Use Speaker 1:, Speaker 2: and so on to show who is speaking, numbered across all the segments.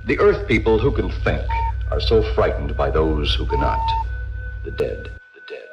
Speaker 1: The Earth people who can think are so frightened by those who cannot. The dead. The dead.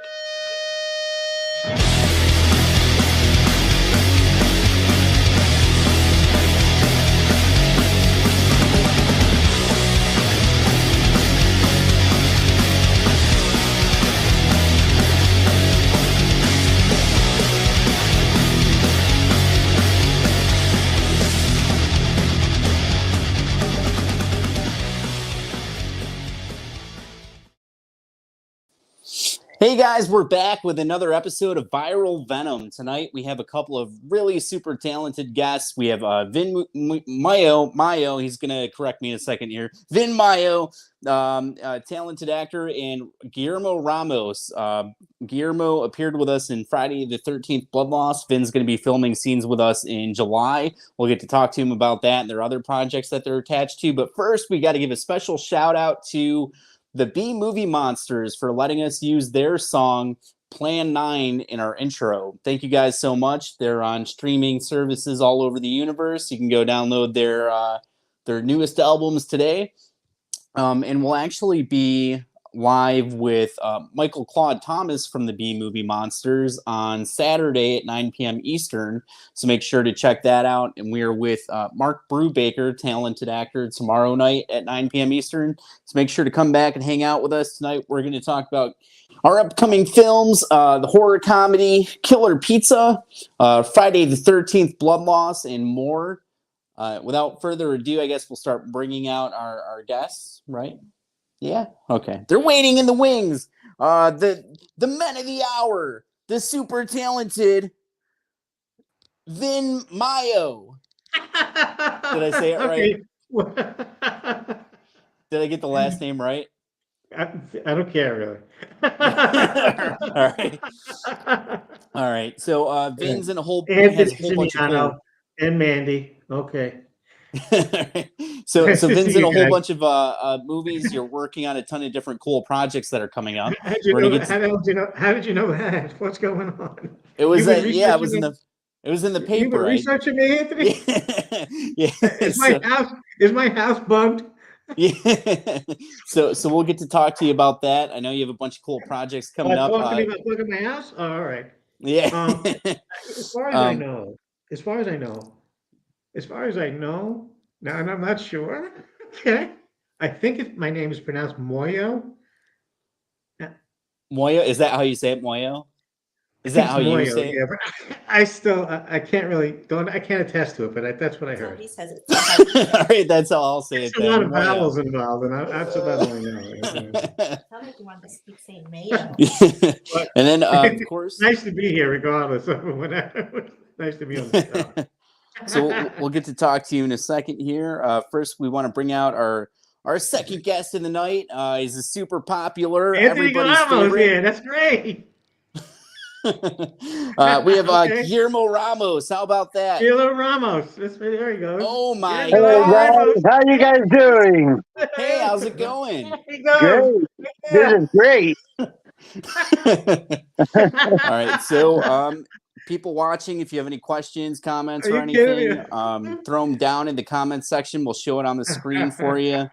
Speaker 2: Hey guys, we're back with another episode of Viral Venom. Tonight we have a couple of really super talented guests. We have Vin Muoio. He's going to correct me in a second here. Vin Muoio, talented actor, and Guillermo Ramos. Guillermo appeared with us in Friday the 13th Blood Loss. Vin's going to be filming scenes with us in July. We'll get to talk to him about that and their other projects that they're attached to. But first, we got to give a special shout out to the B-Movie Monsters for letting us use their song Plan 9 in our intro. Thank you guys so much. They're on streaming services all over the universe. You can go download their newest albums today. And we'll actually be live with Michael Claude Thomas from the B-Movie Monsters on Saturday at 9 p.m. Eastern. So make sure to check that out. And we are with Mark Brubaker, talented actor, tomorrow night at 9 p.m. Eastern. So make sure to come back and hang out with us tonight. We're going to talk about our upcoming films, the horror comedy Killer Pizza, Friday the 13th Blood Loss, and more. Without further ado, I guess we'll start bringing out our guests, right? Yeah. Okay. They're waiting in the wings. The men of the hour, the super talented Vin Muoio. Did I say it right? Did I get the last name right?
Speaker 3: I don't care really.
Speaker 2: All right. So Vin's in a whole
Speaker 3: bunch of and Mandy. Okay.
Speaker 2: So Vin's in a whole bunch of movies. You're working on a ton of different cool projects that are coming up.
Speaker 3: How did you know that? What's going on?
Speaker 2: It was it was in the paper.
Speaker 3: You were researching me, Anthony?
Speaker 2: Yeah.
Speaker 3: Is my house bugged?
Speaker 2: Yeah. So we'll get to talk to you about that. I know you have a bunch of cool projects coming up.
Speaker 3: Talking about bugging my house? Oh, all right.
Speaker 2: Yeah.
Speaker 3: As far as I know, now, and I'm not sure. Okay. I think my name is pronounced Muoio.
Speaker 2: Muoio? Is that how you say it, Muoio? Is that how you say it?
Speaker 3: Yeah, but I can't attest to it, but that's what I heard.
Speaker 4: He says it.
Speaker 2: All right, that's how I'll say it.
Speaker 3: There's a lot of vowels involved, and that's about all I know.
Speaker 4: Tell me if you want to keep saying mayo.
Speaker 2: And then, of course,
Speaker 3: nice to be here, regardless of whatever. Nice to be on the show.
Speaker 2: So we'll get to talk to you in a second here. First, we want to bring out our second guest in the night. He's a super popular
Speaker 3: Anthony Ramos here. That's great.
Speaker 2: We have Guillermo Ramos. How about that?
Speaker 3: Guillermo Ramos. There you go.
Speaker 2: Oh my
Speaker 5: God! How you guys doing?
Speaker 2: Hey, how's it going?
Speaker 5: Great. This is great.
Speaker 2: All right, so people watching, if you have any questions, comments, or anything, throw them down in the comments section. We'll show it on the screen for you.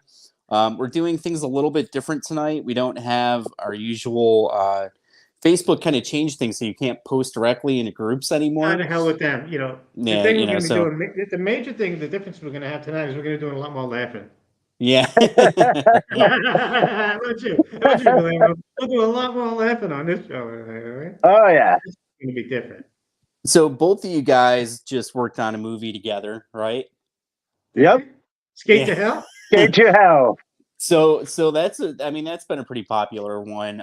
Speaker 2: We're doing things a little bit different tonight. We don't have our usual Facebook kind of changed things so you can't post directly into groups anymore.
Speaker 3: How the hell with them? The major thing, the difference we're going to have tonight is we're going to do a lot more laughing.
Speaker 2: Yeah.
Speaker 3: How about you, Guillermo? We'll do a lot more laughing on this show. Right?
Speaker 5: Oh, yeah.
Speaker 3: It's going to be different.
Speaker 2: So both of you guys just worked on a movie together, right?
Speaker 5: Yep.
Speaker 3: Skate to Hell?
Speaker 5: Skate to Hell.
Speaker 2: So that's been a pretty popular one.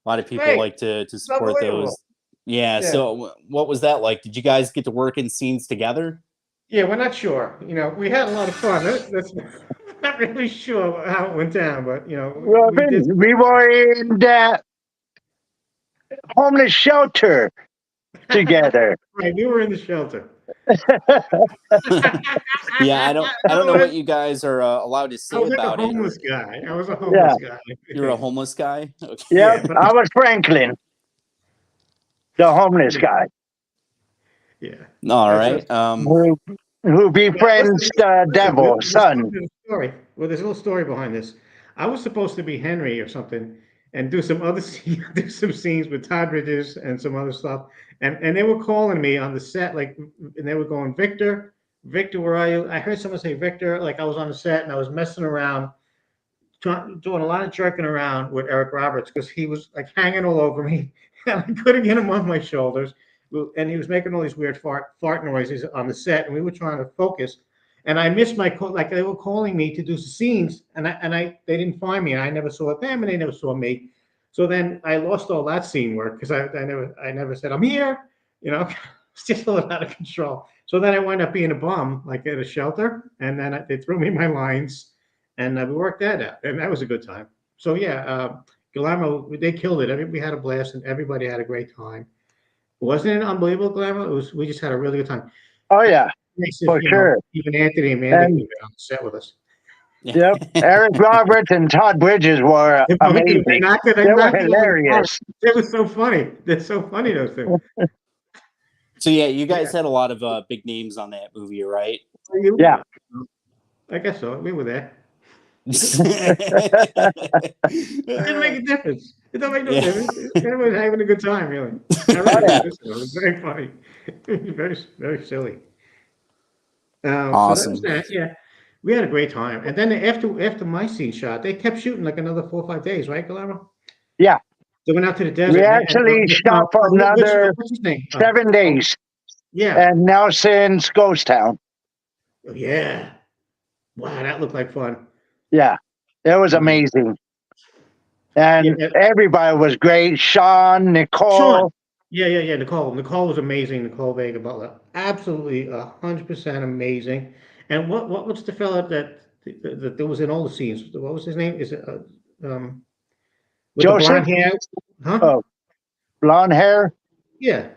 Speaker 2: A lot of people like to support those. Yeah. So what was that like? Did you guys get to work in scenes together?
Speaker 3: Yeah, we're not sure. We had a lot of fun. That's not really sure how it went down, but we
Speaker 5: were in that homeless shelter together.
Speaker 3: Right, we were in the shelter.
Speaker 2: Yeah, I don't know what you guys are allowed to say about it.
Speaker 3: I was a homeless guy.
Speaker 2: You were a homeless guy? Okay.
Speaker 5: Yeah, I was Franklin, the homeless guy.
Speaker 3: Yeah.
Speaker 2: All right.
Speaker 5: Who befriends the devil, son.
Speaker 3: Wasn't Well, there's a little story behind this. I was supposed to be Henry or something and do some other do some scenes with Todd Bridges and some other stuff. And they were calling me on the set, like, and they were going, Victor, Victor, where are you? I heard someone say Victor, like I was on the set and I was messing around, doing a lot of jerking around with Eric Roberts because he was like hanging all over me and I couldn't get him off my shoulders. And he was making all these weird fart noises on the set, and we were trying to focus. And I missed my call. Like they were calling me to do scenes, and they didn't find me, and I never saw them, and they never saw me. So then I lost all that scene work because I never said I'm here. You know, it's just a little out of control. So then I wound up being a bum, like at a shelter, and then they threw me my lines, and we worked that out, and that was a good time. So yeah, Guillermo, they killed it. We had a blast, and everybody had a great time. Wasn't it unbelievable, Guillermo? It was. We just had a really good time.
Speaker 5: Oh yeah, for sure.
Speaker 3: Even Anthony and Mandy came on the set with us.
Speaker 5: Yep, Eric Roberts and Todd Bridges were amazing. They were hilarious.
Speaker 3: It was so funny. They're so funny, those two.
Speaker 2: So yeah, you guys had a lot of big names on that movie, right?
Speaker 5: Yeah,
Speaker 3: I guess so. We were there.
Speaker 2: It
Speaker 3: didn't make a difference. It don't make no difference. Everyone was having a good time, really. It was very funny. Very, very silly.
Speaker 2: Awesome.
Speaker 3: So that was that. Yeah, we had a great time. And then after my scene shot, they kept shooting like another 4 or 5 days, right, Guillermo?
Speaker 5: Yeah.
Speaker 3: They went out to the desert.
Speaker 5: We actually shot for another 7 days.
Speaker 3: Yeah.
Speaker 5: And now since Ghost Town.
Speaker 3: Oh, yeah. Wow, that looked like fun.
Speaker 5: Yeah, it was amazing. And everybody was great. Sean, Nicole.
Speaker 3: Yeah. Nicole was amazing. Nicole Vega Butler. Absolutely 100% amazing. And what's the fella that was in all the scenes? What was his name? Is it with
Speaker 5: Joseph?
Speaker 3: the blonde hair? Huh?
Speaker 5: Oh, blonde hair?
Speaker 3: Yeah.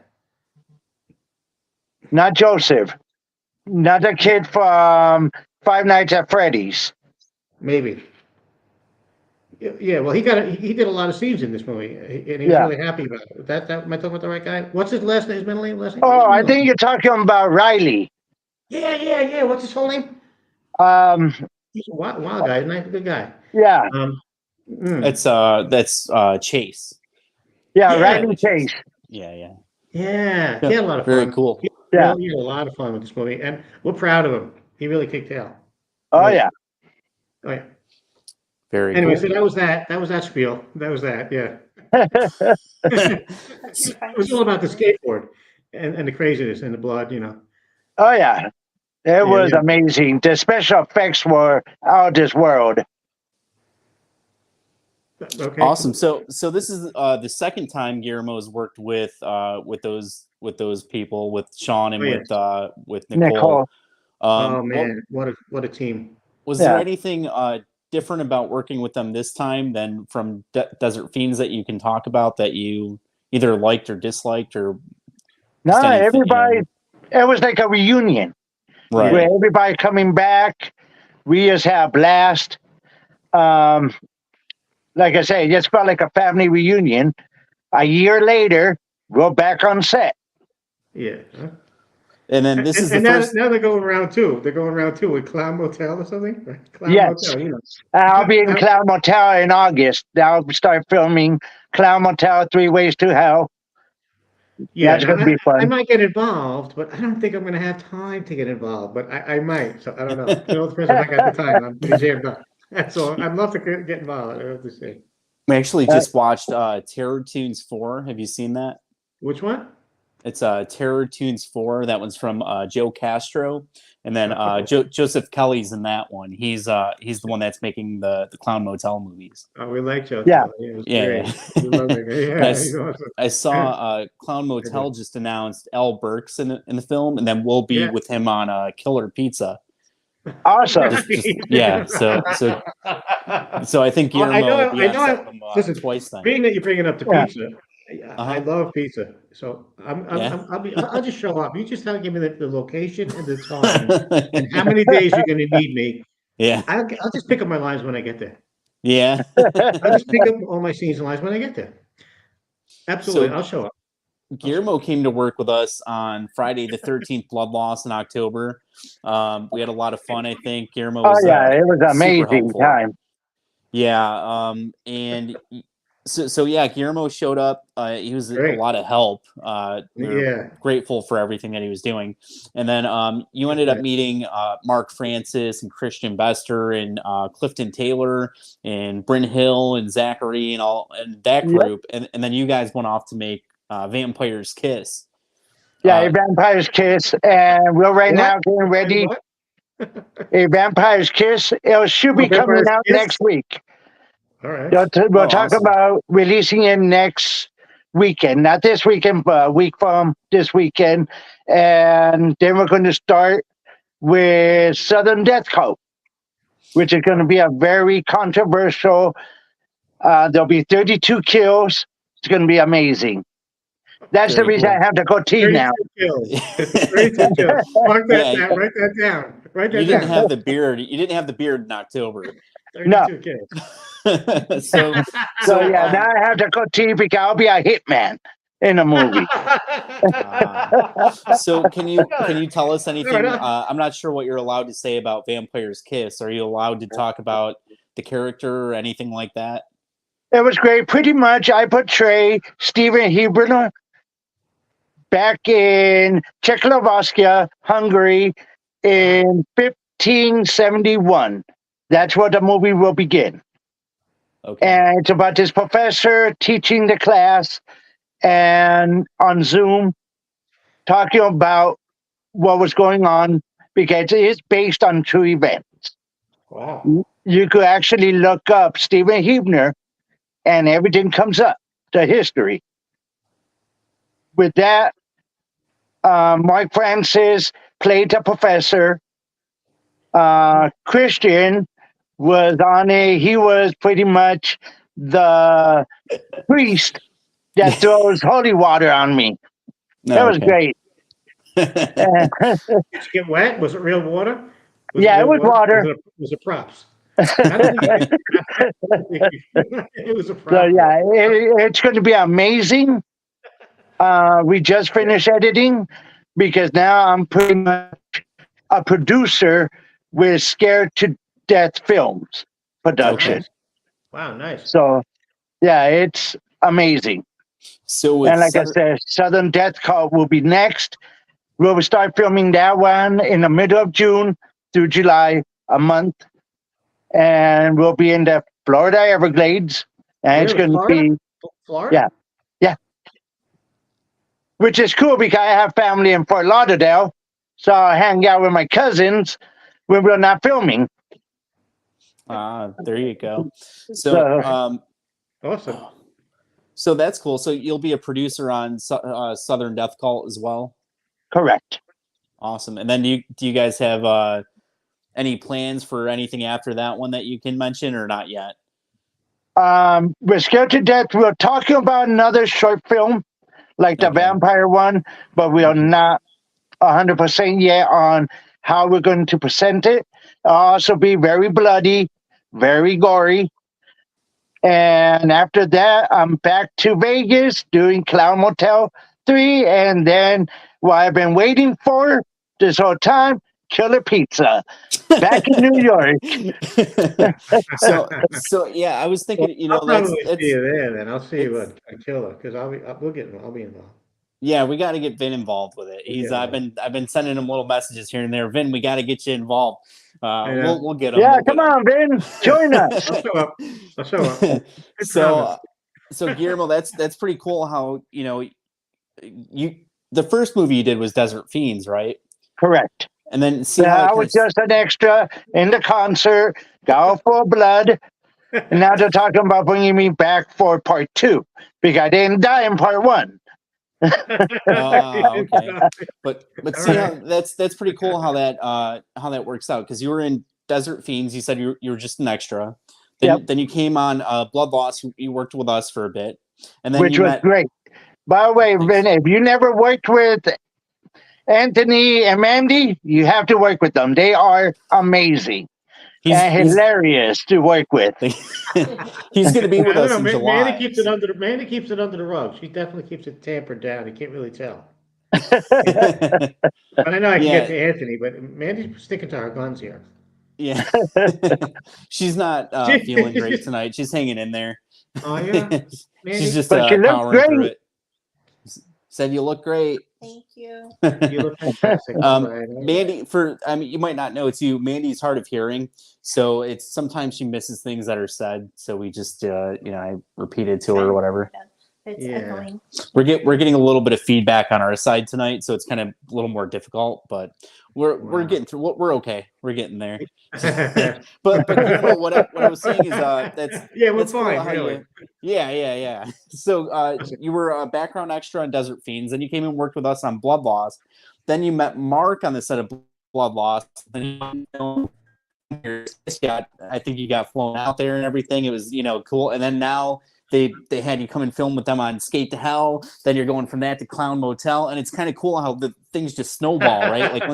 Speaker 5: Not Joseph. Not the kid from Five Nights at Freddy's.
Speaker 3: Maybe. Yeah, well, he did a lot of scenes in this movie, and he was really happy about it. That am I talking about the right guy? What's his last name? His middle name? Last name?
Speaker 5: Oh, I think you're talking about Riley.
Speaker 3: Yeah. What's his whole name? He's a wild guy, isn't he? A good guy.
Speaker 5: Yeah.
Speaker 2: That's Chase.
Speaker 5: Yeah, Riley Chase.
Speaker 2: Yeah.
Speaker 3: He had a lot of fun.
Speaker 2: Very cool.
Speaker 3: He had a lot of fun with this movie, and we're proud of him. He really kicked tail.
Speaker 5: Oh yeah.
Speaker 2: Very
Speaker 3: anyway,
Speaker 2: cool.
Speaker 3: So that was that spiel. That was that, yeah. It was all about the skateboard and the craziness and the blood, you know.
Speaker 5: Oh yeah. It was amazing. The special effects were out of this world.
Speaker 3: Okay.
Speaker 2: Awesome. So this is the second time Guillermo's worked with those people, with Sean and with Nicole.
Speaker 3: Oh man, what a team.
Speaker 2: Was there anything different about working with them this time than from Desert Fiends that you can talk about that you either liked or disliked, or
Speaker 5: no? Everybody, it was like a reunion,
Speaker 2: right?
Speaker 5: Where everybody coming back. We just had a blast. Like I say, it just felt like a family reunion. A year later, we're back on set.
Speaker 3: Yeah.
Speaker 2: And then this is
Speaker 3: now they're going around too. They're going around too with Clown Motel or something. Right? Clown
Speaker 5: Motel,
Speaker 3: you know.
Speaker 5: I'll be in Clown Motel in August. I'll start filming Clown Motel 3 Ways to Hell.
Speaker 3: Yeah,
Speaker 5: that's going to be fun.
Speaker 3: I might get involved, but I don't think I'm going to have time to get involved. But I might. So I don't know. You know, the person I got the time. I'm pretty jammed up. So I'd love to get involved. I have to see.
Speaker 2: We actually just watched Terror Tunes 4. Have you seen that?
Speaker 3: Which one?
Speaker 2: It's Terror Tunes 4. That one's from Joe Castro, and then Joseph Kelly's in that one. He's the one that's making the Clown Motel movies.
Speaker 3: Oh, we like Joe.
Speaker 2: Yeah.
Speaker 3: Yeah.
Speaker 2: I saw Clown Motel just announced Al Burks in the film, and then we'll be with him on Killer Pizza.
Speaker 5: Awesome.
Speaker 2: So I think Guillermo will be on
Speaker 3: listen,
Speaker 2: twice then.
Speaker 3: Being that you're bringing up the pizza, I love pizza. So I'll just show up. You just have to give me the location and the time and how many days you're going to need me.
Speaker 2: Yeah.
Speaker 3: I'll just pick up my lines when I get there.
Speaker 2: Yeah.
Speaker 3: I'll just pick up all my scenes and lines when I get there. Absolutely. I'll show up.
Speaker 2: Guillermo came to work with us on Friday the 13th, Blood Loss in October. We had a lot of fun, I think. Guillermo
Speaker 5: Oh
Speaker 2: was
Speaker 5: yeah, it was
Speaker 2: super
Speaker 5: amazing
Speaker 2: helpful.
Speaker 5: time.
Speaker 2: Yeah, and so yeah, Guillermo showed up. He was a
Speaker 3: Great.
Speaker 2: lot of help. We were
Speaker 3: Yeah.
Speaker 2: grateful for everything that he was doing. And then you ended up meeting Mark Francis and Christian Bester and Clifton Taylor and Bryn Hill and Zachary and that group. And then you guys went off to make Vampire's Kiss.
Speaker 5: Yeah, a Vampire's Kiss, and we're now getting ready. A Vampire's Kiss. It should be coming out next week.
Speaker 3: All right.
Speaker 5: We'll talk about releasing it next weekend, not this weekend, but a week from this weekend. And then we're going to start with Southern Death Cult, which is going to be a very controversial. There'll be 32 kills. It's going to be amazing. That's the reason I have to go tea now.
Speaker 3: 32 kills. Mark that down. Write that down.
Speaker 2: You didn't have the beard. You didn't have the beard in October.
Speaker 3: 32 kills.
Speaker 2: so
Speaker 5: yeah, now I have to go tea because I'll be a hitman in a movie.
Speaker 2: So can you tell us anything? I'm not sure what you're allowed to say about Vampire's Kiss. Are you allowed to talk about the character or anything like that?
Speaker 5: It was great. Pretty much, I portray Stephen Huebner back in Czechoslovakia, Hungary, in 1571. That's where the movie will begin.
Speaker 2: Okay.
Speaker 5: And it's about this professor teaching the class and on Zoom talking about what was going on because it is based on true events.
Speaker 3: Wow.
Speaker 5: You could actually look up Stephen Huebner and everything comes up, the history. With that, Mark Francis played the professor. Christian was on it. He was pretty much the priest that throws holy water on me. That was great.
Speaker 3: Did you get wet? Was it real water?
Speaker 5: It was water.
Speaker 3: Was it props? It was a prop.
Speaker 5: So yeah, it's going to be amazing. We just finished editing because now I'm pretty much a producer with Scared to Death Films production.
Speaker 3: Okay. Wow, nice.
Speaker 5: So yeah, it's amazing.
Speaker 2: So
Speaker 5: and like I said, Southern Death Cult will be next. We'll start filming that one in the middle of June through July, a month. And we'll be in the Florida Everglades. And it's going to be
Speaker 3: Florida?
Speaker 5: Yeah. Which is cool because I have family in Fort Lauderdale. So I hang out with my cousins when we're not filming.
Speaker 2: There you go. So
Speaker 3: awesome.
Speaker 2: So that's cool. So you'll be a producer on Southern Death Cult as well?
Speaker 5: Correct.
Speaker 2: Awesome. And then do you guys have any plans for anything after that one that you can mention or not yet?
Speaker 5: We're Scared to Death. We're talking about another short film like the vampire one, but we are not 100% yet on how we're going to present it. It'll also be very bloody, very gory. And after that, I'm back to Vegas doing Clown Motel 3. And then what I've been waiting for this whole time, Killer Pizza, back in New York.
Speaker 2: so yeah, I was thinking,
Speaker 3: I'll probably see you there. Then I'll see you at Killer because I'll be involved.
Speaker 2: Yeah, we got to get Vin involved with it. I've been sending him little messages here and there. Vin, we got to get you involved. We'll get him.
Speaker 5: Yeah, come on, Vin, join us.
Speaker 3: I'll show up.
Speaker 2: So Guillermo, that's pretty cool. How the first movie you did was Desert Fiends, right?
Speaker 5: Correct.
Speaker 2: And then
Speaker 5: I was just an extra in the concert, got full blood, and now they're talking about bringing me back for part 2 because I didn't die in part 1.
Speaker 2: Okay. But see how that's pretty cool how that works out because you were in Desert Fiends. You said you were just an extra. Then you came on Blood Loss. You worked with us for a bit, and then
Speaker 5: which was great. By the way, Vin, if you never worked with Anthony and Mandy, you have to work with them. They are amazing. and hilarious to work with.
Speaker 2: He's going to be with
Speaker 3: I
Speaker 2: us
Speaker 3: don't
Speaker 2: in
Speaker 3: know.
Speaker 2: July.
Speaker 3: Mandy keeps it under the rug. She definitely keeps it tampered down. You can't really tell. But I know I can get to Anthony, but Mandy's sticking to her guns here.
Speaker 2: Yeah. She's not feeling great tonight. She's hanging in there.
Speaker 3: Oh yeah, Mandy?
Speaker 2: She's just
Speaker 5: But she looks
Speaker 2: powering through
Speaker 5: great.
Speaker 2: it. Said you look great.
Speaker 4: Thank you.
Speaker 3: You look fantastic. That's what I know.
Speaker 2: Mandy, you might not know, it's you. Mandy's hard of hearing, so it's sometimes she misses things that are said. So we just, I repeat it to her or whatever.
Speaker 4: It's
Speaker 3: Yeah.
Speaker 4: annoying.
Speaker 2: We're getting a little bit of feedback on our side tonight, so it's kind of a little more difficult, but we're getting through. We're okay. We're getting there. but Guillermo, what I was saying is that's
Speaker 3: we're
Speaker 2: that's
Speaker 3: fine.
Speaker 2: cool how
Speaker 3: Really.
Speaker 2: yeah. So you were a background extra on Desert Fiends, then you came and worked with us on Blood Loss. Then you met Mark on the set of Blood Loss. Then I think you got flown out there and everything. It was cool. And then now they had you come and film with them on Skate to Hell. Then you're going from that to Clown Motel, and it's kind of cool how the things just snowball, right? Like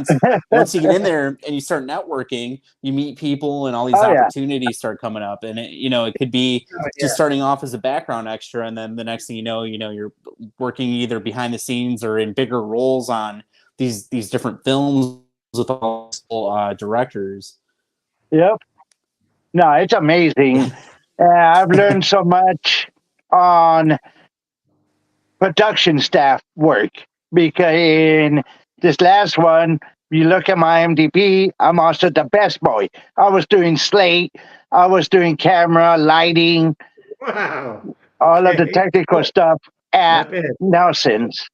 Speaker 2: once you get in there and you start networking, you meet people, and all these opportunities start coming up. And it could be just starting off as a background extra, and then the next thing you know, you're working either behind the scenes or in bigger roles on these different films with all directors.
Speaker 5: Yep. No, it's amazing. I've learned so much on production staff work because in this last one, you look at my IMDb, I'm also the best boy. I was doing slate, I was doing camera, lighting,
Speaker 3: Wow.
Speaker 5: all of the technical stuff at Nelson's.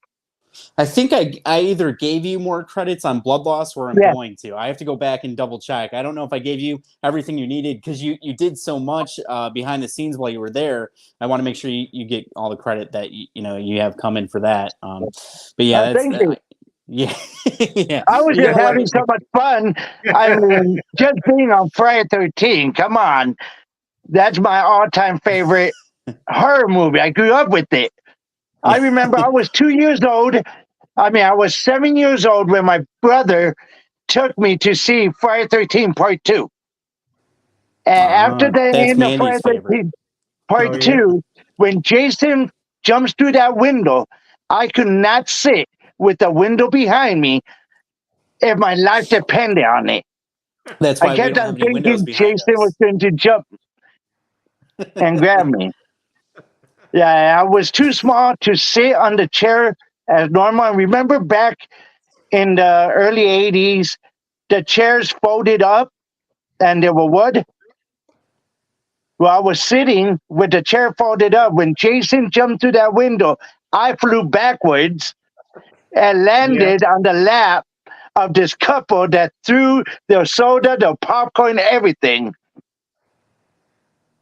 Speaker 2: I think I either gave you more credits on Blood Loss or I'm going to. I have to go back and double check. I don't know if I gave you everything you needed because you did so much behind the scenes while you were there. I want to make sure you get all the credit that you have coming for that. But yeah,
Speaker 5: thank you.
Speaker 2: Yeah.
Speaker 5: I was just having so much fun. I mean, just being on Friday 13, come on. That's my all-time favorite horror movie. I grew up with it. I remember I was 2 years old. I mean, I was 7 years old when my brother took me to see Friday 13 Part 2. And after the end of Friday 13 Part 2, when Jason jumps through that window, I could not sit with the window behind me if my life depended on it.
Speaker 2: That's why
Speaker 5: I kept
Speaker 2: we don't
Speaker 5: on
Speaker 2: have any windows
Speaker 5: thinking
Speaker 2: behind
Speaker 5: Jason
Speaker 2: us.
Speaker 5: was going to jump and grab me. Yeah, I was too small to sit on the chair as normal. I remember back in the early 80s, the chairs folded up and they were wood. Well, I was sitting with the chair folded up. When Jason jumped through that window, I flew backwards and landed on the lap of this couple that threw their soda, their popcorn, everything.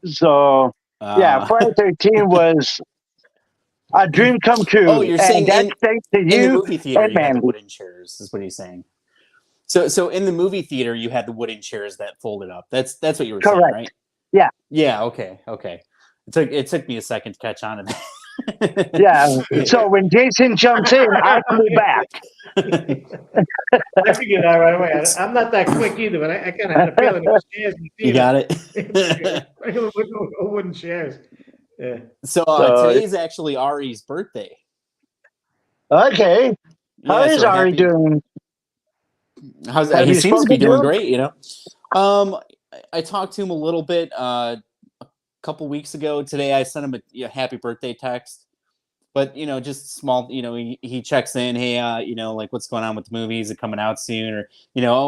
Speaker 5: So, Friday 13 was a dream come true.
Speaker 2: Oh, you're saying
Speaker 5: that's thanks to
Speaker 2: in the
Speaker 5: you
Speaker 2: movie theater
Speaker 5: and
Speaker 2: you had the
Speaker 5: Mandy.
Speaker 2: wooden chairs, is what he's saying. So in the movie theater you had the wooden chairs that folded up. That's what you were saying, right?
Speaker 5: Yeah.
Speaker 2: Yeah, okay. It took me a second to catch on to that.
Speaker 5: Yeah. So when Jason jumps in, I flew back.
Speaker 3: I figured that right away. I'm not that quick either, but I kind of had a feeling it was chairs.
Speaker 2: You got it.
Speaker 3: Regular wooden chairs. Yeah.
Speaker 2: So today's actually Ari's birthday.
Speaker 5: Okay. How is Ari doing?
Speaker 2: He seems to be doing great, I talked to him a little bit a couple weeks ago. Today I sent him a happy birthday text. But, just small, he checks in, hey, like what's going on with the movies? Is it coming out soon? Or,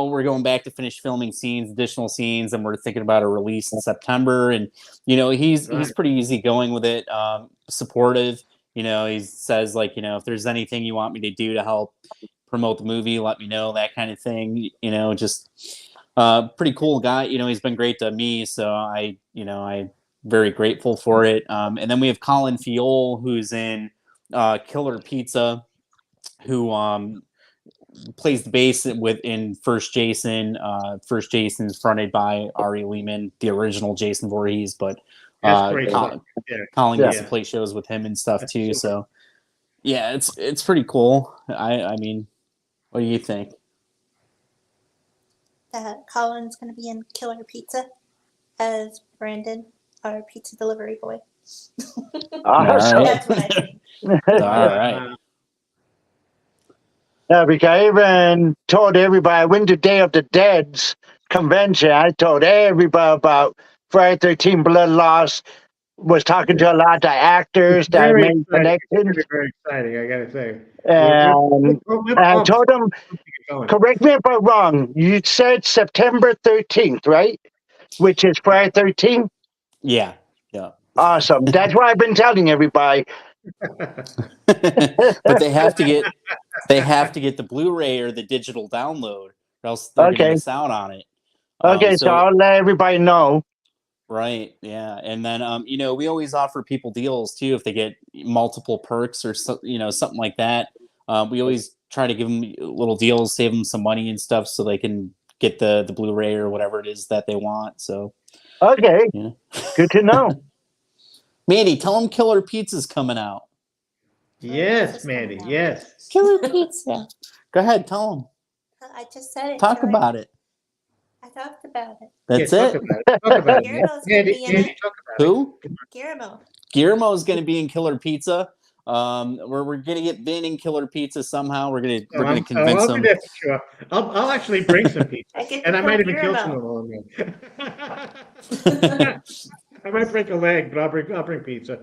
Speaker 2: we're going back to finish filming additional scenes, and we're thinking about a release in September. And, he's pretty easygoing with it, supportive. He says, like, if there's anything you want me to do to help promote the movie, let me know, that kind of thing. Just pretty cool guy. He's been great to me. So I'm very grateful for it. And then we have Colin Fiole, who's in Killer Pizza, who plays the bass in First Jason. First Jason's fronted by Ari Lehman, the original Jason Voorhees, but Colin gets to play shows with him and stuff too. So yeah, it's pretty cool. I mean, what do you think?
Speaker 4: that Colin's going to be in Killer Pizza as Brandon, our pizza delivery boy.
Speaker 5: Awesome.
Speaker 4: That's what I think.
Speaker 2: All right.
Speaker 5: Yeah, because I even told everybody, I went to Day of the Dead's convention. I told everybody about Friday 13 Blood Loss, was talking to a lot of the actors that I
Speaker 3: Very
Speaker 5: made
Speaker 3: exciting.
Speaker 5: connections.
Speaker 3: Very exciting, I gotta say.
Speaker 5: And I
Speaker 3: pumped.
Speaker 5: told them,
Speaker 3: Going.
Speaker 5: correct me if I'm wrong, you said September 13th, right? Which is Friday 13th?
Speaker 2: Yeah. Yeah.
Speaker 5: Awesome. That's what I've been telling everybody.
Speaker 2: But they have to get the Blu-ray or the digital download, or else they're
Speaker 5: Okay.
Speaker 2: gonna miss out on it.
Speaker 5: Okay, so I'll let everybody know.
Speaker 2: Right, yeah, and then we always offer people deals too if they get multiple perks or something like that. We always try to give them little deals, save them some money and stuff, so they can get the Blu-ray or whatever it is that they want. So
Speaker 5: okay,
Speaker 2: yeah.
Speaker 5: Good to know.
Speaker 2: Mandy, tell them Killer Pizza's coming out.
Speaker 3: Yes, Mandy. Yes.
Speaker 4: Killer Pizza.
Speaker 2: Go ahead, tell them.
Speaker 4: I just said it.
Speaker 2: Talk
Speaker 4: Killer.
Speaker 2: about it.
Speaker 4: I talked about it.
Speaker 2: That's
Speaker 3: Talk
Speaker 2: it.
Speaker 3: about it. Talk about it.
Speaker 4: Guillermo's gonna
Speaker 3: Mandy,
Speaker 4: be in
Speaker 3: Mandy,
Speaker 4: it.
Speaker 3: talk about it.
Speaker 2: Who?
Speaker 4: Guillermo.
Speaker 2: Is going to be in Killer Pizza. We're going to get Vin in Killer Pizza somehow. We're going to convince
Speaker 3: I'll
Speaker 2: him.
Speaker 3: be there for sure. I'll actually bring some pizza,
Speaker 4: I get
Speaker 3: and
Speaker 4: to
Speaker 3: I might
Speaker 4: kill
Speaker 3: even kill some
Speaker 4: Guillermo.
Speaker 3: of them. I might break a leg, but I'll bring pizza.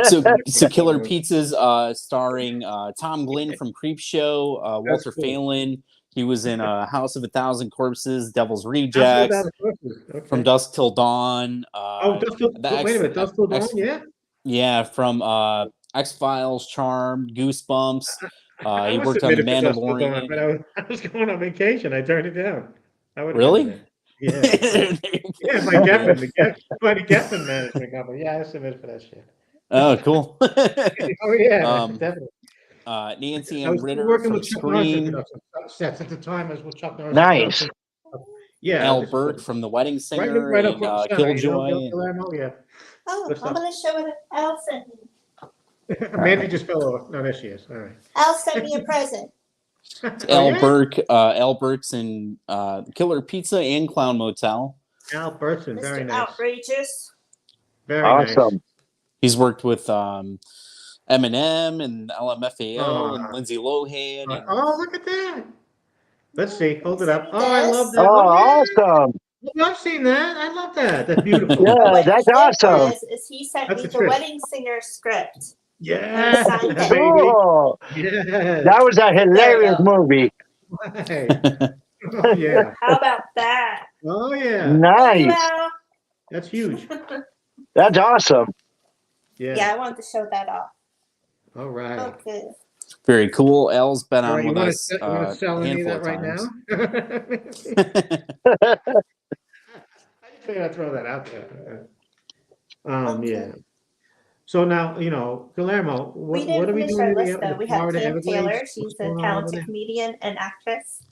Speaker 2: So Killer Pizza's starring Tom Glynn from Creepshow, Walter
Speaker 3: cool.
Speaker 2: Phelan. He was in House of a Thousand Corpses, Devil's
Speaker 3: That's
Speaker 2: Rejects,
Speaker 3: okay.
Speaker 2: From Dusk Till Dawn.
Speaker 3: Dusk Till Wait a minute, Dusk Till Dawn, yeah.
Speaker 2: Yeah, from X-Files, Charmed, Goosebumps. He
Speaker 3: was
Speaker 2: worked on The
Speaker 3: submitted for Dusk Till Dawn,
Speaker 2: Mandalorian.
Speaker 3: but I was going on vacation. I turned it down. I would
Speaker 2: Really?
Speaker 3: Yeah. Yeah, my Geffen management company. Yeah, I submitted for that shit.
Speaker 2: Oh, cool.
Speaker 3: Oh yeah, definitely.
Speaker 2: Nancy
Speaker 3: I
Speaker 2: and
Speaker 3: was
Speaker 2: Ritter
Speaker 3: working
Speaker 2: from
Speaker 3: with Chuck Norris in
Speaker 2: Scream.
Speaker 3: production sets at the time. I was with Chuck Norris.
Speaker 5: Nice.
Speaker 3: Yeah.
Speaker 2: Al Burke from The Wedding Singer
Speaker 3: right
Speaker 2: and
Speaker 3: up front center,
Speaker 2: Killjoy.
Speaker 3: Yeah.
Speaker 4: Oh,
Speaker 3: Good
Speaker 4: I'm
Speaker 3: stuff.
Speaker 4: gonna show it. Al sent me.
Speaker 3: Mandy just fell over. No, there she is. All right.
Speaker 4: Al sent me a present.
Speaker 2: Al Burke's in Killer Pizza and Clown Motel.
Speaker 3: Al Burton, very
Speaker 4: Mr.
Speaker 3: nice.
Speaker 4: Outrageous.
Speaker 3: Very
Speaker 5: Awesome.
Speaker 3: nice.
Speaker 2: He's worked with Eminem and LMFAO and Lindsay Lohan. And...
Speaker 3: Oh, look at that. Let's see. Hold it up. Oh, I love that.
Speaker 5: Oh,
Speaker 3: yeah.
Speaker 5: awesome.
Speaker 3: I've seen that. I love that. That's beautiful.
Speaker 5: Yeah,
Speaker 4: What
Speaker 5: that's
Speaker 4: he did
Speaker 5: awesome.
Speaker 4: is he sent
Speaker 3: That's
Speaker 4: me
Speaker 3: a
Speaker 4: the
Speaker 3: trick.
Speaker 4: Wedding Singer script.
Speaker 3: Yeah,
Speaker 4: Signed it.
Speaker 3: baby.
Speaker 5: Cool.
Speaker 3: Yeah.
Speaker 5: That was a hilarious movie.
Speaker 3: Oh, yeah.
Speaker 4: How about that?
Speaker 3: Oh, yeah.
Speaker 4: Thank you,
Speaker 5: Nice.
Speaker 4: Al.
Speaker 3: That's huge.
Speaker 5: That's awesome.
Speaker 3: Yeah.
Speaker 4: Yeah, I wanted to show that off.
Speaker 3: All right.
Speaker 4: Okay.
Speaker 2: Very cool. El's been
Speaker 3: All
Speaker 2: on
Speaker 3: right, you
Speaker 2: with
Speaker 3: want
Speaker 2: us
Speaker 3: to sell
Speaker 2: a
Speaker 3: any of
Speaker 2: handful
Speaker 3: that
Speaker 2: of
Speaker 3: right
Speaker 2: times.
Speaker 3: now? I just figured I'd throw that out there. Yeah. So now, Guillermo,
Speaker 4: We
Speaker 3: what
Speaker 4: didn't
Speaker 3: are we
Speaker 4: finish
Speaker 3: doing
Speaker 4: our
Speaker 3: in
Speaker 4: list though.
Speaker 3: the
Speaker 4: We have
Speaker 3: Florida
Speaker 4: Tam
Speaker 3: Everglades?
Speaker 4: Taylor.
Speaker 3: What's
Speaker 4: She's
Speaker 3: going
Speaker 4: a
Speaker 3: on over
Speaker 4: talented
Speaker 3: there?
Speaker 4: comedian and actress.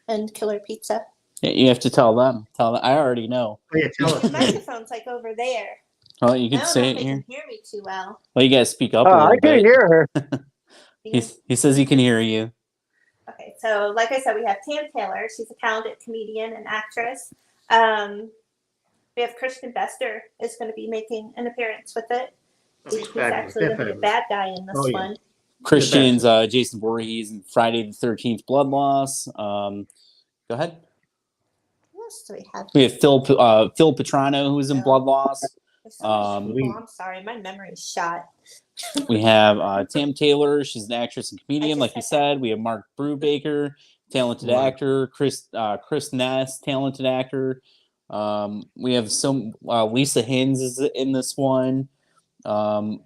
Speaker 4: And Killer Pizza.
Speaker 2: You have to tell them. I already know.
Speaker 3: Oh, yeah, tell us.
Speaker 4: The
Speaker 3: man.
Speaker 4: microphone's like over there.
Speaker 2: Well, you
Speaker 4: I
Speaker 2: can
Speaker 4: don't
Speaker 2: say
Speaker 4: know
Speaker 2: it
Speaker 4: if they
Speaker 2: here.
Speaker 4: can hear me too well.
Speaker 2: Well, you guys speak up a
Speaker 5: Oh,
Speaker 2: little
Speaker 5: I can
Speaker 2: bit.
Speaker 5: hear her.
Speaker 2: He says he can hear you.
Speaker 4: Okay, so like I said, we have Tam Taylor. She's a talented comedian and actress. We have Christian Bester is going to be making an appearance with it. He's actually going to be a bad guy in this one.
Speaker 2: Christian's Jason Voorhees in Friday the 13th Blood Loss. Go ahead.
Speaker 4: Who else do we have?
Speaker 2: We have Phil Petrano, who's in Blood Loss.
Speaker 4: There's so many people. I'm sorry, my memory's shot.
Speaker 2: We have Tam Taylor. She's an actress and comedian, like you said. We have Mark Brubaker, talented actor. Chris Ness, talented actor. We have Lisa Hines is in this one. A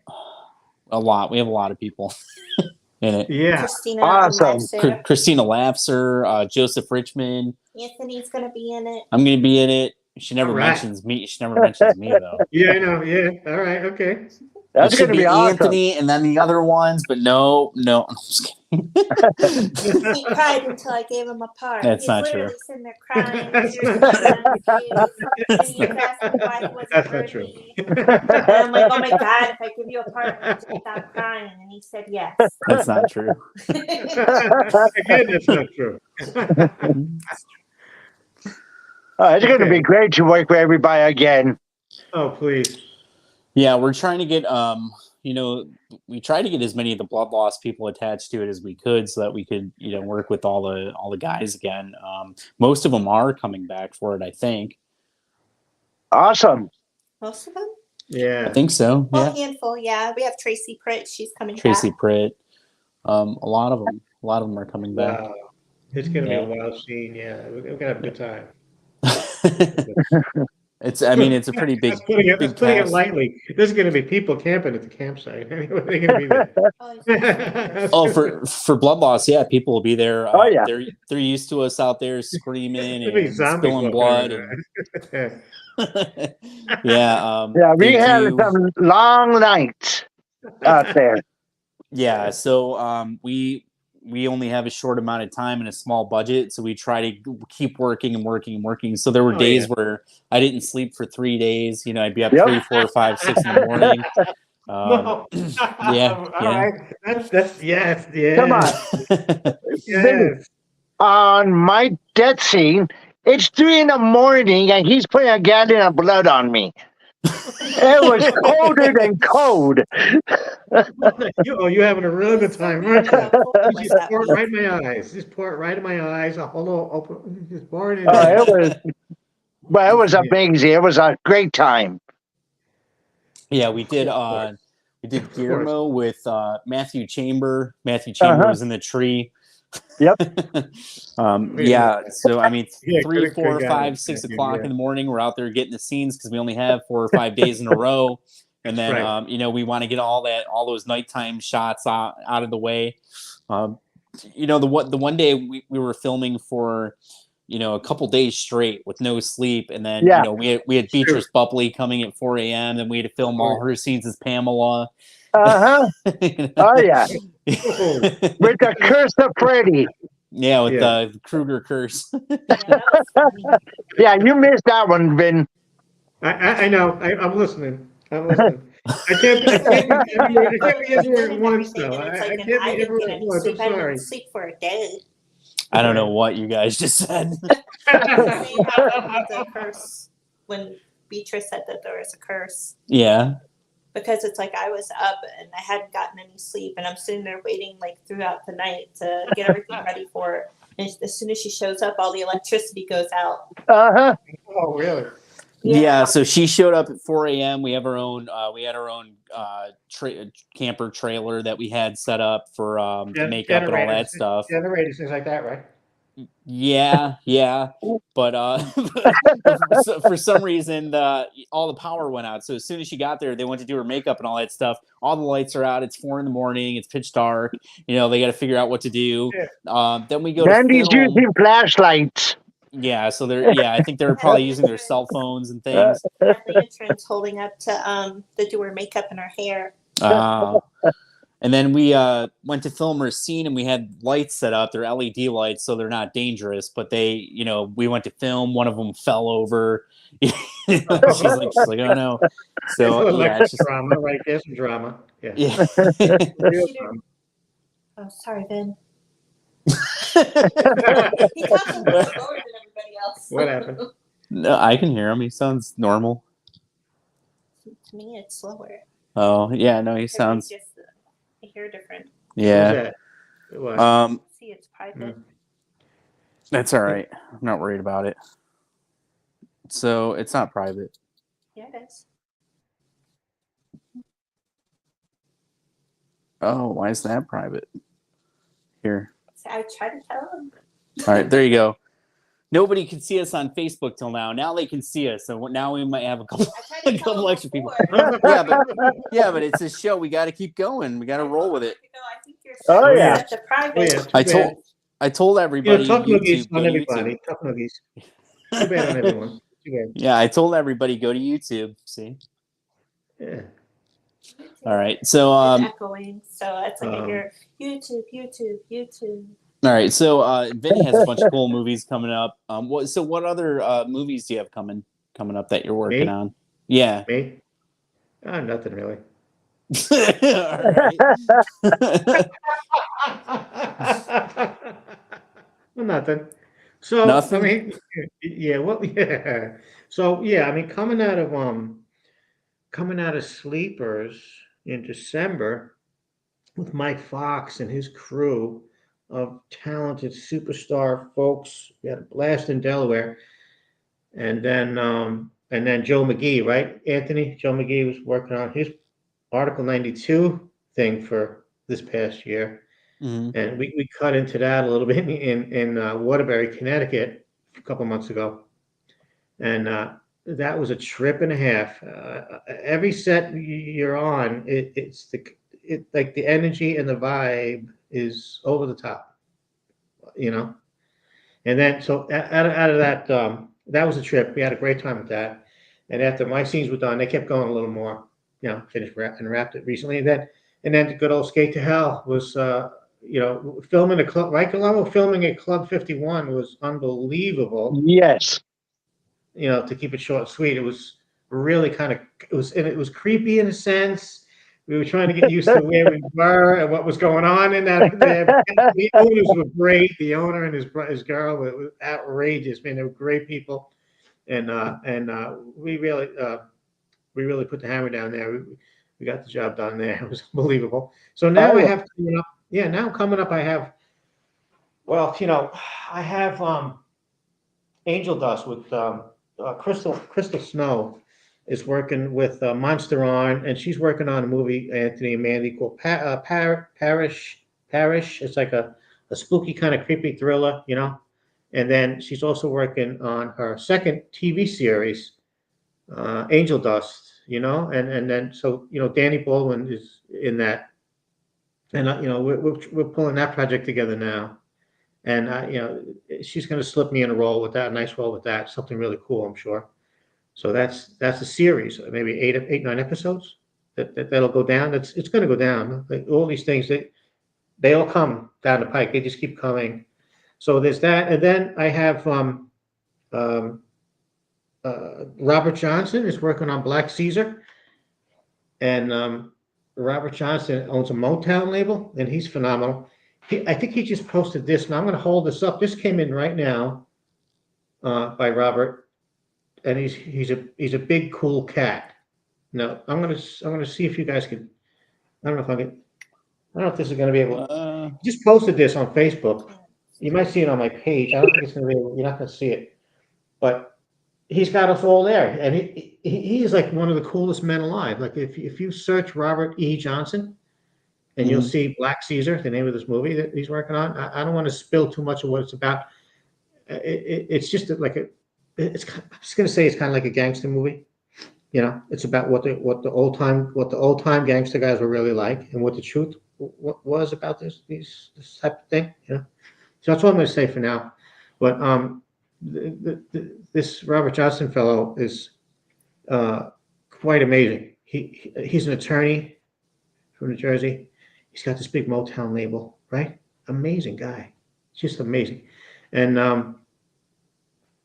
Speaker 2: lot. We have a lot of people in it.
Speaker 3: Yeah.
Speaker 4: Christina
Speaker 5: Awesome.
Speaker 4: Lapser.
Speaker 2: Christina Lapser, Joseph Richmond.
Speaker 4: Anthony's going to be in it.
Speaker 2: I'm going to be in it. She never mentions me. She never mentions me though.
Speaker 3: Yeah, I know. Yeah. All right. Okay.
Speaker 5: That's going to be awesome.
Speaker 2: Anthony and then the other ones, but no. I'm just kidding.
Speaker 4: He cried until I gave him a part.
Speaker 2: That's not true.
Speaker 4: He's literally sitting there crying. Tears coming down his face. And he asked me why he wasn't
Speaker 3: That's not
Speaker 4: worthy.
Speaker 3: true.
Speaker 4: And I'm like, oh my God, if I give you a part, would you stop crying? And he said yes.
Speaker 2: That's not true.
Speaker 3: Again, that's not true.
Speaker 5: It's going to be great to work with everybody again.
Speaker 3: Oh, please.
Speaker 2: Yeah, we're trying to get we tried to get as many of the blood loss people attached to it as we could, so that we could work with all the guys again. Most of them are coming back for it, I think.
Speaker 5: Awesome.
Speaker 4: Most of them?
Speaker 3: Yeah.
Speaker 2: I think so.
Speaker 4: Well,
Speaker 2: Yeah.
Speaker 4: a handful, yeah. We have Tracy Pritt. She's coming
Speaker 2: Tracy
Speaker 4: back.
Speaker 2: Pritt. A lot of them are coming back.
Speaker 3: Wow. It's going to be a wild scene. Yeah. We're going to have a good time.
Speaker 2: It's a pretty big,
Speaker 3: That's putting it
Speaker 2: cast.
Speaker 3: lightly. There's going to be people camping at the campsite. They're going to be there.
Speaker 2: Oh, for blood loss, yeah, people will be there.
Speaker 5: Oh, yeah.
Speaker 2: They're used to us out there screaming
Speaker 3: There'll be
Speaker 2: and
Speaker 3: zombies
Speaker 2: spilling
Speaker 3: walking
Speaker 2: blood.
Speaker 3: around.
Speaker 2: Yeah.
Speaker 5: Yeah, we
Speaker 2: they
Speaker 5: had
Speaker 2: do-
Speaker 5: some long nights out there.
Speaker 2: Yeah, so we only have a short amount of time and a small budget, so we try to keep working and working and working. So there were days where I didn't sleep for 3 days. I'd be up 3, 4, 5, 6 in the morning.
Speaker 3: No.
Speaker 2: Yeah.
Speaker 3: All right. That's yes.
Speaker 5: Come on.
Speaker 3: Yes.
Speaker 5: On my death scene, it's 3 in the morning and he's putting a gallon of blood on me. It was colder than cold.
Speaker 3: You're having a really good time, aren't you? Just pour it right in my eyes. Just pour it right in my eyes. A whole open. Just pour it in.
Speaker 5: It was amazing. It was a great time.
Speaker 2: Yeah, we did Guillermo with Matthew Chamber. Matthew Chamber was in the tree.
Speaker 5: Yep.
Speaker 2: Yeah, so 3,
Speaker 3: good
Speaker 2: 4,
Speaker 3: guy.
Speaker 2: 5, 6
Speaker 3: Yeah,
Speaker 2: o'clock
Speaker 3: yeah.
Speaker 2: in the morning, we're out there getting the scenes because we only have 4 or 5 days in a row. And then
Speaker 3: Right.
Speaker 2: we want to get all those nighttime shots out of the way. The one day we were filming for a couple days straight with no sleep, and then we had Beatrice Bupley coming at 4 a.m. and we had to film all her scenes as Pamela.
Speaker 5: Oh yeah. With the curse of Freddy.
Speaker 2: Yeah, with the Krueger curse.
Speaker 5: Yeah, you missed that one, Vin.
Speaker 3: I know. I'm listening. I can't be everywhere at once, though. I can't be everywhere at once. I'm
Speaker 4: I
Speaker 3: sorry.
Speaker 4: didn't sleep for a day.
Speaker 2: I don't know what you guys just said.
Speaker 4: The curse when Beatrice said that there was a curse.
Speaker 2: Yeah.
Speaker 4: Because it's like I was up and I hadn't gotten any sleep, and I'm sitting there waiting like throughout the night to get everything ready for her. And as soon as she shows up, all the electricity goes out.
Speaker 5: Uh-huh.
Speaker 3: Oh, really?
Speaker 2: Yeah, so she showed up at 4 a.m. We had our own camper trailer that we had set up for makeup and all that stuff.
Speaker 3: Generators, things like that, right?
Speaker 2: Yeah, but for some reason all the power went out. So as soon as she got there, they went to do her makeup and all that stuff. All the lights are out. It's 4 a.m. It's pitch dark. They got to figure out what to do. Then we go.
Speaker 5: Mandy's using flashlights.
Speaker 2: Yeah, so I think they're probably using their cell phones and things.
Speaker 4: Lanterns holding up to do her makeup and her hair.
Speaker 2: And then we went to film her scene, and we had lights set up. They're LED lights, so they're not dangerous. But they, we went to film. One of them fell over. she's like, oh no. So it's just
Speaker 3: drama, right? There's some drama. Yeah.
Speaker 4: Real drama. Oh, sorry, Ben. He talks a little slower than everybody else.
Speaker 3: What happened?
Speaker 2: No, I can hear him. He sounds normal.
Speaker 4: To me, it's slower.
Speaker 2: Oh yeah, no, he sounds.
Speaker 4: Just I hear different.
Speaker 2: Yeah.
Speaker 4: See, it's private.
Speaker 2: That's all right. I'm not worried about it. So it's not private.
Speaker 4: Yeah, it is.
Speaker 2: Oh, why is that private? Here.
Speaker 4: So I try to tell him.
Speaker 2: All right, there you go. Nobody can see us on Facebook till now. Now they can see us, so now we might have a couple extra people. yeah, but it's a show. We got to keep going. We got to roll with it.
Speaker 4: I think you're such a private.
Speaker 2: I told everybody.
Speaker 3: Tough noogies on everybody. Tough noogies. Too bad on everyone. Too bad.
Speaker 2: Yeah, I told everybody go to YouTube. See.
Speaker 3: Yeah.
Speaker 2: All right, so
Speaker 4: it's echoing, so it's like I hear YouTube.
Speaker 2: All right, so Vinny has a bunch of cool movies coming up. What other movies do you have coming up that you're working on? Yeah.
Speaker 3: Me? Nothing really.
Speaker 2: All right.
Speaker 3: Well, nothing. So I
Speaker 2: Nothing.
Speaker 3: mean, yeah, well, yeah. So yeah, I mean, coming out of Sleepers in December with Mike Fox and his crew of talented superstar folks. We had a blast in Delaware, and then Joe McGee, right? Anthony, Joe McGee was working on his Article 92 thing for this past year,
Speaker 2: Hmm.
Speaker 3: and we cut into that a little bit in Waterbury, Connecticut, a couple months ago, and that was a trip and a half. Every set you're on, it's like the energy and the vibe is over the top, you know. And then so out of that, that was a trip. We had a great time with that. And after my scenes were done, they kept going a little more. Finished and wrapped it recently. And then the good old Skate to Hell was, filming a club. Right, Guillermo, filming at Club 51 was unbelievable.
Speaker 5: Yes.
Speaker 3: To keep it short and sweet, it was really it was creepy in a sense. We were trying to get used to where we were and what was going on in that there. The owners were great. The owner and his girl were outrageous. Man, they were great people, and we really put the hammer down there. We got the job done there. It was unbelievable. So now
Speaker 5: Oh,
Speaker 3: I
Speaker 5: yeah.
Speaker 3: have coming up. Yeah, now coming up, I have. Well, I have Angel Dust with Crystal Snow is working with Monster On, and she's working on a movie, Anthony and Mandy, called Parish. Parish. It's like a spooky kind of creepy thriller, And then she's also working on her second TV series, Angel Dust, and then so Danny Baldwin is in that, and we're pulling that project together now. And she's going to slip me in a role with that, a nice role with that, something really cool, I'm sure. So that's a series, maybe eight, 9 episodes that'll go down. It's going to go down. Like, all these things they all come down the pike. They just keep coming. So there's that, and then I have um, Robert Johnson is working on Black Caesar, and Robert Johnson owns a Motown label, and he's phenomenal. I think he just posted this, and I'm going to hold this up. This came in right now by Robert, and he's a big cool cat. Now I'm gonna see if you guys can. I don't know if I can. I don't know if this is going to be able. He just posted this on Facebook. You might see it on my page. I don't think it's going to be able. You're not going to see it, but he's got us all there, and he is like one of the coolest men alive. Like if you search Robert E. Johnson, and you'll see Black Caesar, the name of this movie that he's working on. I don't want to spill too much of what it's about. It's just like I'm just going to say it's kind of like a gangster movie. It's about what the old time gangster guys were really like, and what the truth was about this type of thing. So that's what I'm going to say for now. But this Robert Johnson fellow is quite amazing. He's an attorney from New Jersey. He's got this big Motown label, right? Amazing guy, just amazing, and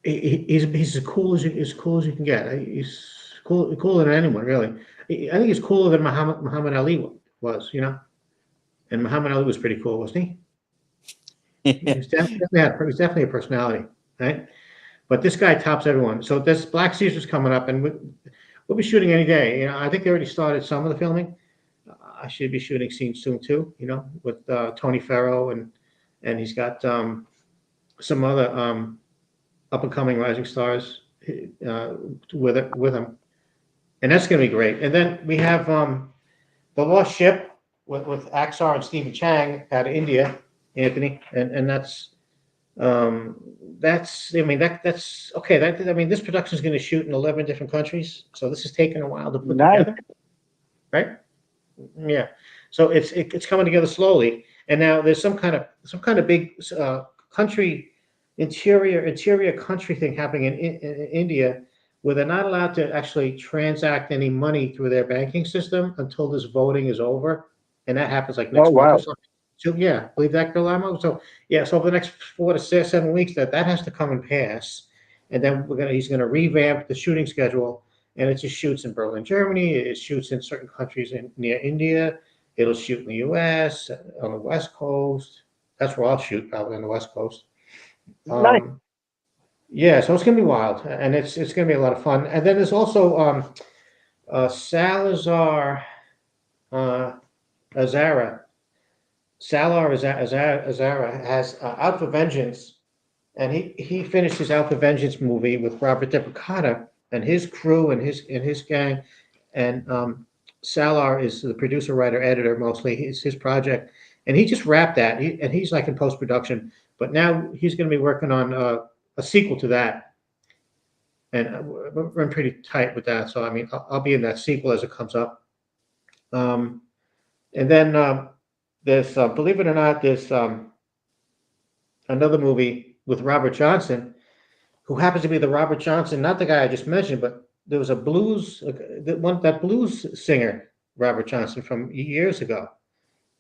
Speaker 3: he's as cool as you can get. He's cooler than anyone, really. I think he's cooler than Muhammad Ali was, And Muhammad Ali was pretty cool, wasn't he? He's definitely a personality, right? But this guy tops everyone. So this Black Caesar's coming up, and we'll be shooting any day. I think they already started some of the filming. I should be shooting scenes soon too, with Tony Farrow, and he's got some other up and coming rising stars with him, and that's going to be great. And then we have The Lost Ship with Axar and Stephen Chang out of India, Anthony, and that's okay. This production is going to shoot in 11 different countries, so this is taking a while to put together, right? Yeah, so it's coming together slowly, and now there's some kind of big country interior country thing happening in India, where they're not allowed to actually transact any money through their banking system until this voting is over, and that happens like next month or something. So yeah, believe that, Guillermo. So yeah, so over the next 4 to 7 weeks, that has to come and pass, and then he's gonna revamp the shooting schedule. And it just shoots in Berlin, Germany. It shoots in certain countries near India. It'll shoot in the U.S., on the West Coast. That's where I'll shoot, probably on the West Coast.
Speaker 5: Nice.
Speaker 3: Yeah, so it's gonna be wild, and it's gonna be a lot of fun. And then there's also Salazar Azara. Azara has Out for Vengeance, and he finished his Out for Vengeance movie with Robert DePicata and his crew and his gang, and Salar is the producer, writer, editor mostly. It's his project, and he just wrapped that, and he's like in post production. But now he's going to be working on a sequel to that, and we're pretty tight with that. So I mean, I'll be in that sequel as it comes up. And then there's, believe it or not, there's another movie with Robert Johnson, who happens to be the Robert Johnson, not the guy I just mentioned, but there was a blues, that blues singer, Robert Johnson, from years ago.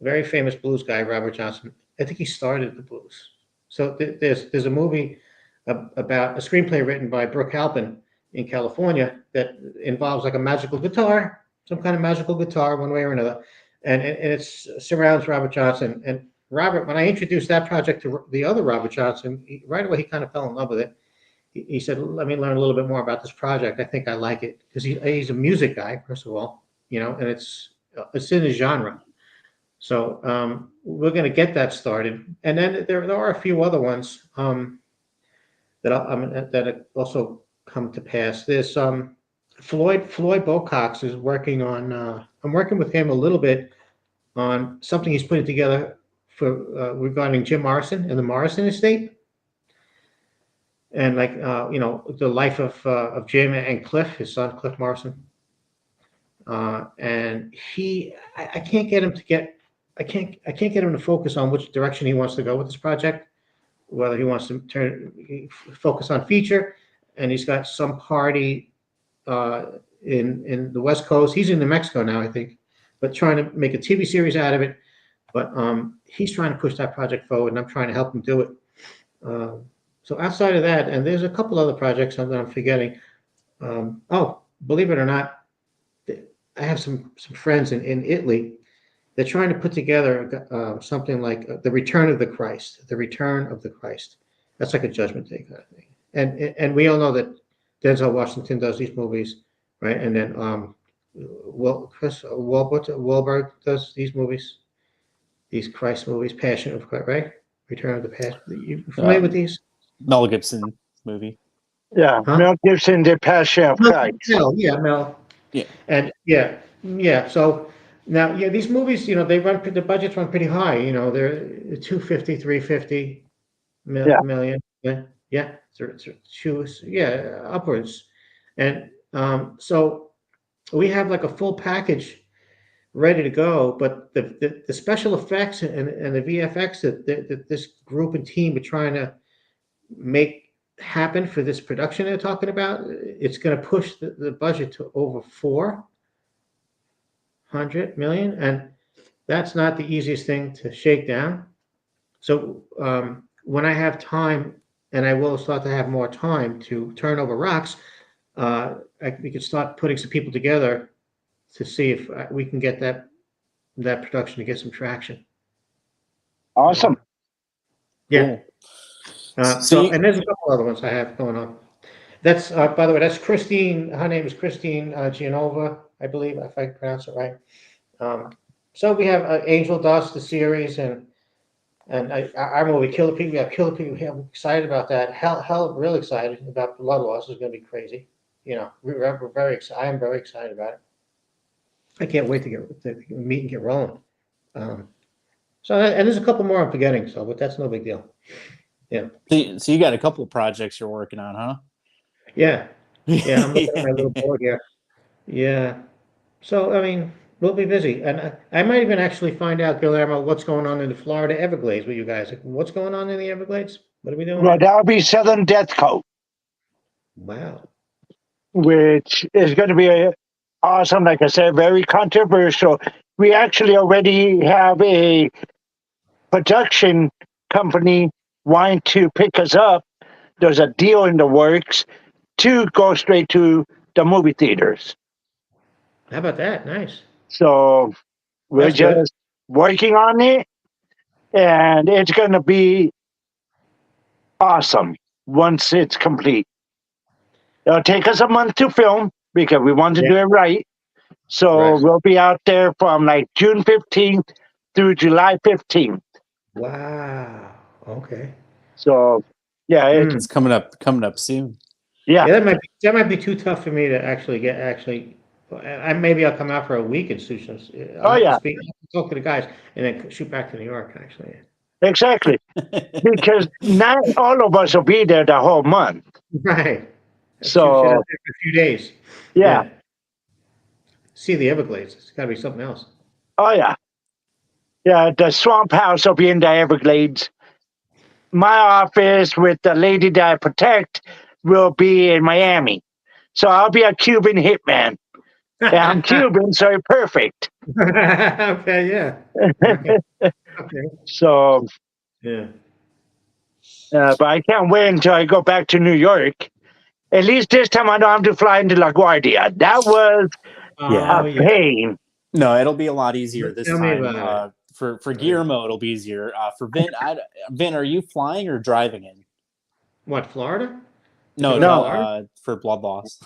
Speaker 3: Very famous blues guy, Robert Johnson. I think he started the blues. So there's a movie about a screenplay written by Brooke Halpin in California that involves like a magical guitar, some kind of magical guitar, one way or another, and it surrounds Robert Johnson. And Robert, when I introduced that project to the other Robert Johnson, right away he kind of fell in love with it. He said, "Let me learn a little bit more about this project. I think I like it," because he's a music guy, first of all, and it's in his genre. So we're going to get that started, and then there are a few other ones that also come to pass. There's Floyd Bocox is working on. I'm working with him a little bit on something he's putting together for regarding Jim Morrison and the Morrison estate, and like the life of Jim and Cliff, his son Cliff Morrison. And I can't get him to get. I can't get him to focus on which direction he wants to go with this project. Whether he wants to focus on feature, and he's got some party in the West Coast. He's in New Mexico now, I think, but trying to make a TV series out of it. But he's trying to push that project forward, and I'm trying to help him do it. So outside of that, and there's a couple other projects that I'm forgetting. Believe it or not, I have some friends in Italy. They're trying to put together something like the Return of the Christ. The Return of the Christ. That's like a Judgment Day kind of thing. And we all know that Denzel Washington does these movies, right? And then Chris Wahlberg does these movies, these Christ movies, Passion of Christ, right? Return of the Passion. You familiar with these?
Speaker 2: Mel Gibson movie.
Speaker 5: Yeah,
Speaker 3: Huh?
Speaker 5: Mel Gibson did Passion of Christ.
Speaker 3: Mel.
Speaker 2: Yeah.
Speaker 3: And yeah. So now, these movies, the budgets run pretty high. They're 250, 350 million. Yeah, upwards. And so we have like a full package ready to go, but the special effects and the VFX that this group and team are trying to make happen for this production they're talking about, it's going to push the budget to over 400 million, and that's not the easiest thing to shake down. So when I have time, and I will start to have more time to turn over rocks, we could start putting some people together to see if we can get that production to get some traction.
Speaker 5: Awesome.
Speaker 3: Yeah.
Speaker 2: Cool.
Speaker 3: And there's a couple other ones I have going on. That's by the way, that's Christine. Her name is Christine Gianova, I believe, if I pronounce it right. So we have Angel Dust, the series, and our movie Killer Pig. We have Killer Pig. I'm excited about that. Hell, really excited about Blood Loss. It's going to be crazy. We're very excited. I am very excited about it. I can't wait to meet and get rolling. And there's a couple more I'm forgetting. But that's no big deal. Yeah.
Speaker 2: So you got a couple of projects you're working on, huh?
Speaker 3: Yeah. I'm looking at my little board here. Yeah. So I mean, we'll be busy, and I might even actually find out, Guillermo, what's going on in the Florida Everglades with you guys. What's going on in the Everglades? What are we doing?
Speaker 5: Well, that'll be Southern Death Coat.
Speaker 3: Wow.
Speaker 5: Which is going to be awesome. Like I said, very controversial. We actually already have a production company wanting to pick us up. There's a deal in the works to go straight to the movie theaters.
Speaker 3: How about that? Nice.
Speaker 5: So we're just working on it, and it's going to be awesome. once it's complete. It'll take us a month to film because we want to do it right. So we'll be out there from like June 15th through July 15th.
Speaker 3: Wow. Okay.
Speaker 5: So yeah,
Speaker 2: It's coming up soon.
Speaker 5: yeah.
Speaker 3: That might be too tough for me to actually get. Maybe I'll come out for a week and shoot some. I'll talk to the guys and then shoot back to New York. Actually.
Speaker 5: Exactly. Because not all of us will be there the whole month.
Speaker 3: Right.
Speaker 5: So
Speaker 3: a few days.
Speaker 5: Yeah.
Speaker 3: See the Everglades. It's got to be something else.
Speaker 5: Oh yeah. Yeah, the swamp house will be in the Everglades. My office with the lady that I protect will be in Miami. So I'll be a Cuban hitman. Yeah, I'm Cuban, so perfect.
Speaker 3: Okay, yeah. Okay.
Speaker 5: So,
Speaker 3: yeah.
Speaker 5: But I can't wait until I go back to New York. At least this time I don't have to fly into LaGuardia. That was a pain.
Speaker 2: No, it'll be a lot easier this
Speaker 3: Tell me
Speaker 2: time.
Speaker 3: about
Speaker 2: For Guillermo, it'll be easier. For Vin, Vin, are you flying or driving in?
Speaker 3: What, Florida?
Speaker 2: No. For Blood Loss.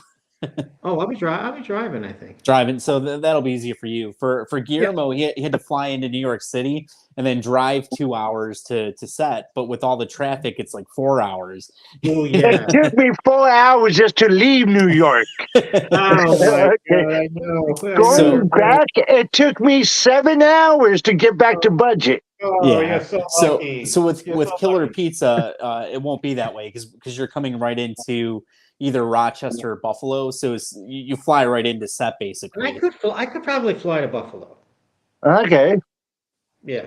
Speaker 3: Oh, I'll be driving, I think.
Speaker 2: Driving, so that'll be easier for you. For Guillermo, he had to fly into New York City and then drive 2 hours to set. But with all the traffic, it's like 4 hours.
Speaker 3: Oh yeah.
Speaker 5: It took me 4 hours just to leave New York.
Speaker 3: Oh my God, I know.
Speaker 5: Going back, it took me 7 hours to get back to budget.
Speaker 3: Oh, you're so lucky.
Speaker 2: So with Killer Pizza, it won't be that way because you're coming right into either Rochester or Buffalo, so you fly right into set basically.
Speaker 3: I could probably fly to Buffalo.
Speaker 5: Okay.
Speaker 3: Yeah.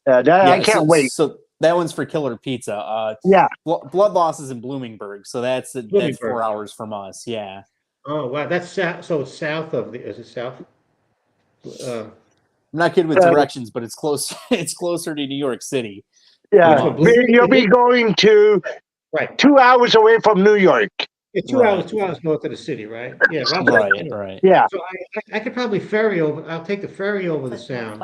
Speaker 5: I can't wait.
Speaker 2: So that one's for Killer Pizza.
Speaker 5: Yeah.
Speaker 2: Blood Loss is in Bloomingburg, so that's 4 hours from us. Yeah.
Speaker 3: Oh wow, that's south. So it's south of the. Is it south?
Speaker 2: I'm not good with directions, but it's close. It's closer to New York City.
Speaker 5: Yeah, you'll be going to 2 hours away from New York.
Speaker 3: Yeah, 2 hours. 2 hours north of the city, right? Yeah,
Speaker 2: right.
Speaker 5: Yeah.
Speaker 3: So I could probably ferry over. I'll take the ferry over the Sound.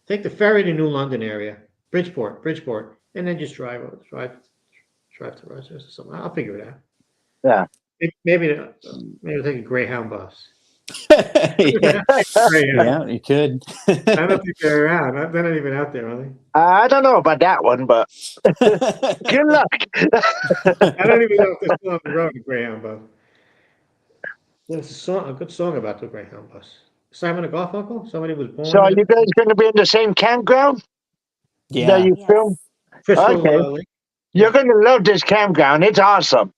Speaker 3: Take the ferry to New London area, Bridgeport, and then just drive to Rochester or something. I'll figure it out.
Speaker 5: Yeah.
Speaker 3: Maybe I'll take a Greyhound bus.
Speaker 2: Yeah, you could.
Speaker 3: I don't think they're around. They're not even out there, are they?
Speaker 5: I don't know about that one, but good luck.
Speaker 3: I don't even know if they're still on the road, the Greyhound bus. There's a good song about the Greyhound bus. Simon and Garfunkel? Somebody was born.
Speaker 5: So are you guys going to be in the same campground?
Speaker 2: Yeah.
Speaker 5: That you film? Okay. You're going to love this campground. It's awesome.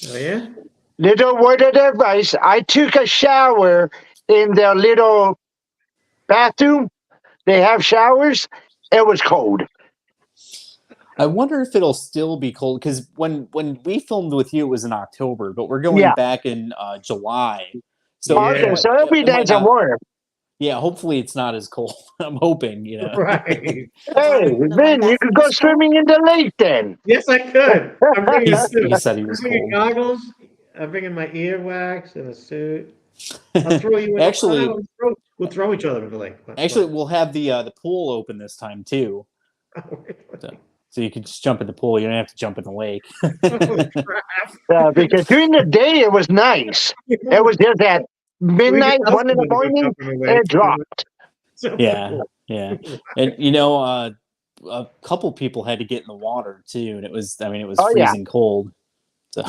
Speaker 3: Oh, yeah?
Speaker 5: Little word of advice. I took a shower in their little bathroom. They have showers. It was cold.
Speaker 2: I wonder if it'll still be cold because when we filmed with you, it was in October, but we're going back in July. So
Speaker 5: so it'll be nice and warm.
Speaker 2: Yeah, hopefully it's not as cold. I'm hoping,
Speaker 3: Right.
Speaker 5: Hey, Vin, you could go swimming in the lake then.
Speaker 3: Yes, I could. I'm bringing
Speaker 2: he said he was cold.
Speaker 3: Goggles. I'm bringing my earwax and a suit. I'll throw you in.
Speaker 2: Actually,
Speaker 3: we'll throw each other in the lake.
Speaker 2: Actually, we'll have the pool open this time too. So you can just jump in the pool. You don't have to jump in the lake.
Speaker 5: Because during the day it was nice. It was just at midnight, 1 in the morning, it dropped.
Speaker 2: Yeah. And a couple people had to get in the water too, and it was freezing cold. So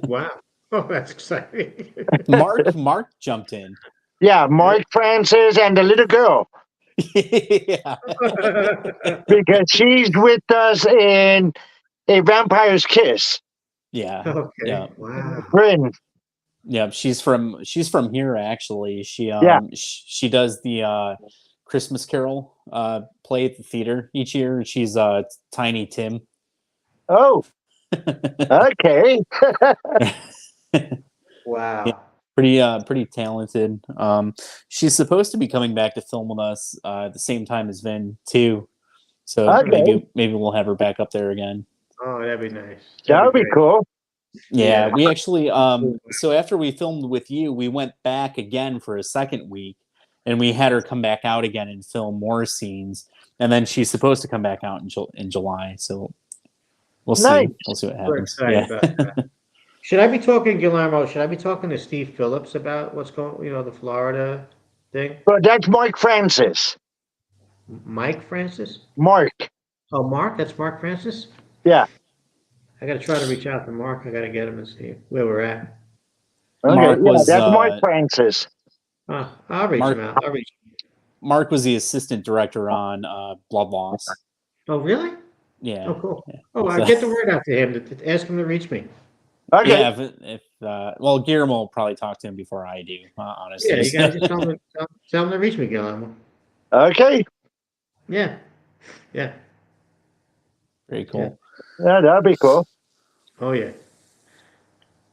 Speaker 3: wow. Oh, that's exciting.
Speaker 2: Mark jumped in.
Speaker 5: Yeah, Mark Francis and the little girl.
Speaker 2: Yeah.
Speaker 5: Because she's with us in A Vampire's Kiss.
Speaker 2: Yeah.
Speaker 3: Okay.
Speaker 2: Yeah.
Speaker 3: Wow.
Speaker 5: Bryn.
Speaker 2: Yeah, she's from here actually. She she does the Christmas Carol play at the theater each year. She's Tiny Tim.
Speaker 5: Oh. Okay.
Speaker 3: Wow.
Speaker 2: Yeah, pretty talented. She's supposed to be coming back to film with us at the same time as Vin too. So maybe we'll have her back up there again.
Speaker 3: Oh, that'd be nice.
Speaker 5: That would be cool.
Speaker 2: Yeah, we actually so after we filmed with you, we went back again for a second week and we had her come back out again and film more scenes. And then she's supposed to come back out in July. So We'll
Speaker 5: Nice.
Speaker 2: see. We'll see what
Speaker 3: We're
Speaker 2: happens.
Speaker 3: excited
Speaker 2: Yeah.
Speaker 3: about that. Should I be talking, Guillermo? Should I be talking to Steve Phillips about what's going, the Florida thing?
Speaker 5: But that's Mark Francis.
Speaker 3: Mike Francis?
Speaker 5: Mark.
Speaker 3: Oh, Mark? That's Mark Francis?
Speaker 5: Yeah.
Speaker 3: I got to try to reach out to Mark. I got to get him and see where we're at.
Speaker 5: Okay.
Speaker 2: Mark
Speaker 5: Yeah,
Speaker 2: was
Speaker 5: that's Mark Francis.
Speaker 3: I'll reach
Speaker 2: Mark-
Speaker 3: him out. I'll reach.
Speaker 2: Mark was the assistant director on Blood Loss.
Speaker 3: Oh, really?
Speaker 2: Yeah.
Speaker 3: Oh, cool.
Speaker 2: Yeah.
Speaker 3: Oh,
Speaker 2: So-
Speaker 3: I'll get the word out to him to ask him to reach me.
Speaker 5: Okay.
Speaker 2: Yeah, if well, Guillermo will probably talk to him before I do, honestly.
Speaker 3: Yeah, you guys just tell him to reach me, Guillermo.
Speaker 5: Okay.
Speaker 3: Yeah. Yeah.
Speaker 2: Very cool.
Speaker 5: Yeah, that'd be cool.
Speaker 3: Oh, yeah.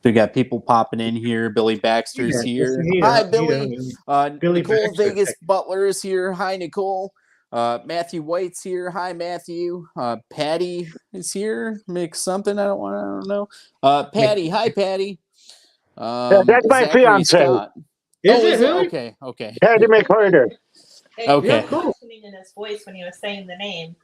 Speaker 2: We got people popping in here. Billy Baxter's
Speaker 3: Yeah,
Speaker 2: here.
Speaker 3: listen,
Speaker 2: Hi,
Speaker 3: he
Speaker 2: Billy.
Speaker 3: don't- Billy
Speaker 2: Nicole
Speaker 3: Baxter.
Speaker 2: Vegas Butler is here. Hi, Nicole. Matthew White's here. Hi, Matthew. Patty is here. Mix something. I don't know. Patty. Hi, Patty.
Speaker 5: That's my
Speaker 2: Zachary
Speaker 5: fiance.
Speaker 2: Scott.
Speaker 3: Is
Speaker 2: Oh,
Speaker 3: it
Speaker 2: is it?
Speaker 3: really?
Speaker 2: Okay.
Speaker 5: Patty McCurder.
Speaker 2: Okay.
Speaker 3: Yeah, cool.
Speaker 4: Listening in his voice when he was saying the name.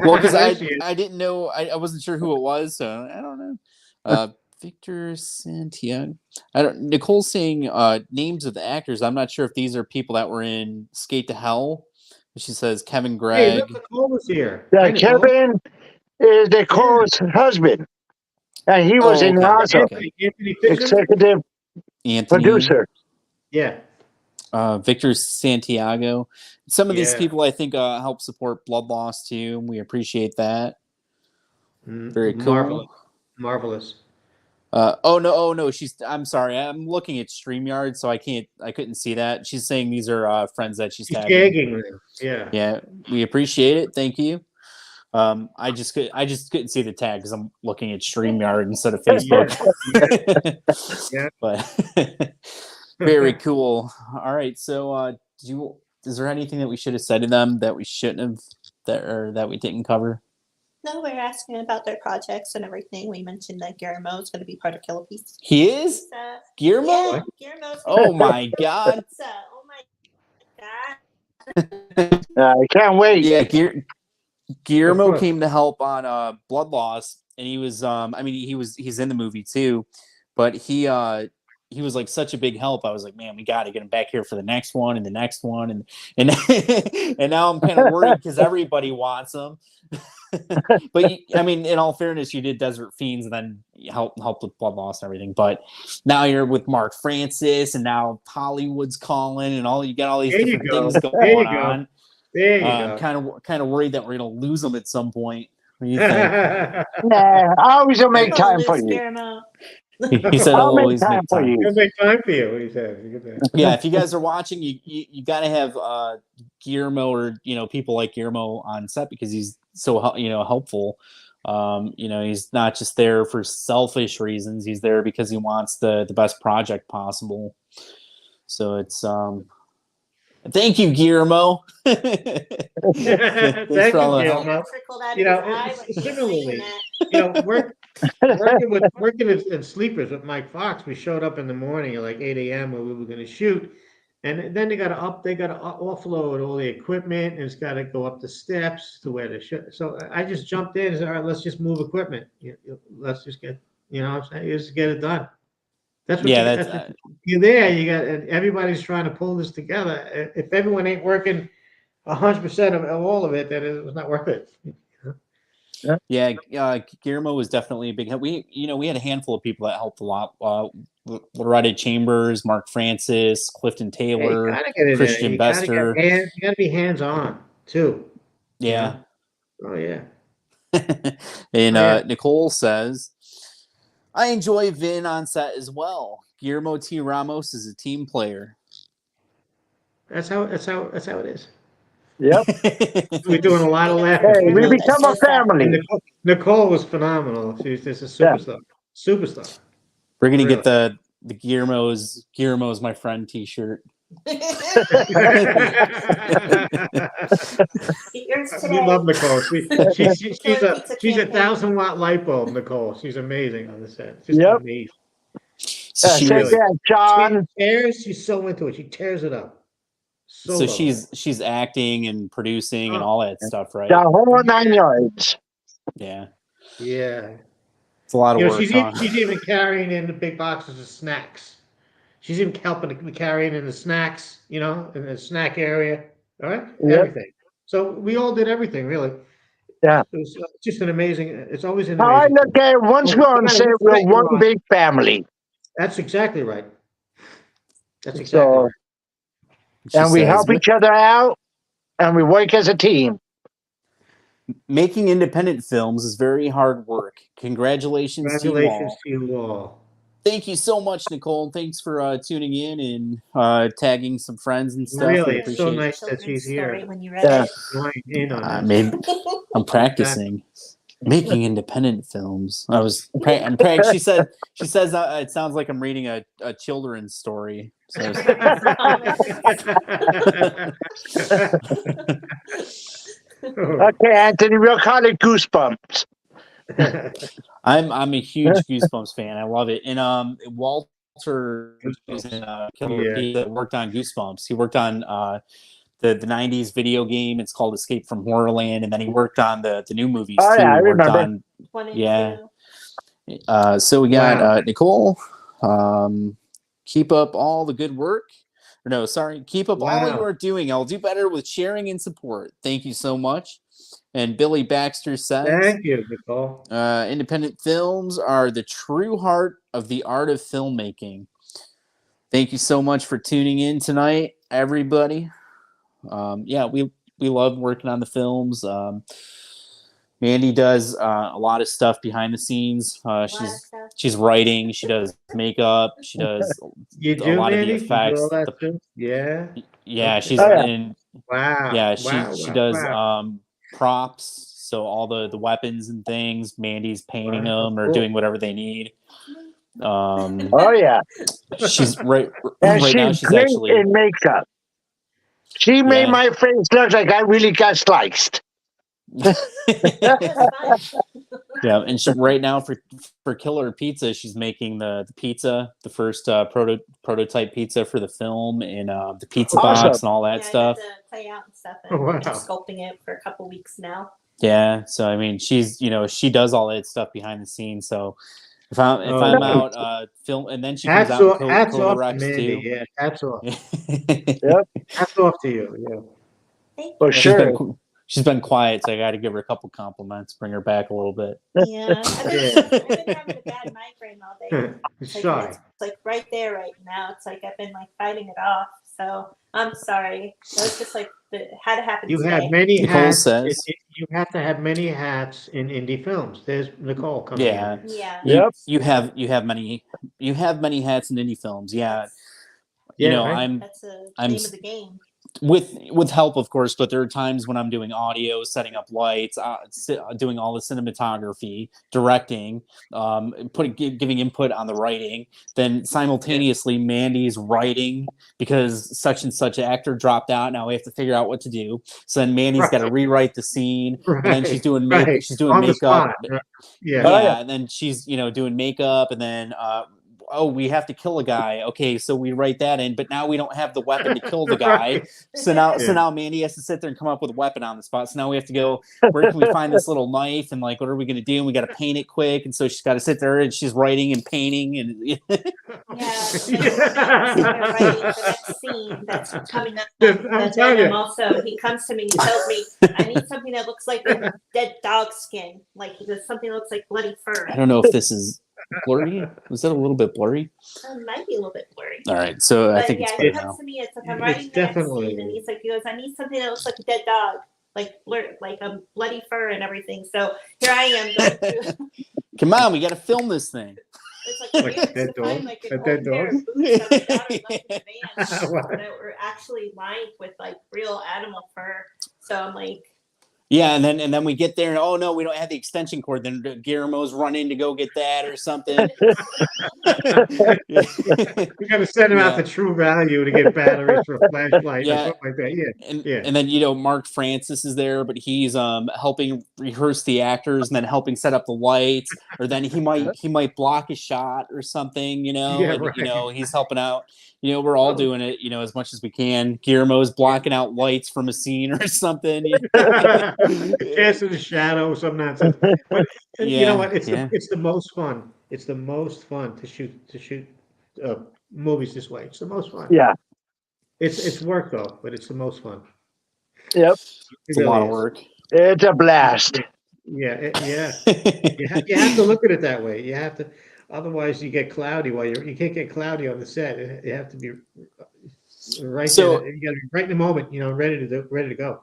Speaker 2: Well, because
Speaker 3: There she is.
Speaker 2: I didn't know. I wasn't sure who it was, so I don't know. Victor Santiago. Nicole's saying names of the actors. I'm not sure if these are people that were in Skate to Hell. She says Kevin
Speaker 3: Hey,
Speaker 2: Gregg.
Speaker 3: look, Nicole was here.
Speaker 5: Yeah,
Speaker 3: Hi, Nicole.
Speaker 5: Kevin is Nicole's husband. And he was in
Speaker 2: okay,
Speaker 5: also
Speaker 2: okay.
Speaker 3: Anthony Fisher?
Speaker 5: executive
Speaker 2: Anthony.
Speaker 5: producer.
Speaker 3: Yeah.
Speaker 2: Victor Santiago. Some of these
Speaker 3: Yeah.
Speaker 2: people I think help support Blood Loss too. We appreciate that. Very cool.
Speaker 3: Marvelous.
Speaker 2: Oh no, I'm sorry. I'm looking at StreamYard, so I couldn't see that. She's saying these are friends that she's
Speaker 3: She's
Speaker 2: tagging.
Speaker 3: gagging them. Yeah.
Speaker 2: Yeah, we appreciate it. Thank you. I just couldn't see the tag because I'm looking at StreamYard instead of Facebook.
Speaker 3: Yeah.
Speaker 2: But very cool. All right, so is there anything that we should have said to them that we shouldn't have that we didn't cover?
Speaker 4: No, we're asking about their projects and everything. We mentioned that Guillermo is going to be part of Killer Piece.
Speaker 2: He is
Speaker 4: So,
Speaker 2: Guillermo.
Speaker 4: yeah, Guillermo's
Speaker 2: Oh my god!
Speaker 4: So, oh my god.
Speaker 5: I can't wait.
Speaker 2: Yeah, Guillermo
Speaker 3: course.
Speaker 2: came to help on Blood Loss, and he was he's in the movie too, but he was like such a big help. I was like, man, we got to get him back here for the next one and the next one, and and now I'm kind of worried because everybody wants him. But in all fairness, you did Desert Fiends and then you helped with Blood Loss and everything. But now you're with Mark Francis, and now Hollywood's calling, and you got all these
Speaker 3: There you
Speaker 2: different
Speaker 3: go.
Speaker 2: things
Speaker 3: There you
Speaker 2: going
Speaker 3: go.
Speaker 2: on.
Speaker 3: There you
Speaker 2: I'm
Speaker 3: go.
Speaker 2: kind of worried that we're gonna lose them at some point. What do you think?
Speaker 5: Nah, I always will make
Speaker 4: We're gonna
Speaker 5: time for
Speaker 4: lose
Speaker 5: you.
Speaker 4: Guillermo.
Speaker 2: He said,
Speaker 5: I'll
Speaker 2: "I'll
Speaker 5: make
Speaker 2: always
Speaker 5: time
Speaker 2: make
Speaker 5: for
Speaker 2: time."
Speaker 5: you.
Speaker 3: He'll make time for you. He said.
Speaker 2: Yeah, if you guys are watching, you got to have Guillermo or people like Guillermo on set because he's so helpful. He's not just there for selfish reasons. He's there because he wants the best project possible. So it's thank you, Guillermo. Thanks
Speaker 3: Thank
Speaker 2: for all
Speaker 3: you,
Speaker 2: the help.
Speaker 3: Guillermo.
Speaker 4: Trickled out of his eye when he was
Speaker 3: Similarly,
Speaker 4: saying that.
Speaker 3: working in Sleepers with Mike Fox, we showed up in the morning at like 8 a.m. where we were going to shoot. And then they got to offload all the equipment, and it's got to go up the steps to where the shoot. So I just jumped in and said, all right, let's just move equipment. Let's just get, just get it done. That's what you're there. You got, and everybody's trying to pull this together. If everyone ain't working 100% of all of it, then it's not worth it.
Speaker 2: Yeah, Guillermo was definitely a big help. We had a handful of people that helped a lot. Loretta Chambers, Mark Francis, Clifton Taylor, Christian Bester.
Speaker 3: You got to be hands-on too.
Speaker 2: Yeah.
Speaker 3: Oh yeah.
Speaker 2: And Nicole says, I enjoy Vin on set as well. Guillermo T. Ramos is a team player.
Speaker 3: That's how it is.
Speaker 5: Yep.
Speaker 3: We're doing a lot of laughing.
Speaker 5: Hey, we become a family.
Speaker 3: Nicole was phenomenal. She's just a superstar. Superstar.
Speaker 2: We're gonna get the Guillermo's my friend T-shirt.
Speaker 3: We love Nicole. She's a 1,000-watt light bulb, Nicole. She's amazing on the set. Just amazing.
Speaker 2: So
Speaker 5: John.
Speaker 3: She's so into it. She tears it up.
Speaker 2: So she's acting and producing and all that stuff, right?
Speaker 5: The whole 9 yards.
Speaker 2: Yeah.
Speaker 3: Yeah.
Speaker 2: It's a lot of work.
Speaker 3: She's even carrying in the big boxes of snacks. She's even helping to carrying in the snacks, in the snack area. All right,
Speaker 5: Yep.
Speaker 3: everything. So we all did everything, really.
Speaker 5: Yeah.
Speaker 3: It was just an amazing. It's always an
Speaker 5: How I
Speaker 3: amazing.
Speaker 5: look at it, once
Speaker 3: Oh,
Speaker 5: we're on
Speaker 3: yeah,
Speaker 5: set,
Speaker 3: let's
Speaker 5: we're
Speaker 3: let you
Speaker 5: one
Speaker 3: on.
Speaker 5: big family.
Speaker 3: That's exactly right. That's exactly
Speaker 5: So,
Speaker 3: right.
Speaker 5: and we help each other out, and we work as a team.
Speaker 2: Making independent films is very hard work. Congratulations to you all.
Speaker 3: To you all.
Speaker 2: Thank you so much, Nicole. Thanks for tuning in and tagging some friends and stuff.
Speaker 3: Really,
Speaker 2: We
Speaker 3: it's so
Speaker 2: appreciate
Speaker 3: nice that she's here.
Speaker 4: When you read it.
Speaker 3: Join in on this.
Speaker 2: I'm practicing making independent films. I'm she says it sounds like I'm reading a children's story. So
Speaker 5: Okay, Anthony, we'll call it Goosebumps.
Speaker 2: I'm a huge Goosebumps fan. I love it. And Walter Killer Pete worked on Goosebumps. He worked on the 90s video game. It's called Escape from Horrorland, and then he worked on the new movies too.
Speaker 5: Yeah, I
Speaker 2: worked
Speaker 5: remember.
Speaker 2: On, yeah. So we got Nicole. Keep up all the good work. Keep up all you are doing. I'll do better with sharing and support. Thank you so much. And Billy Baxter says,
Speaker 3: "Thank you, Nicole.
Speaker 2: Independent films are the true heart of the art of filmmaking." Thank you so much for tuning in tonight, everybody. We love working on the films. Mandee does a lot of stuff behind the scenes. She's writing. She does makeup. She does a lot of the effects.
Speaker 3: You do all that too? Yeah.
Speaker 2: Yeah,
Speaker 3: Okay.
Speaker 2: she's in.
Speaker 3: Wow.
Speaker 2: Yeah, she does props. So all the weapons and things, Mandee's painting them or doing whatever they need. She's right now. She's
Speaker 5: great
Speaker 2: actually
Speaker 5: in makeup. She made my face look like I really got sliced.
Speaker 2: Yeah, and right now for Killer Pizza, she's making the pizza, the first prototype pizza for the film, and the pizza box and all that stuff.
Speaker 4: I got to play out and stuff, and sculpting it for a couple weeks now.
Speaker 2: Yeah, so I mean, she's she does all that stuff behind the scenes. So if I'm out film, and then she comes out and co-directs too.
Speaker 3: Yeah, hats off.
Speaker 5: Yep.
Speaker 3: Hats off to you. Yeah.
Speaker 5: For sure.
Speaker 2: She's been quiet, so I got to give her a couple compliments, bring her back a little bit.
Speaker 4: Yeah, I've been having a bad migraine all day. It's like right there right now. It's like I've been like fighting it off. So I'm sorry. It was just like had to happen.
Speaker 3: You
Speaker 4: today.
Speaker 3: have many
Speaker 2: Nicole
Speaker 3: hats.
Speaker 2: Says,
Speaker 3: you have to have many hats in indie films. There's Nicole coming in.
Speaker 4: Yeah.
Speaker 2: You have many hats in indie films. Yeah.
Speaker 4: That's the name of the game.
Speaker 2: With help, of course, but there are times when I'm doing audio, setting up lights, doing all the cinematography, directing, giving input on the writing. Then simultaneously, Mandee's writing because such and such actor dropped out. Now we have to figure out what to do. So then Mandee's got to rewrite the scene. And then she's doing makeup. And then she's doing makeup, and then we have to kill a guy. Okay, so we write that in, but now we don't have the weapon to kill the guy. So now Mandee has to sit there and come up with a weapon on the spot. So now we have to go, where can we find this little knife? And like, what are we going to do? And we got to paint it quick. And so she's got to sit there and she's writing and painting. And
Speaker 4: writing the next scene that's coming up. Venom also, he comes to me and tells me, I need something that looks like a dead dog skin. Like something that looks like bloody fur.
Speaker 2: I don't know if this is blurry. Was that a little bit blurry?
Speaker 4: It might be a little bit blurry.
Speaker 2: All right, so I think
Speaker 4: he comes to me. It's like I'm writing the next scene, and he goes, I need something that looks like a dead dog, like a bloody fur and everything. So here I am. Going through.
Speaker 2: Come on, we got to film this thing.
Speaker 4: It's like a dead dog. Like a dead dog. That were actually lined with like real animal fur. So I'm like.
Speaker 2: Yeah, and then we get there, and oh no, we don't have the extension cord. Then Guillermo's running to go get that or something.
Speaker 3: We got to send him out the True Value to get batteries for a flashlight or something like that.
Speaker 2: And then Mark Francis is there, but he's helping rehearse the actors and then helping set up the lights, or then he might block a shot or something. He's helping out. We're all doing it, as much as we can. Guillermo's blocking out lights from a scene or something.
Speaker 3: Cast in the Shadow, some nonsense. But you know
Speaker 2: Yeah,
Speaker 3: what?
Speaker 2: yeah.
Speaker 3: It's the most fun. It's the most fun to shoot movies this way. It's the most fun.
Speaker 5: Yeah.
Speaker 3: It's work though, but it's the most fun.
Speaker 5: Yep.
Speaker 3: It
Speaker 2: It's a lot
Speaker 3: really
Speaker 2: of
Speaker 3: is.
Speaker 2: work.
Speaker 5: It's a blast.
Speaker 3: Yeah. You have to look at it that way. You have to, otherwise you get cloudy while you can't get cloudy on the set. You have to be right
Speaker 2: So
Speaker 3: there. You got to be right in the moment. You know, ready to go.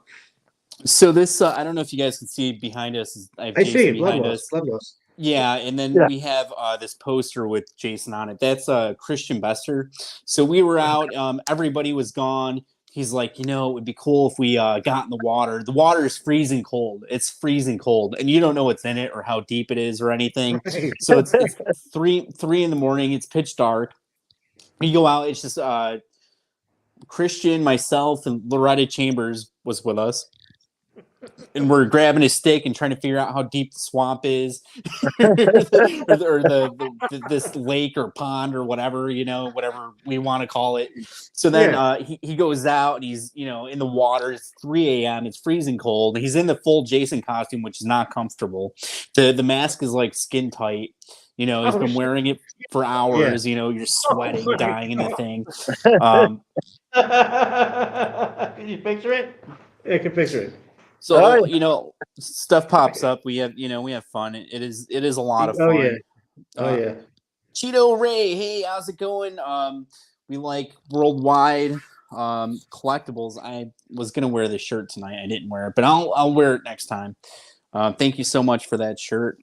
Speaker 2: So this, I don't know if you guys can see behind us. I have
Speaker 3: I see
Speaker 2: Jason
Speaker 3: it. Blood
Speaker 2: behind
Speaker 3: loss.
Speaker 2: us.
Speaker 3: Blood loss.
Speaker 2: Yeah, and then
Speaker 5: Yeah.
Speaker 2: we have this poster with Jason on it. That's Christian Bester. So we were out. Everybody was gone. He's like, it would be cool if we got in the water. The water is freezing cold. It's freezing cold, and you don't know what's in it or how deep it is or anything.
Speaker 3: Right.
Speaker 2: So it's three in the morning. It's pitch dark. You go out. It's just Christian, myself, and Loretta Chambers was with us. And we're grabbing a stick and trying to figure out how deep the swamp is, or this lake or pond or whatever, whatever we want to call it. So then he goes out and he's, in the water. It's 3 a.m. It's freezing cold. He's in the full Jason costume, which is not comfortable. The mask is like skin tight. He's been wearing it for hours. You're sweating, dying in the thing.
Speaker 3: Can you picture it? I can picture it.
Speaker 2: So stuff pops up. We have fun. It is a lot of fun.
Speaker 3: Yeah.
Speaker 2: Cheeto Ray, hey, how's it going? We like worldwide collectibles. I was gonna wear this shirt tonight. I didn't wear it, but I'll wear it next time. Thank you so much for that shirt.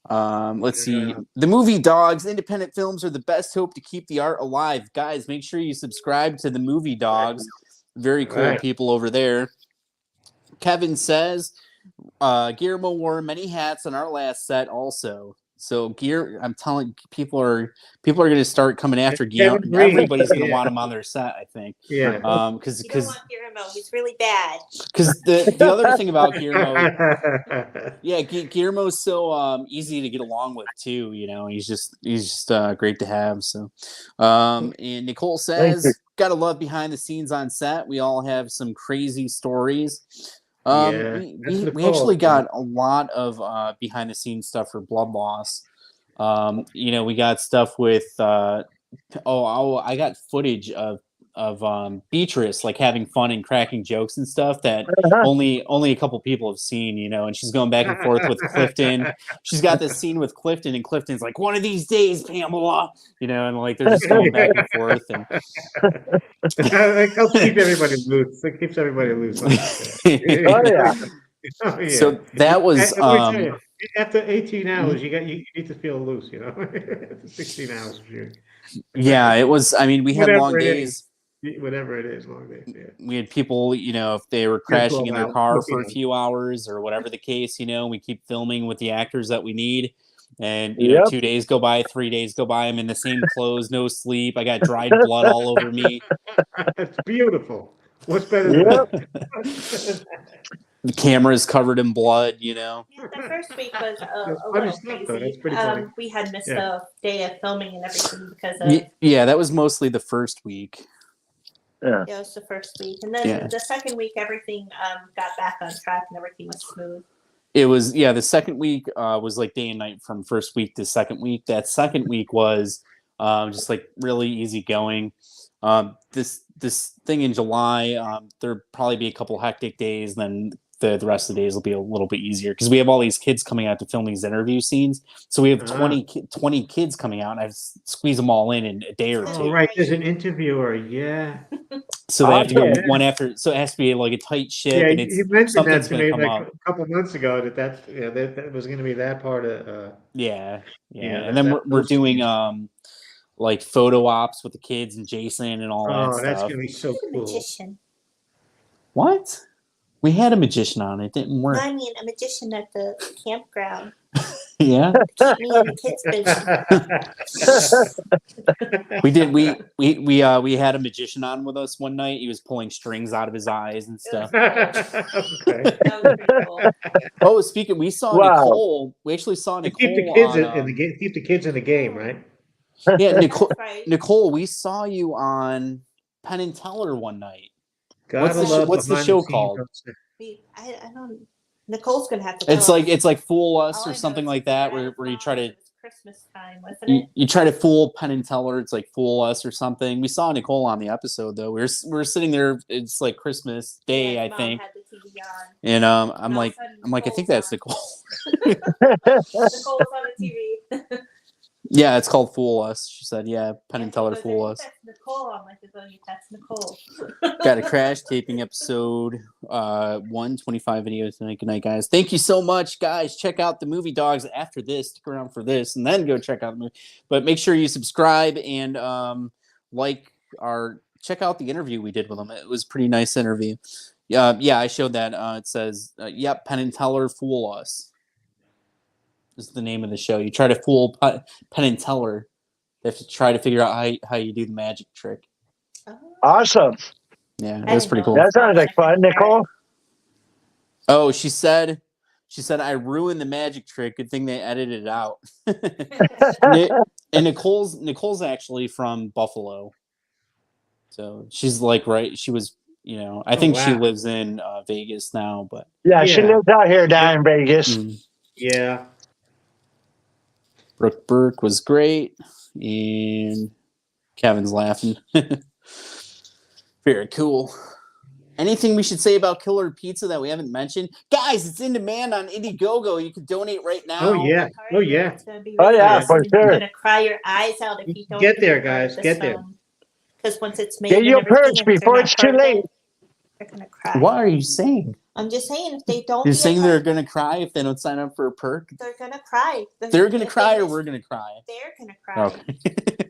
Speaker 2: Let's see. The movie Dogs, independent films are the best hope to keep the art alive. Guys, make sure you subscribe to the movie Dogs. Very cool people over there. Kevin says, Guillermo wore many hats on our last set also. So I'm telling people are going to start coming after Guillermo. Everybody's going to want him on their set, I think.
Speaker 3: Yeah.
Speaker 4: Because you don't want Guillermo. He's really bad.
Speaker 2: Because the other thing about Guillermo, Guillermo's so easy to get along with too. He's just great to have. So, and Nicole says, gotta love behind the scenes on set. We all have some crazy stories. We actually got a lot of behind the scenes stuff for Blood Loss. We got stuff with I got footage of Beatrice like having fun and cracking jokes and stuff that only a couple people have seen, and she's going back and forth with Clifton. She's got this scene with Clifton, and Clifton's like, one of these days, Pamela, and like they're just going back and forth. And
Speaker 3: it helps keep everybody loose. It keeps everybody loose.
Speaker 2: So that was
Speaker 3: after 18 hours, you need to feel loose, After 16 hours of shooting.
Speaker 2: Yeah, it was. I mean, we had long days.
Speaker 3: Whatever it is, long days. Yeah.
Speaker 2: We had people, if they were crashing in their car for a few hours or whatever the case, we keep filming with the actors that we need. And 2 days go by, 3 days go by. I'm in the same clothes, no sleep. I got dried blood all over me.
Speaker 3: It's beautiful. What's better than that?
Speaker 2: The camera's covered in blood,
Speaker 4: Yeah, the first week was a little crazy. We had missed a day of filming and everything because of...
Speaker 2: Yeah, that was mostly the first week.
Speaker 4: Yeah, it was the first week. And then the second week, everything got back on track and everything was smooth.
Speaker 2: It was, the second week was like day and night from first week to second week. That second week was just like really easy going. This thing in July, there'll probably be a couple hectic days, then the rest of the days will be a little bit easier because we have all these kids coming out to film these interview scenes. So we have 20 kids coming out, and I've squeezed them all in a day or two.
Speaker 3: Oh, right. There's an interviewer. Yeah.
Speaker 2: So they have to go one after. So it has to be like a tight ship.
Speaker 3: Yeah,
Speaker 2: and it's,
Speaker 3: you mentioned that to me
Speaker 2: like
Speaker 3: a couple months ago that was going to be that part of.
Speaker 2: And then we're doing like photo ops with the kids and Jason and all that stuff.
Speaker 3: Oh, that's going to be so cool.
Speaker 4: Magician.
Speaker 2: What? We had a magician on. It didn't work.
Speaker 4: I mean, a magician at the campground.
Speaker 2: Yeah.
Speaker 4: Me and the kids busy.
Speaker 2: We did. We had a magician on with us one night. He was pulling strings out of his eyes and stuff.
Speaker 3: Okay.
Speaker 4: That was pretty cool.
Speaker 2: Oh, speaking, we saw Nicole. We actually saw Nicole.
Speaker 3: Keep the kids in the game. Keep the kids in the game, right?
Speaker 2: Yeah, Nicole.
Speaker 4: Right.
Speaker 2: Nicole, we saw you on Penn and Teller one night.
Speaker 3: What's
Speaker 2: the show called?
Speaker 4: I don't. Nicole's gonna have to.
Speaker 2: It's like Fool Us
Speaker 4: All I
Speaker 2: or
Speaker 4: know
Speaker 2: something
Speaker 4: is
Speaker 2: like
Speaker 4: it's
Speaker 2: that,
Speaker 4: Red
Speaker 2: where you try to
Speaker 4: It was Christmas time, wasn't it?
Speaker 2: you try to fool Penn and Teller. It's like Fool Us or something. We saw Nicole on the episode though. We were sitting there. It's like Christmas Day,
Speaker 4: Yeah,
Speaker 2: I
Speaker 4: Mom
Speaker 2: think,
Speaker 4: had the TV on.
Speaker 2: and I'm
Speaker 4: And all of
Speaker 2: like
Speaker 4: a sudden,
Speaker 2: I'm like I think that's Nicole.
Speaker 4: Nicole's on the TV.
Speaker 2: Yeah, it's called Fool Us. She said, "Yeah, Penn and
Speaker 4: He
Speaker 2: Teller
Speaker 4: goes, I
Speaker 2: Fool
Speaker 4: think
Speaker 2: Us."
Speaker 4: that's Nicole. I'm like, that's Nicole.
Speaker 2: Got a crash taping episode 125 videos tonight. Good night, guys. Thank you so much, guys. Check out the Movie Dogs after this. Stick around for this, and then go check out the movie. But make sure you subscribe and check out the interview we did with them. It was a pretty nice interview. Yeah, I showed that. It says, "Yep, Penn and Teller Fool Us." Is the name of the show. You try to fool Penn and Teller. They have to try to figure out how you do the magic trick.
Speaker 5: Awesome.
Speaker 2: Yeah, it was pretty cool.
Speaker 5: That sounds like fun, Nicole.
Speaker 2: Oh, she said I ruined the magic trick. Good thing they edited it out. And Nicole's actually from Buffalo. So she's like she was, I think she lives in Vegas now, but
Speaker 5: yeah, she lives out here down in Vegas.
Speaker 3: Yeah.
Speaker 2: Brooke Burke was great, and Kevin's laughing. Very cool. Anything we should say about Killer Pizza that we haven't mentioned? Guys, it's in demand on Indiegogo. You can donate right now.
Speaker 3: Oh, yeah. Oh, yeah.
Speaker 4: It's gonna be
Speaker 5: Oh,
Speaker 4: really
Speaker 5: yeah,
Speaker 4: nice.
Speaker 5: for
Speaker 4: You're
Speaker 5: sure.
Speaker 4: gonna cry your eyes out if you don't
Speaker 3: Get there, guys.
Speaker 4: this
Speaker 3: Get there.
Speaker 4: film. Because once it's made,
Speaker 5: Get
Speaker 4: and
Speaker 5: your
Speaker 4: everything,
Speaker 5: purge
Speaker 4: if they're
Speaker 5: before
Speaker 4: not
Speaker 5: it's
Speaker 4: part
Speaker 5: too
Speaker 4: of
Speaker 5: late.
Speaker 4: it, they're gonna cry.
Speaker 2: What are you saying?
Speaker 4: I'm just saying, if they don't,
Speaker 2: You're
Speaker 4: be a
Speaker 2: saying
Speaker 4: part-
Speaker 2: they're gonna cry if they don't sign up for a perk?
Speaker 4: they're gonna cry.
Speaker 2: They're gonna
Speaker 4: If
Speaker 2: cry,
Speaker 4: they
Speaker 2: or
Speaker 4: miss-
Speaker 2: we're gonna cry.
Speaker 4: They're gonna cry.
Speaker 2: Okay.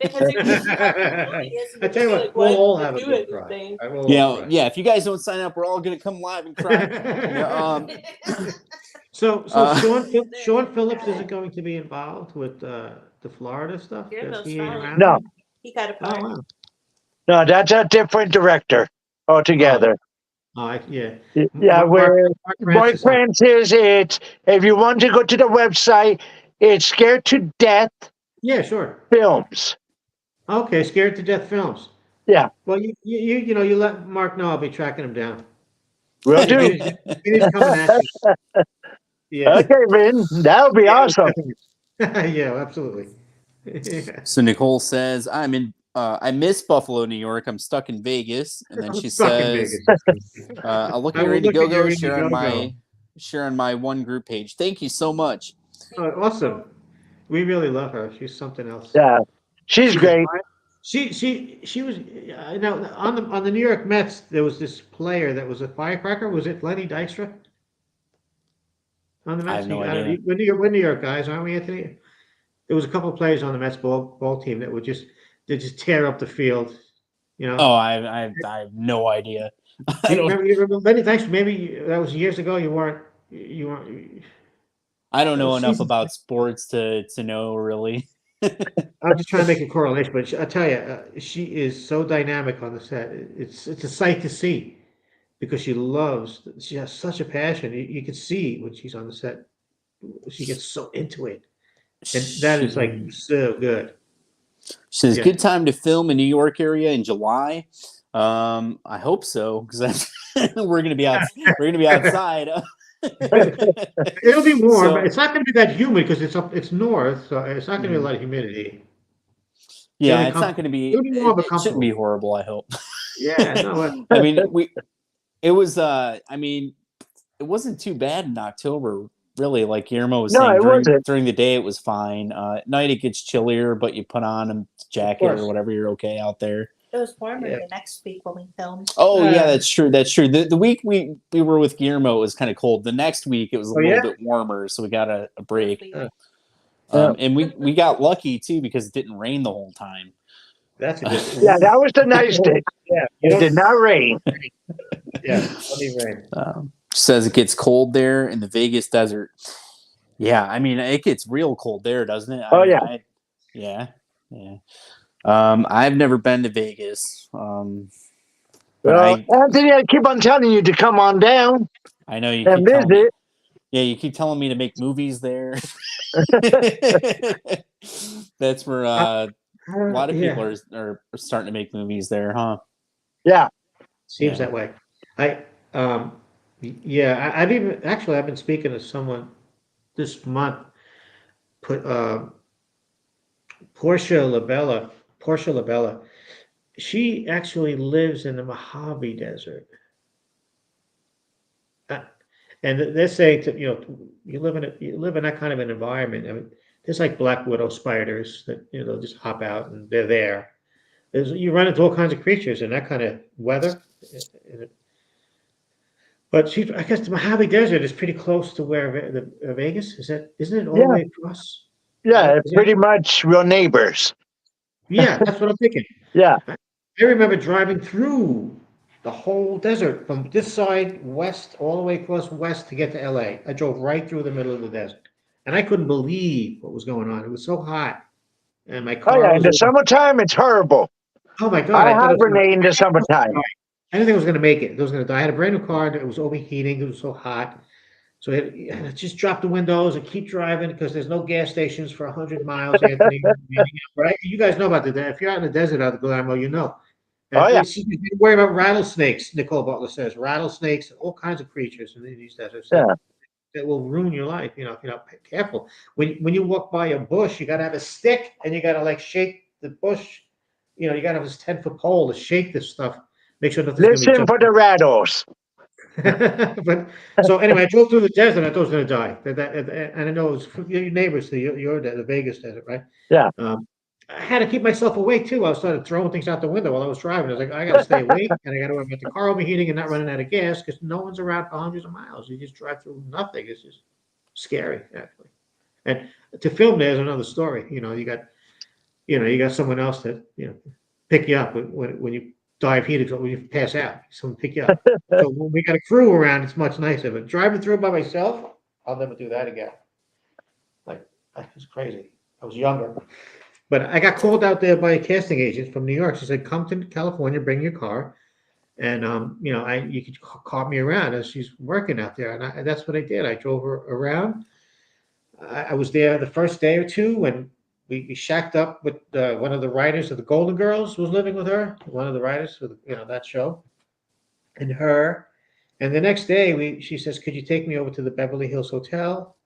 Speaker 4: Because they're gonna be like, "Oh, yes,
Speaker 3: I tell you what,
Speaker 4: like,
Speaker 3: we'll
Speaker 4: why
Speaker 3: all
Speaker 4: did
Speaker 3: have a
Speaker 4: they
Speaker 3: good
Speaker 4: do
Speaker 3: cry.
Speaker 4: anything?"
Speaker 3: I will all cry.
Speaker 2: Yeah. If you guys don't sign up, we're all gonna come live and cry.
Speaker 3: So Sean Phillips isn't going to be involved with the Florida stuff?
Speaker 4: Guillermo's
Speaker 3: Does he ain't
Speaker 4: fine.
Speaker 3: around?
Speaker 5: No,
Speaker 4: He got a
Speaker 3: Oh,
Speaker 4: part.
Speaker 3: wow.
Speaker 5: no, that's a different director altogether.
Speaker 3: Yeah.
Speaker 5: Yeah, where Mark
Speaker 3: Francis.
Speaker 5: Francis, it's if you want to go to the website, it's Scared to Death
Speaker 3: Yeah, sure.
Speaker 5: Films.
Speaker 3: Okay, Scared to Death Films.
Speaker 5: Yeah,
Speaker 3: Well, you let Mark know I'll be tracking him down.
Speaker 5: will do.
Speaker 3: He's coming at you. Yeah.
Speaker 5: Okay, Vin, that would be awesome.
Speaker 3: Yeah, absolutely.
Speaker 2: So Nicole says, I miss Buffalo, New York. I'm stuck in Vegas. And then
Speaker 3: I'm
Speaker 2: she
Speaker 3: stuck in
Speaker 2: says,
Speaker 3: Vegas.
Speaker 2: I'll look
Speaker 3: I
Speaker 2: at your
Speaker 3: will look at your
Speaker 2: Indiegogo,
Speaker 3: Indiegogo.
Speaker 2: share on my one group page. Thank you so much.
Speaker 3: Oh, awesome. We really love her. She's something else.
Speaker 5: Yeah, she's great.
Speaker 3: She was on the New York Mets. There was this player that was a firecracker. Was it Lenny Dykstra? On the Mets,
Speaker 2: I have no idea.
Speaker 3: We're New York guys, aren't we, Anthony? There was a couple of players on the Mets ball team that would just tear up the field.
Speaker 2: Oh, I have no idea.
Speaker 3: You remember Lenny Dykstra? Maybe that was years ago. You weren't.
Speaker 2: I don't know enough about sports to know really.
Speaker 3: I'm just trying to make a correlation, but I tell you, she is so dynamic on the set. It's a sight to see because she has such a passion. You can see when she's on the set, she gets so into it, and that is like so good.
Speaker 2: She says, "Good time to film in New York area in July." I hope so because we're gonna be out. We're gonna be outside.
Speaker 3: It'll be warm,
Speaker 2: So-
Speaker 3: but it's not going to be that humid because it's north, so it's not going to be a lot of humidity.
Speaker 2: Yeah,
Speaker 3: Really
Speaker 2: it's not going to be.
Speaker 3: it'll be warm, but
Speaker 2: It shouldn't be
Speaker 3: comfortable.
Speaker 2: horrible. I hope.
Speaker 3: Yeah, no,
Speaker 2: I mean, it was. I mean, it wasn't too bad in October. Really, like Guillermo was
Speaker 5: No,
Speaker 2: saying,
Speaker 5: it wasn't.
Speaker 2: during the day it was fine. At night it gets chillier, but you put on a jacket
Speaker 3: course.
Speaker 2: or whatever, you're okay out there.
Speaker 4: It was warmer
Speaker 3: Yeah.
Speaker 4: the next week when we filmed.
Speaker 2: Oh yeah,
Speaker 3: Uh,
Speaker 2: that's true. That's true. The week we were with Guillermo, it was kind of cold. The next week it was a
Speaker 3: Oh,
Speaker 2: little
Speaker 3: yeah?
Speaker 2: bit warmer, so we got a break.
Speaker 3: Yeah.
Speaker 2: And we got lucky too because it didn't rain the whole time.
Speaker 3: that's a good.
Speaker 5: Yeah, that was the nice thing.
Speaker 3: Yeah,
Speaker 5: It did not rain.
Speaker 3: Yeah, plenty of rain.
Speaker 2: Says it gets cold there in the Vegas desert. Yeah, I mean it gets real cold there, doesn't it?
Speaker 5: Oh,
Speaker 2: Yeah. I've never been to Vegas. But
Speaker 5: Well, Anthony, I keep on telling you to come on down
Speaker 2: I know you
Speaker 5: and
Speaker 2: keep telling me.
Speaker 5: visit.
Speaker 2: Yeah, you keep telling me to make movies there. That's where a lot of people are starting to make movies there, huh?
Speaker 5: Yeah,
Speaker 3: Seems
Speaker 2: Yeah.
Speaker 3: that way. Yeah, I've been speaking to someone this month. Put Portia Labella. Portia Labella. She actually lives in the Mojave Desert. Uh, and they're saying to you live in that kind of an environment. I mean, there's like black widow spiders that just hop out and they're there. You run into all kinds of creatures in that kind of weather. But I guess the Mojave Desert is pretty close to where Vegas is. Isn't it all the
Speaker 5: Yeah,
Speaker 3: way across?
Speaker 5: yeah,
Speaker 3: Is it?
Speaker 5: pretty much real neighbors.
Speaker 3: Yeah, that's what I'm thinking.
Speaker 5: Yeah.
Speaker 3: I remember driving through the whole desert from this side west all the way across west to get to LA. I drove right through the middle of the desert, and I couldn't believe what was going on. It was so hot, and my
Speaker 5: Oh
Speaker 3: car
Speaker 5: yeah, in
Speaker 3: was
Speaker 5: the
Speaker 3: over.
Speaker 5: summertime it's horrible.
Speaker 3: Oh my God!
Speaker 5: I
Speaker 3: I thought it was going
Speaker 5: hibernate in the summertime.
Speaker 3: I didn't think I was going to make it. I was going to die. I had a brand new car that was overheating. It was so hot. So I just drop the windows and keep driving because there's no gas stations for 100 miles, Anthony. Right? You guys know about the if you're out in the desert out of Guillermo, you know.
Speaker 5: Oh yeah.
Speaker 3: Worry about rattlesnakes, Nicole Butler says. Rattlesnakes, all kinds of creatures in these deserts
Speaker 5: Yeah.
Speaker 3: that will ruin your life, if you're not careful. When you walk by a bush, you gotta have a stick and you gotta like shake the bush. You gotta have this 10-foot pole to shake this stuff, make sure nothing's gonna be
Speaker 5: Listen for
Speaker 3: jumping.
Speaker 5: the rattles.
Speaker 3: But so anyway, I drove through the desert. I thought I was going to die. And I know it was your neighbors to the Vegas desert, right?
Speaker 5: Yeah.
Speaker 3: I had to keep myself awake too. I started throwing things out the window while I was driving. I was like, I got to stay awake, and I got to worry about the car overheating and not running out of gas because no one's around for hundreds of miles. You just drive through nothing. It's just scary, actually. And to film there's another story. You got someone else that pick you up when you dive heated when you pass out. Someone pick you up. So when we got a crew around, it's much nicer. But driving through by myself, I'll never do that again. Like that was crazy. I was younger, but I got called out there by a casting agent from New York. She said, "Come to California, bring your car, and you could cart me around as she's working out there." And that's what I did. I drove her around. I was there the first day or two when we shacked up with one of the writers of the Golden Girls was living with her. One of the writers for that show, and her. And the next day, she says, "Could you take me over to the Beverly Hills Hotel?"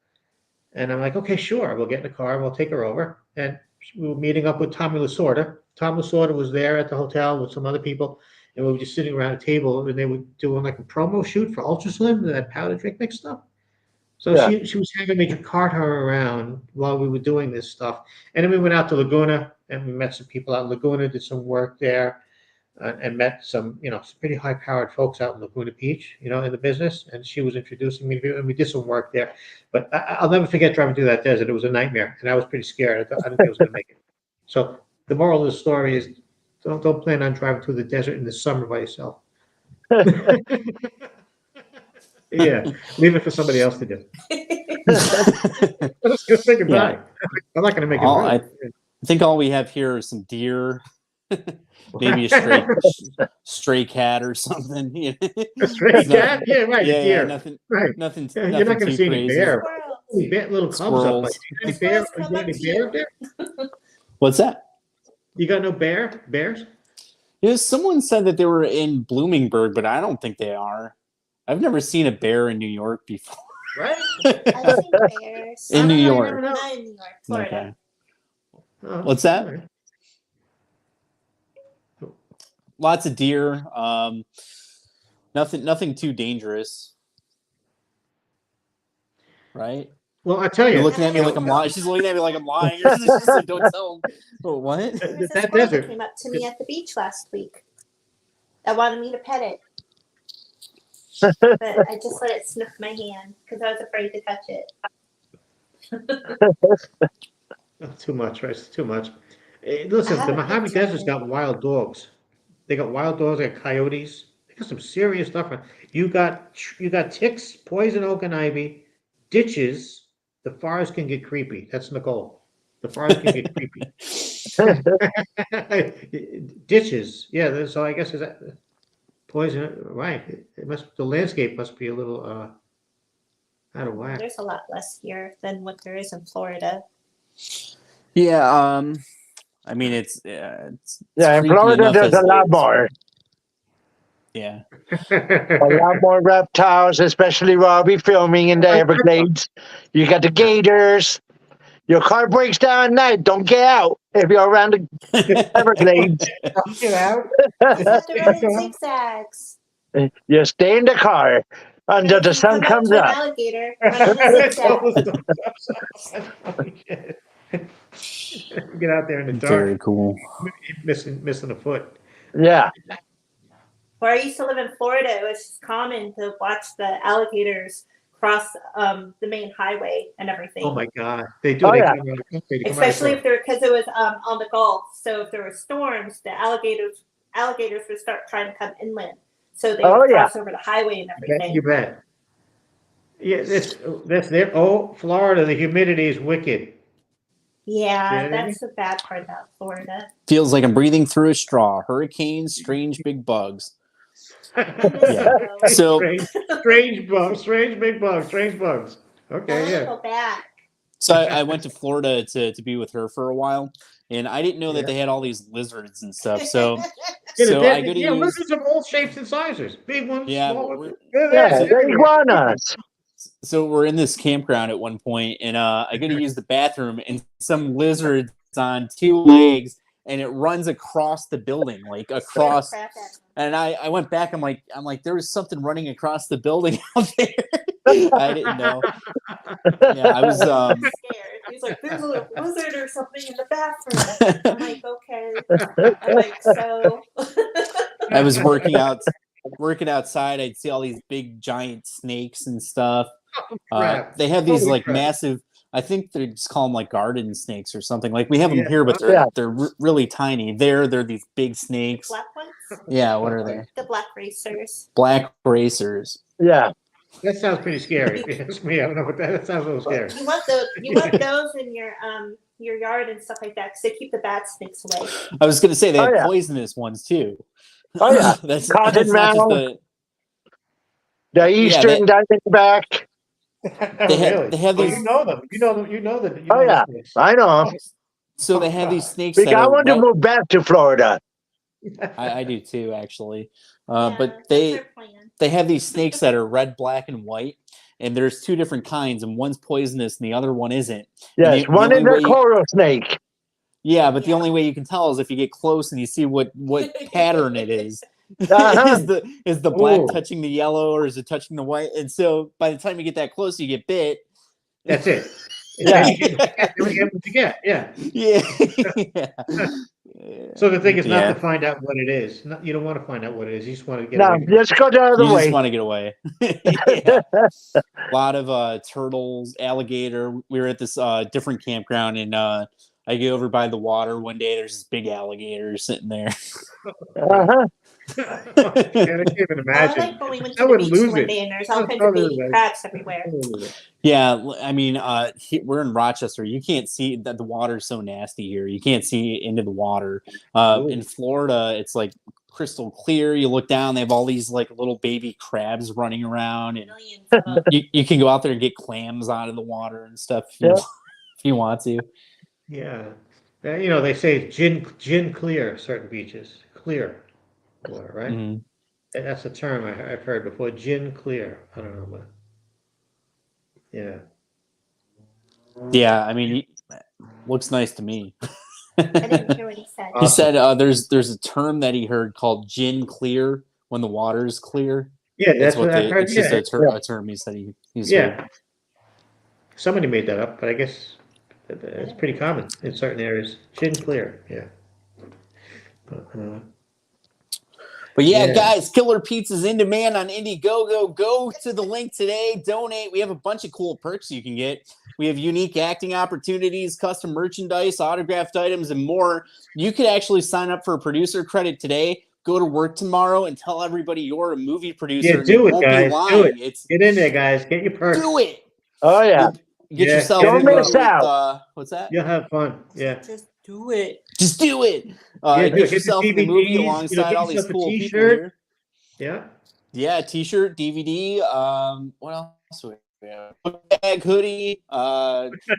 Speaker 3: And I'm like, "Okay, sure. We'll get in the car and we'll take her over." And we were meeting up with Tommy Lasorda. Tom Lasorda was there at the hotel with some other people, and we were just sitting around a table, and they were doing like a promo shoot for Ultra Slim, that powder drink mix stuff. So
Speaker 5: Yeah.
Speaker 3: she was having me to cart her around while we were doing this stuff. And then we went out to Laguna and we met some people out in Laguna, did some work there, and met some pretty high powered folks out in Laguna Beach, in the business. And she was introducing me to, and we did some work there. But I'll never forget driving through that desert. It was a nightmare, and I was pretty scared. I didn't think I was going to make it. So the moral of the story is, don't plan on driving through the desert in the summer by yourself. Yeah, leave it for somebody else to do. Let's go say goodbye.
Speaker 2: Yeah.
Speaker 3: I'm not going to make it.
Speaker 2: I think all we have here are some deer, maybe a stray cat or something.
Speaker 3: A stray cat? Yeah, right.
Speaker 2: Yeah,
Speaker 3: deer.
Speaker 2: nothing.
Speaker 3: Right.
Speaker 2: Nothing.
Speaker 3: You're
Speaker 2: Nothing
Speaker 3: not going to
Speaker 2: too
Speaker 3: see any
Speaker 2: crazy.
Speaker 3: bear. Little cubs up like. You got any bear up there?
Speaker 2: What's that?
Speaker 3: You got no bears?
Speaker 2: Someone said that they were in Bloomingburg, but I don't think they are. I've never seen a bear in New York before.
Speaker 3: Right?
Speaker 4: I've seen bears.
Speaker 2: In New York.
Speaker 4: Not in New York, Florida.
Speaker 2: Okay.
Speaker 3: Oh,
Speaker 2: What's that?
Speaker 3: right.
Speaker 2: Lots of deer. Nothing too dangerous. Right?
Speaker 3: Well, I tell you.
Speaker 2: You're looking at me like I'm lying. She's looking at me like I'm lying. She's like, don't tell them. What?
Speaker 4: There was a
Speaker 3: That
Speaker 4: squirrel
Speaker 3: desert.
Speaker 4: that came up to me at the beach last week. I wanted me to pet it. But I just let it sniff my hand because I was afraid to touch it.
Speaker 3: Too much, right? It's too much. Listen, the Mojave Desert's got wild dogs. They got wild dogs. They got coyotes. They got some serious stuff. You got ticks, poison oak and ivy, ditches. The forest can get creepy. That's Nicole. The forest can get creepy. Ditches. Yeah. So I guess is that poison, right? The landscape must be a little out of whack.
Speaker 4: There's a lot less here than what there is in Florida.
Speaker 2: Yeah. I mean, it's
Speaker 5: in Florida there's a lot more.
Speaker 2: Yeah.
Speaker 5: A lot more reptiles, especially while we filming in the Everglades. You got the gators. Your car breaks down at night. Don't get out if you're around the Everglades.
Speaker 3: Get out.
Speaker 4: You have to run in zigzags.
Speaker 5: You stay in the car until the
Speaker 4: If you
Speaker 5: sun
Speaker 4: come up
Speaker 5: comes
Speaker 4: to an
Speaker 5: up.
Speaker 4: alligator, run in a zigzag.
Speaker 3: Get out there in the dark.
Speaker 2: Very cool.
Speaker 3: Missing a foot.
Speaker 5: Yeah.
Speaker 4: Where I used to live in Florida, it was just common to watch the alligators cross the main highway and everything.
Speaker 3: Oh my God, they do.
Speaker 5: Oh,
Speaker 3: They
Speaker 5: yeah.
Speaker 3: come out of the country. They come out of
Speaker 4: Especially
Speaker 3: the
Speaker 4: if they're because it was on the Gulf. So if there were storms, the alligators would start trying to come inland. So they
Speaker 5: Oh,
Speaker 4: would
Speaker 5: yeah.
Speaker 4: cross over the highway and everything.
Speaker 3: You bet. Yeah, that's there. Oh, Florida, the humidity is wicked.
Speaker 4: Yeah,
Speaker 3: Yeah.
Speaker 4: that's the bad part about Florida.
Speaker 2: Feels like I'm breathing through a straw. Hurricanes, strange big bugs.
Speaker 4: Yeah.
Speaker 2: So
Speaker 3: Strange bugs, strange big bugs, strange bugs. Okay, yeah.
Speaker 4: Go back.
Speaker 2: So I went to Florida to be with her for a while, and I didn't know that
Speaker 3: Yeah.
Speaker 2: they had all these lizards and stuff. So
Speaker 3: Yeah,
Speaker 2: I go to use.
Speaker 3: lizards of all shapes and sizes, big ones,
Speaker 2: Yeah,
Speaker 3: small
Speaker 2: but
Speaker 3: ones.
Speaker 5: Yeah, they're iguanas.
Speaker 2: So we're in this campground at one point, and I go to use the bathroom, and some lizards on 2 legs, and it runs across the building, like across. And I went back. I'm like, there was something running across the building out there. I didn't know. Yeah, I was
Speaker 4: scared. He's like, there's a lizard or something in the bathroom. I'm like, okay. I'm like, so.
Speaker 2: I was working outside. I'd see all these big giant snakes and stuff.
Speaker 3: Crap.
Speaker 2: They have these
Speaker 3: Holy
Speaker 2: like
Speaker 3: crap.
Speaker 2: massive. I think they just call them like garden snakes or something. Like we have them
Speaker 3: Yeah.
Speaker 2: here, but
Speaker 5: Yeah.
Speaker 2: they're really tiny. They're these big snakes.
Speaker 4: Black ones?
Speaker 2: Yeah, what are they?
Speaker 4: The black racers.
Speaker 2: Black racers.
Speaker 5: Yeah.
Speaker 3: That sounds pretty scary. If you ask me, I don't know what that sounds a little scary.
Speaker 4: You want those? You want those in your yard and stuff like that because they keep the bad snakes away.
Speaker 2: I was gonna say they
Speaker 5: Oh,
Speaker 2: have
Speaker 5: yeah.
Speaker 2: poisonous ones too.
Speaker 5: Oh, yeah.
Speaker 2: that's
Speaker 5: Cotton
Speaker 2: not just
Speaker 5: mouth. The Eastern Diamondback.
Speaker 2: they have these-
Speaker 3: You know them. You know them. You know them.
Speaker 5: Oh, yeah. I know.
Speaker 2: So they have these snakes.
Speaker 5: We
Speaker 2: that
Speaker 5: got
Speaker 2: are
Speaker 5: one to
Speaker 2: red-
Speaker 5: move back to Florida.
Speaker 2: I do too, actually.
Speaker 4: Yeah,
Speaker 2: But
Speaker 4: that's
Speaker 2: they
Speaker 4: their plan.
Speaker 2: have these snakes that are red, black, and white, and there's 2 different kinds, and one's poisonous and the other one isn't.
Speaker 5: Yes,
Speaker 2: the
Speaker 5: one
Speaker 2: only
Speaker 5: is a
Speaker 2: way you-
Speaker 5: coral snake.
Speaker 2: Yeah, but the only way you can tell is if you get close and you see what pattern it is.
Speaker 5: Uh-huh.
Speaker 2: is the black
Speaker 3: Ooh.
Speaker 2: touching the yellow or is it touching the white? And so by the time you get that close, you get bit.
Speaker 3: That's it.
Speaker 5: Yeah.
Speaker 3: What you get. Yeah.
Speaker 2: Yeah. Yeah.
Speaker 3: So the thing is not
Speaker 2: Yeah.
Speaker 3: to find out what it is. You don't want to find out what it is. You just want to get
Speaker 5: No,
Speaker 3: away.
Speaker 5: let's go the other
Speaker 2: You
Speaker 5: way.
Speaker 2: just want to get away. Yeah. A lot of turtles, alligator. We were at this different campground, and I go over by the water one day. There's this big alligator sitting there.
Speaker 5: Uh-huh.
Speaker 3: I can't even
Speaker 4: I
Speaker 3: imagine.
Speaker 4: like when we went
Speaker 3: I
Speaker 4: to the
Speaker 3: would
Speaker 4: beach
Speaker 3: lose
Speaker 4: one
Speaker 3: it.
Speaker 4: day and there's all kinds
Speaker 3: I
Speaker 4: of
Speaker 3: would
Speaker 4: baby
Speaker 3: lose it.
Speaker 4: crabs everywhere.
Speaker 2: Yeah, I mean, we're in Rochester. You can't see that the water's so nasty here. You can't see into the water. In Florida, it's like crystal clear. You look down, they have all these like little baby crabs running around, and
Speaker 4: Millions of them.
Speaker 2: you can go out there and get clams out of the water and stuff
Speaker 5: Yeah.
Speaker 2: if you want to.
Speaker 3: Yeah. You know, they say gin clear certain beaches. Clear water, right?
Speaker 2: Mhm.
Speaker 3: That's a term I've heard before. Gin clear. I don't know, but yeah.
Speaker 2: Yeah, I mean, looks nice to me.
Speaker 4: I didn't hear what he said.
Speaker 2: He said there's a term that he heard called gin clear when the water's clear.
Speaker 3: Yeah, that's what I've heard.
Speaker 2: It's
Speaker 3: Yeah.
Speaker 2: just a term he said he's heard.
Speaker 3: Yeah. Somebody made that up, but I guess it's pretty common in certain areas. Gin clear. Yeah.
Speaker 2: But yeah,
Speaker 3: Yeah.
Speaker 2: guys, Killer Pizza's in demand on Indiegogo. Go to the link today. Donate. We have a bunch of cool perks you can get. We have unique acting opportunities, custom merchandise, autographed items, and more. You could actually sign up for a producer credit today. Go to work tomorrow and tell everybody you're a movie producer.
Speaker 3: Yeah,
Speaker 2: and
Speaker 3: do
Speaker 2: you
Speaker 3: it,
Speaker 2: won't be
Speaker 3: guys.
Speaker 2: lying.
Speaker 3: Do it.
Speaker 2: It's
Speaker 3: Get in there, guys. Get your perks.
Speaker 2: do it.
Speaker 5: Oh, yeah.
Speaker 2: Get
Speaker 3: Yeah,
Speaker 2: yourself.
Speaker 3: don't
Speaker 2: in there
Speaker 5: miss
Speaker 2: with,
Speaker 5: out.
Speaker 2: What's that?
Speaker 3: You'll have fun. Yeah.
Speaker 2: Just do it. Just do it.
Speaker 3: Yeah,
Speaker 2: Get yourself in the movie
Speaker 3: DVDs,
Speaker 2: alongside
Speaker 3: get
Speaker 2: all these
Speaker 3: yourself a
Speaker 2: cool people
Speaker 3: t-shirt.
Speaker 2: here.
Speaker 3: Yeah.
Speaker 2: Yeah, t-shirt, DVD. What else? bag, hoodie,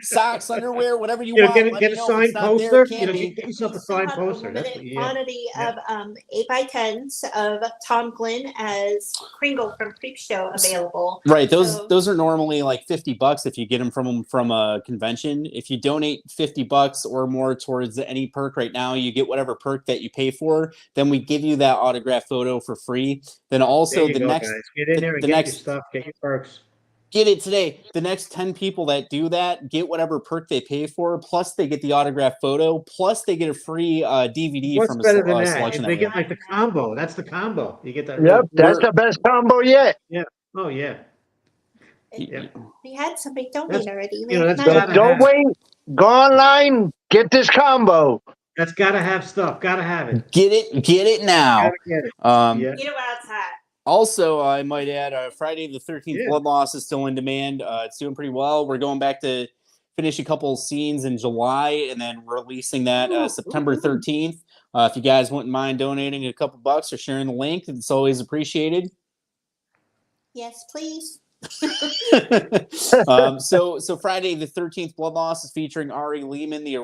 Speaker 2: socks, underwear, whatever you
Speaker 3: You know,
Speaker 2: want. Let
Speaker 3: get
Speaker 2: me
Speaker 3: a
Speaker 2: know if it's
Speaker 3: signed
Speaker 2: not there.
Speaker 3: poster.
Speaker 2: It can be.
Speaker 3: Get yourself a
Speaker 4: We still
Speaker 3: signed
Speaker 4: have
Speaker 3: poster. That's
Speaker 4: limited
Speaker 3: what,
Speaker 4: quantity
Speaker 3: yeah.
Speaker 4: of 8x10s of Tom Glenn as Kringle from Creep Show available.
Speaker 2: Right,
Speaker 4: So-
Speaker 2: those are normally like $50 if you get them from a convention. If you donate $50 or more towards any perk right now, you get whatever perk that you pay for. Then we give you that autograph photo for free. Then also
Speaker 3: There you
Speaker 2: the
Speaker 3: go,
Speaker 2: next
Speaker 3: guys. Get in there and
Speaker 2: the
Speaker 3: get
Speaker 2: next
Speaker 3: your stuff. Get your perks.
Speaker 2: get it today. The next 10 people that do that get whatever perk they pay for, plus they get the autograph photo, plus they get a free DVD
Speaker 3: What's
Speaker 2: from
Speaker 3: better than
Speaker 2: a
Speaker 3: that?
Speaker 2: selection
Speaker 3: They
Speaker 2: that we
Speaker 3: get
Speaker 2: have.
Speaker 3: like the combo. That's the combo. You get that.
Speaker 5: Yep, that's
Speaker 2: We're-
Speaker 5: the best combo yet.
Speaker 3: Yeah. Oh yeah. Yeah.
Speaker 4: We had somebody donate
Speaker 3: That's-
Speaker 4: already.
Speaker 3: you know, that's
Speaker 5: So
Speaker 3: gotta
Speaker 5: don't
Speaker 3: have.
Speaker 5: wait. Go online. Get this combo.
Speaker 3: That's gotta have stuff. Gotta have it.
Speaker 2: Get it now.
Speaker 3: Gotta get it. Yeah.
Speaker 4: Get it while it's hot.
Speaker 2: Also, I might add, Friday the 13th
Speaker 3: Yeah.
Speaker 2: Blood Loss is still in demand. It's doing pretty well. We're going back to finish a couple scenes in July and then releasing that September 13th. If you guys wouldn't mind donating a couple bucks or sharing the link, it's always appreciated.
Speaker 4: Yes, please.
Speaker 2: So Friday the 13th Blood Loss is featuring Ari Lehman, the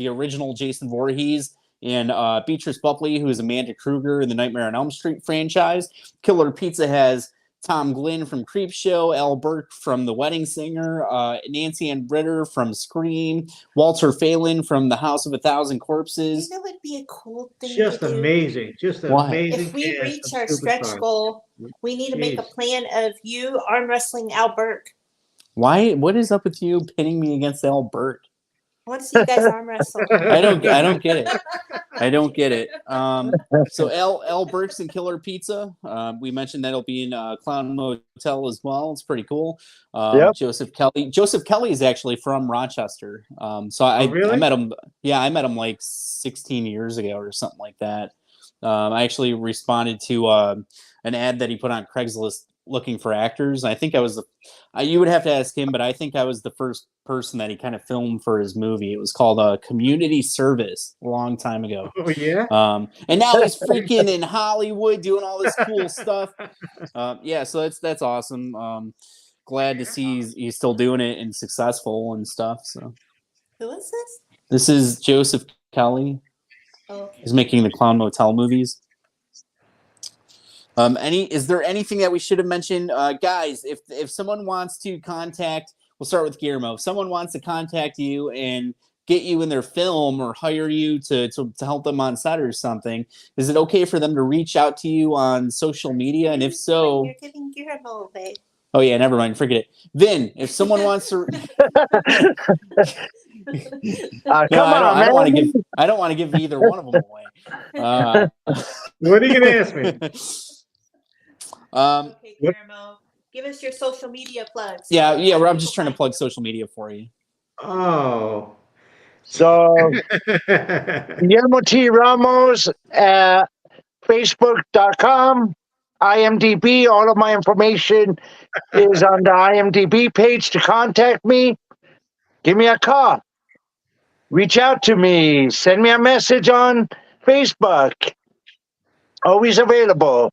Speaker 2: original Jason Voorhees, and Beatrice Buckley, who is Amanda Kruger in the Nightmare on Elm Street franchise. Killer Pizza has Tom Glenn from Creep Show, Al Burke from The Wedding Singer, Nancy Ann Ritter from Scream, Walter Phelan from The House of a Thousand Corpses.
Speaker 4: You know what would be a cool thing
Speaker 3: Just
Speaker 4: to do?
Speaker 3: amazing. Just
Speaker 2: Why?
Speaker 3: amazing.
Speaker 4: If we
Speaker 3: cast
Speaker 4: reach
Speaker 3: of
Speaker 4: our stretch
Speaker 3: superstars.
Speaker 4: goal, we need to make a
Speaker 3: Jeez.
Speaker 4: plan of you arm wrestling Al Burke.
Speaker 2: Why? What is up with you pitting me against Al Burke?
Speaker 4: I want to see you guys arm wrestle.
Speaker 2: I don't get it. I don't get it. So Al Burke's and Killer Pizza. We mentioned that'll be in Clown Motel as well. It's pretty cool.
Speaker 5: Yep.
Speaker 2: Joseph Kelly. Joseph Kelly is actually from Rochester. So I
Speaker 3: really?
Speaker 2: met him. Yeah, I met him like 16 years ago or something like that. I actually responded to an ad that he put on Craigslist looking for actors. I think I was you would have to ask him, but I think I was the first person that he kind of filmed for his movie. It was called Community Service a long time ago.
Speaker 3: Oh yeah.
Speaker 2: And now he's freaking in Hollywood doing all this cool stuff. Yeah, so that's awesome. Glad to see he's still doing it and successful and stuff. So
Speaker 4: Who is this?
Speaker 2: this is Joseph Kelly.
Speaker 4: Oh, okay.
Speaker 2: He's making the Clown Motel movies. Is there anything that we should have mentioned, guys? If someone wants to contact, we'll start with Guillermo. If someone wants to contact you and get you in their film or hire you to help them on set or something, is it okay for them to reach out to you on social media? And if so,
Speaker 4: You're giving Guillermo away.
Speaker 2: oh yeah, never mind, forget it. Vin, if someone wants to,
Speaker 5: Come
Speaker 2: no,
Speaker 5: on,
Speaker 2: I don't want to
Speaker 5: man.
Speaker 2: give. I don't want to give either one of them away.
Speaker 3: What are you gonna ask me?
Speaker 4: Okay, Guillermo, give us your social media plugs.
Speaker 2: Yeah. I'm just trying to plug social media for you.
Speaker 3: Oh.
Speaker 5: So Guillermo T. Ramos at Facebook.com, IMDb. All of my information is on the IMDb page. To contact me, give me a call. Reach out to me. Send me a message on Facebook. Always available.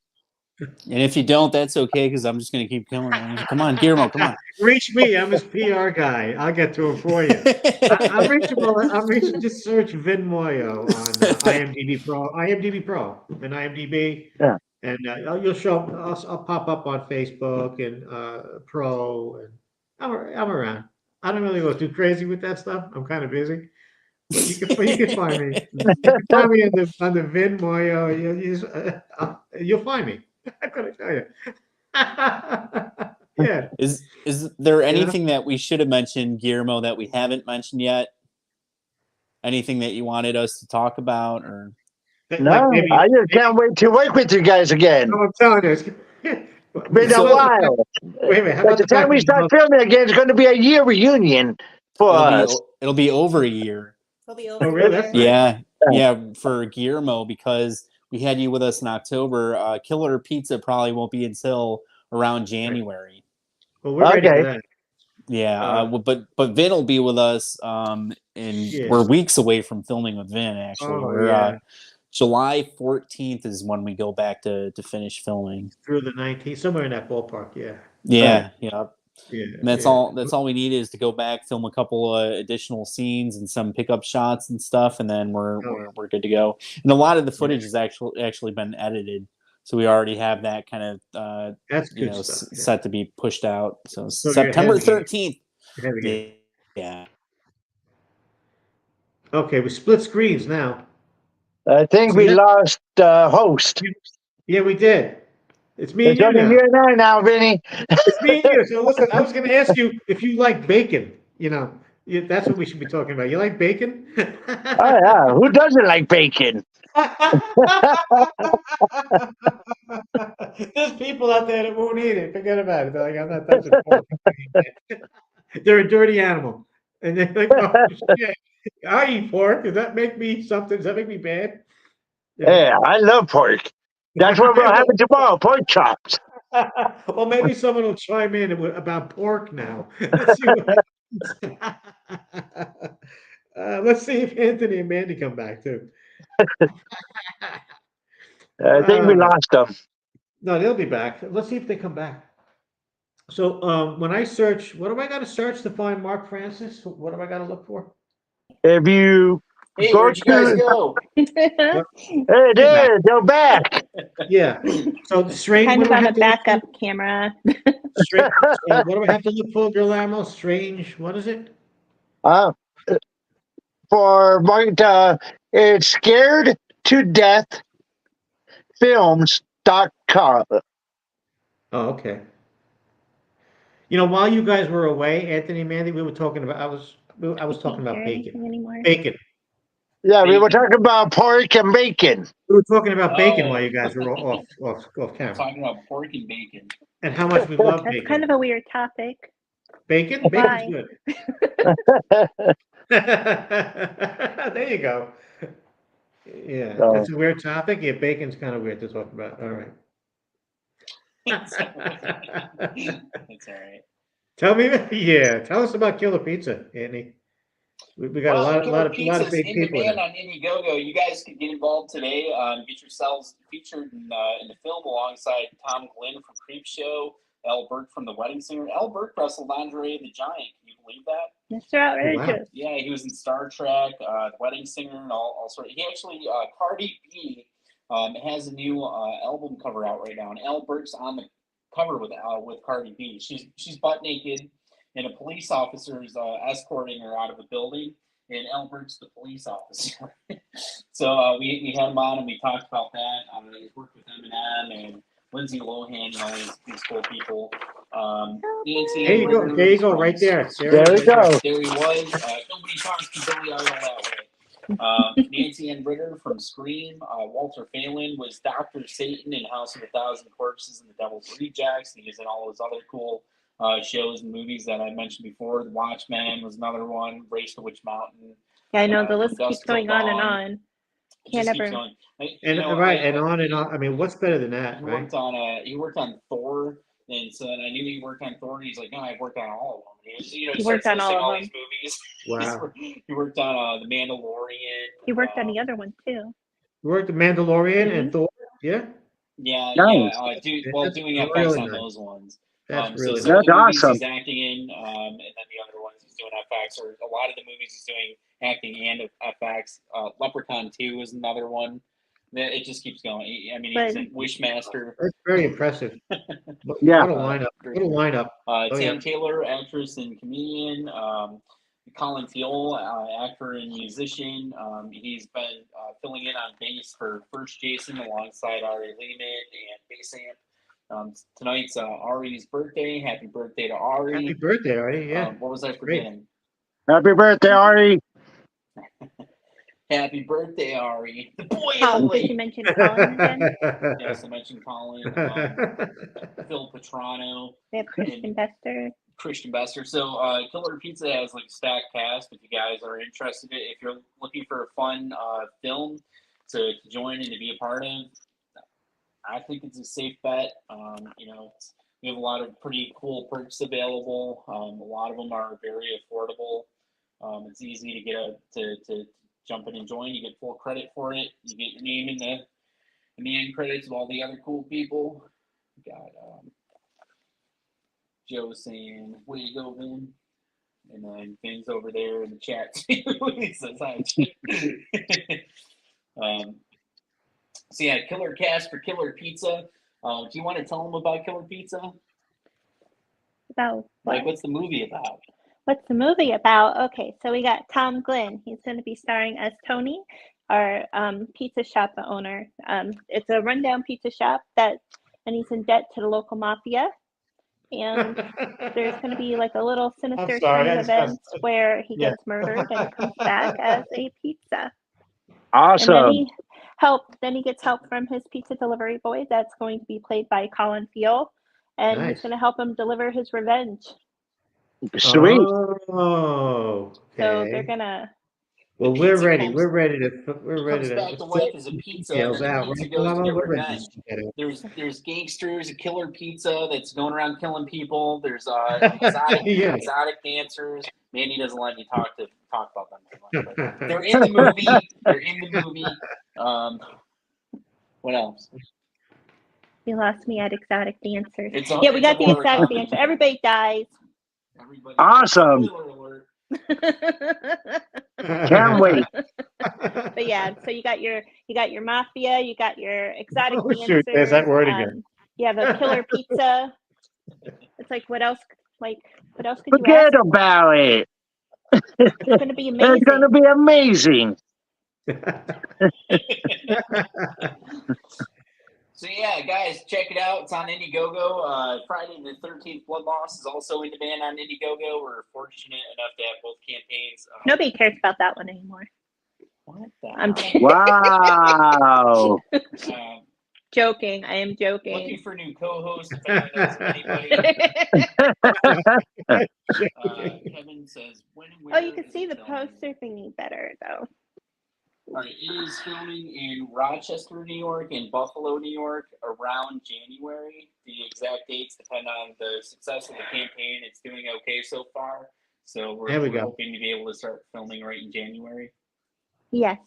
Speaker 2: And if you don't, that's okay because I'm just going to keep killing it. Come on, Guillermo, come on.
Speaker 3: Reach me. I'm his PR guy. I'll get to him for you. I'm reachable. Just search Vin Muoio on IMDb Pro. IMDb Pro and IMDb.
Speaker 5: Yeah.
Speaker 3: And you'll show. I'll pop up on Facebook and Pro, and I'm around. I don't really go too crazy with that stuff. I'm kind of busy. But you can find me. You can find me on the Vin Muoio. You'll find me. I'm gonna tell you. Yeah.
Speaker 2: Is there anything that we should have mentioned, Guillermo, that we haven't mentioned yet? Anything that you wanted us to talk about, or
Speaker 5: No, I just can't wait to work with you guys again.
Speaker 3: I'm telling you, it's
Speaker 5: Been a while.
Speaker 3: Wait a minute. How
Speaker 5: By
Speaker 3: about
Speaker 5: the time we start filming again, it's going to be a year reunion for us.
Speaker 2: it'll be over a year.
Speaker 4: It'll be over.
Speaker 3: Oh, really? That's
Speaker 2: Yeah, for Guillermo, because we had you with us in October. Killer Pizza probably won't be until around January.
Speaker 3: Well, we're ready for that.
Speaker 2: Yeah, but Vin will be with us, and we're weeks away from filming with Vin. Actually, we're July 14th is when we go back to finish filming.
Speaker 3: Through the 19th, somewhere in that ballpark. Yeah.
Speaker 2: Yeah.
Speaker 3: Yeah,
Speaker 2: And that's all. That's all we need is to go back, film a couple additional scenes and some pickup shots and stuff, and then we're good to go. And a lot of the footage has actually been edited, so we already have that kind of
Speaker 3: That's good stuff.
Speaker 2: set to be pushed out. So
Speaker 3: you're
Speaker 2: September
Speaker 3: heavy.
Speaker 2: 13th.
Speaker 3: Heavy.
Speaker 2: Yeah.
Speaker 3: Okay, we split screens now.
Speaker 5: I think we lost host.
Speaker 3: Yeah, we did. It's me and
Speaker 5: It's
Speaker 3: you
Speaker 5: only
Speaker 3: now.
Speaker 5: you and I now, Vinny.
Speaker 3: It's me and you. So listen, I was going to ask you if you like bacon. That's what we should be talking about. You like bacon?
Speaker 5: Oh yeah, who doesn't like bacon?
Speaker 3: There's people out there that won't eat it. Forget about it. They're like, I'm not touching pork. They're a dirty animal. And they're like, oh, shit. I eat pork. Does that make me something? Does that make me bad?
Speaker 5: Yeah, I love pork. That's what we're having tomorrow, pork chops.
Speaker 3: Well, maybe someone will chime in about pork now. Let's see what let's see if Anthony and Mandy come back too.
Speaker 5: I think we lost them.
Speaker 3: No, they'll be back. Let's see if they come back. So when I search, what am I got to search to find Mark Francis? What am I got to look for?
Speaker 5: If you
Speaker 2: Hey,
Speaker 5: go
Speaker 2: where'd you guys go?
Speaker 5: Hey, there, they're back.
Speaker 3: Yeah. So strange.
Speaker 4: Kind
Speaker 3: What
Speaker 4: of
Speaker 3: do I
Speaker 4: on a
Speaker 3: have to look
Speaker 4: backup camera.
Speaker 3: Strange. What do I have to look for, Guillermo? Strange. What is it?
Speaker 5: For Mark, it's scared to death films.com.
Speaker 3: Oh, okay. While you guys were away, Anthony and Mandy, we were talking about. I was talking about bacon.
Speaker 4: Anymore.
Speaker 3: Bacon.
Speaker 5: Yeah, we were
Speaker 2: Bacon.
Speaker 5: talking about pork and bacon.
Speaker 3: We were talking about bacon while you guys were off camera.
Speaker 2: Talking about pork and bacon.
Speaker 3: And how much we love
Speaker 4: That's
Speaker 3: bacon.
Speaker 4: kind of a weird topic.
Speaker 3: Bacon?
Speaker 4: Why?
Speaker 3: Bacon's good. There you go. Yeah, that's a weird topic. Yeah, bacon's kind of weird to talk about. All right.
Speaker 2: That's all right.
Speaker 3: Tell me, tell us about Killer Pizza, Anthony. We got a lot of big people in it.
Speaker 2: On Indiegogo. You guys can get involved today. Get yourselves featured in the film alongside Tom Glynn from Creepshow, Elle Burke from The Wedding Singer. Elle Burke wrestled Andre the Giant. Can you believe that?
Speaker 4: That's outrageous.
Speaker 2: Yeah, he was in Star Trek, The Wedding Singer, and all sorts. He actually, Cardi B has a new album cover out right now, and Elle Burke's on the cover with Cardi B. She's butt naked, and a police officer is escorting her out of the building, and Elle Burke's the police officer. So we had him on, and we talked about that. He's worked with Eminem and Lindsay Lohan and all these cool people. Nancy
Speaker 3: There you go, right there.
Speaker 5: There we go.
Speaker 2: There he was. Nobody talks to Billy Idol that way. Nancy Ann Ritter from Scream. Walter Phelan was Dr. Satan in House of a Thousand Corpses and The Devil's Rejects. He was in all those other cool shows and movies that I mentioned before. The Watchmen was another one. Race to Witch Mountain.
Speaker 4: Yeah, I know the list keeps going on and on. Can't ever.
Speaker 3: And on and on. I mean, what's better than that, right?
Speaker 2: He worked on Thor, and so I knew he worked on Thor. And he's like, no, I've worked on all of them.
Speaker 4: He worked on all of them.
Speaker 2: These movies.
Speaker 3: Wow.
Speaker 2: He worked on The Mandalorian.
Speaker 4: He worked on the other one too.
Speaker 3: You worked The Mandalorian and Thor. Yeah.
Speaker 2: Yeah,
Speaker 5: nice.
Speaker 2: Doing
Speaker 3: That's
Speaker 2: FX
Speaker 3: really
Speaker 2: on
Speaker 3: nice.
Speaker 2: those ones.
Speaker 3: That's really
Speaker 2: so
Speaker 3: nice.
Speaker 5: That's awesome.
Speaker 2: He's acting in, and then the other ones he's doing FX, or a lot of the movies he's doing acting and FX. Leprechaun 2 is another one. It just keeps going. I mean, he's in Wishmaster.
Speaker 3: That's very impressive.
Speaker 5: Yeah.
Speaker 3: What a lineup. What a lineup.
Speaker 2: Tam Taylor, actress and comedian. Colin Teal, actor and musician. He's been filling in on bass for First Jason alongside Ari Lehman and Bass Amp. Tonight's Ari's birthday. Happy birthday to Ari.
Speaker 3: Happy birthday, Ari. Yeah.
Speaker 2: What was I forgetting?
Speaker 5: Happy birthday, Ari.
Speaker 2: Happy birthday, Ari. The boy
Speaker 4: Oh, did you mention Colin again?
Speaker 2: Yes, I mentioned Colin. Phil Petrano.
Speaker 4: We have Christian Bester.
Speaker 2: Christian Bester. So Killer Pizza has like a stacked cast. If you guys are interested, if you're looking for a fun film to join and to be a part of, I think it's a safe bet. We have a lot of pretty cool perks available. A lot of them are very affordable. It's easy to get to jump in and join. You get full credit for it. You get your name in the end credits of all the other cool people. We got Joe saying, "Way to go, Vin." And then Vin's over there in the chat too. He says, "Hi." So yeah, killer cast for Killer Pizza. Do you want to tell them about Killer Pizza?
Speaker 4: About what?
Speaker 2: Like, what's the movie about?
Speaker 4: What's the movie about? Okay, so we got Tom Glynn. He's going to be starring as Tony, our pizza shop owner. It's a rundown pizza shop and he's in debt to the local mafia. And there's going to be like a little sinister turn of events where he gets murdered and comes back as a pizza.
Speaker 5: Awesome.
Speaker 4: And then he gets help from his pizza delivery boy that's going to be played by Colin Feal. And he's going to help him deliver his revenge.
Speaker 5: Sweet.
Speaker 3: Oh, okay.
Speaker 4: So they're going to...
Speaker 3: Well, we're ready. We're ready to.
Speaker 2: Comes back to life as a pizza. And then
Speaker 3: out.
Speaker 2: pizza goes to get revenge. There's gangsters, a killer pizza that's going around killing people. There's exotic dancers. Mandy doesn't let me talk about them too much. But they're in the movie. What else?
Speaker 4: You lost me at exotic dancers. We got the exotic dancer. Everybody dies.
Speaker 5: Awesome. Can't wait.
Speaker 4: But yeah, so you got your mafia, you got your exotic dancers.
Speaker 3: Shoot, there's that word again.
Speaker 4: You have a killer pizza. It's like what else? Like what else could
Speaker 5: Forget
Speaker 4: you ask?
Speaker 5: about it.
Speaker 4: It's going to be amazing.
Speaker 5: It's going to be amazing.
Speaker 2: So yeah, guys, check it out. It's on Indiegogo. Friday the 13th Blood Loss is also in demand on Indiegogo. We're fortunate enough to have both campaigns.
Speaker 4: Nobody cares about that one anymore.
Speaker 2: What the
Speaker 4: I'm
Speaker 5: wow.
Speaker 4: joking. I am joking.
Speaker 2: Looking for new co-hosts. If anyone knows anybody. Kevin says, when and where
Speaker 4: you can see the poster thingy better though.
Speaker 2: All right, it is filming in Rochester, New York, and Buffalo, New York, around January. The exact dates depend on the success of the campaign. It's doing okay so far, so we're hoping to be able to start filming right in January.
Speaker 4: Yes.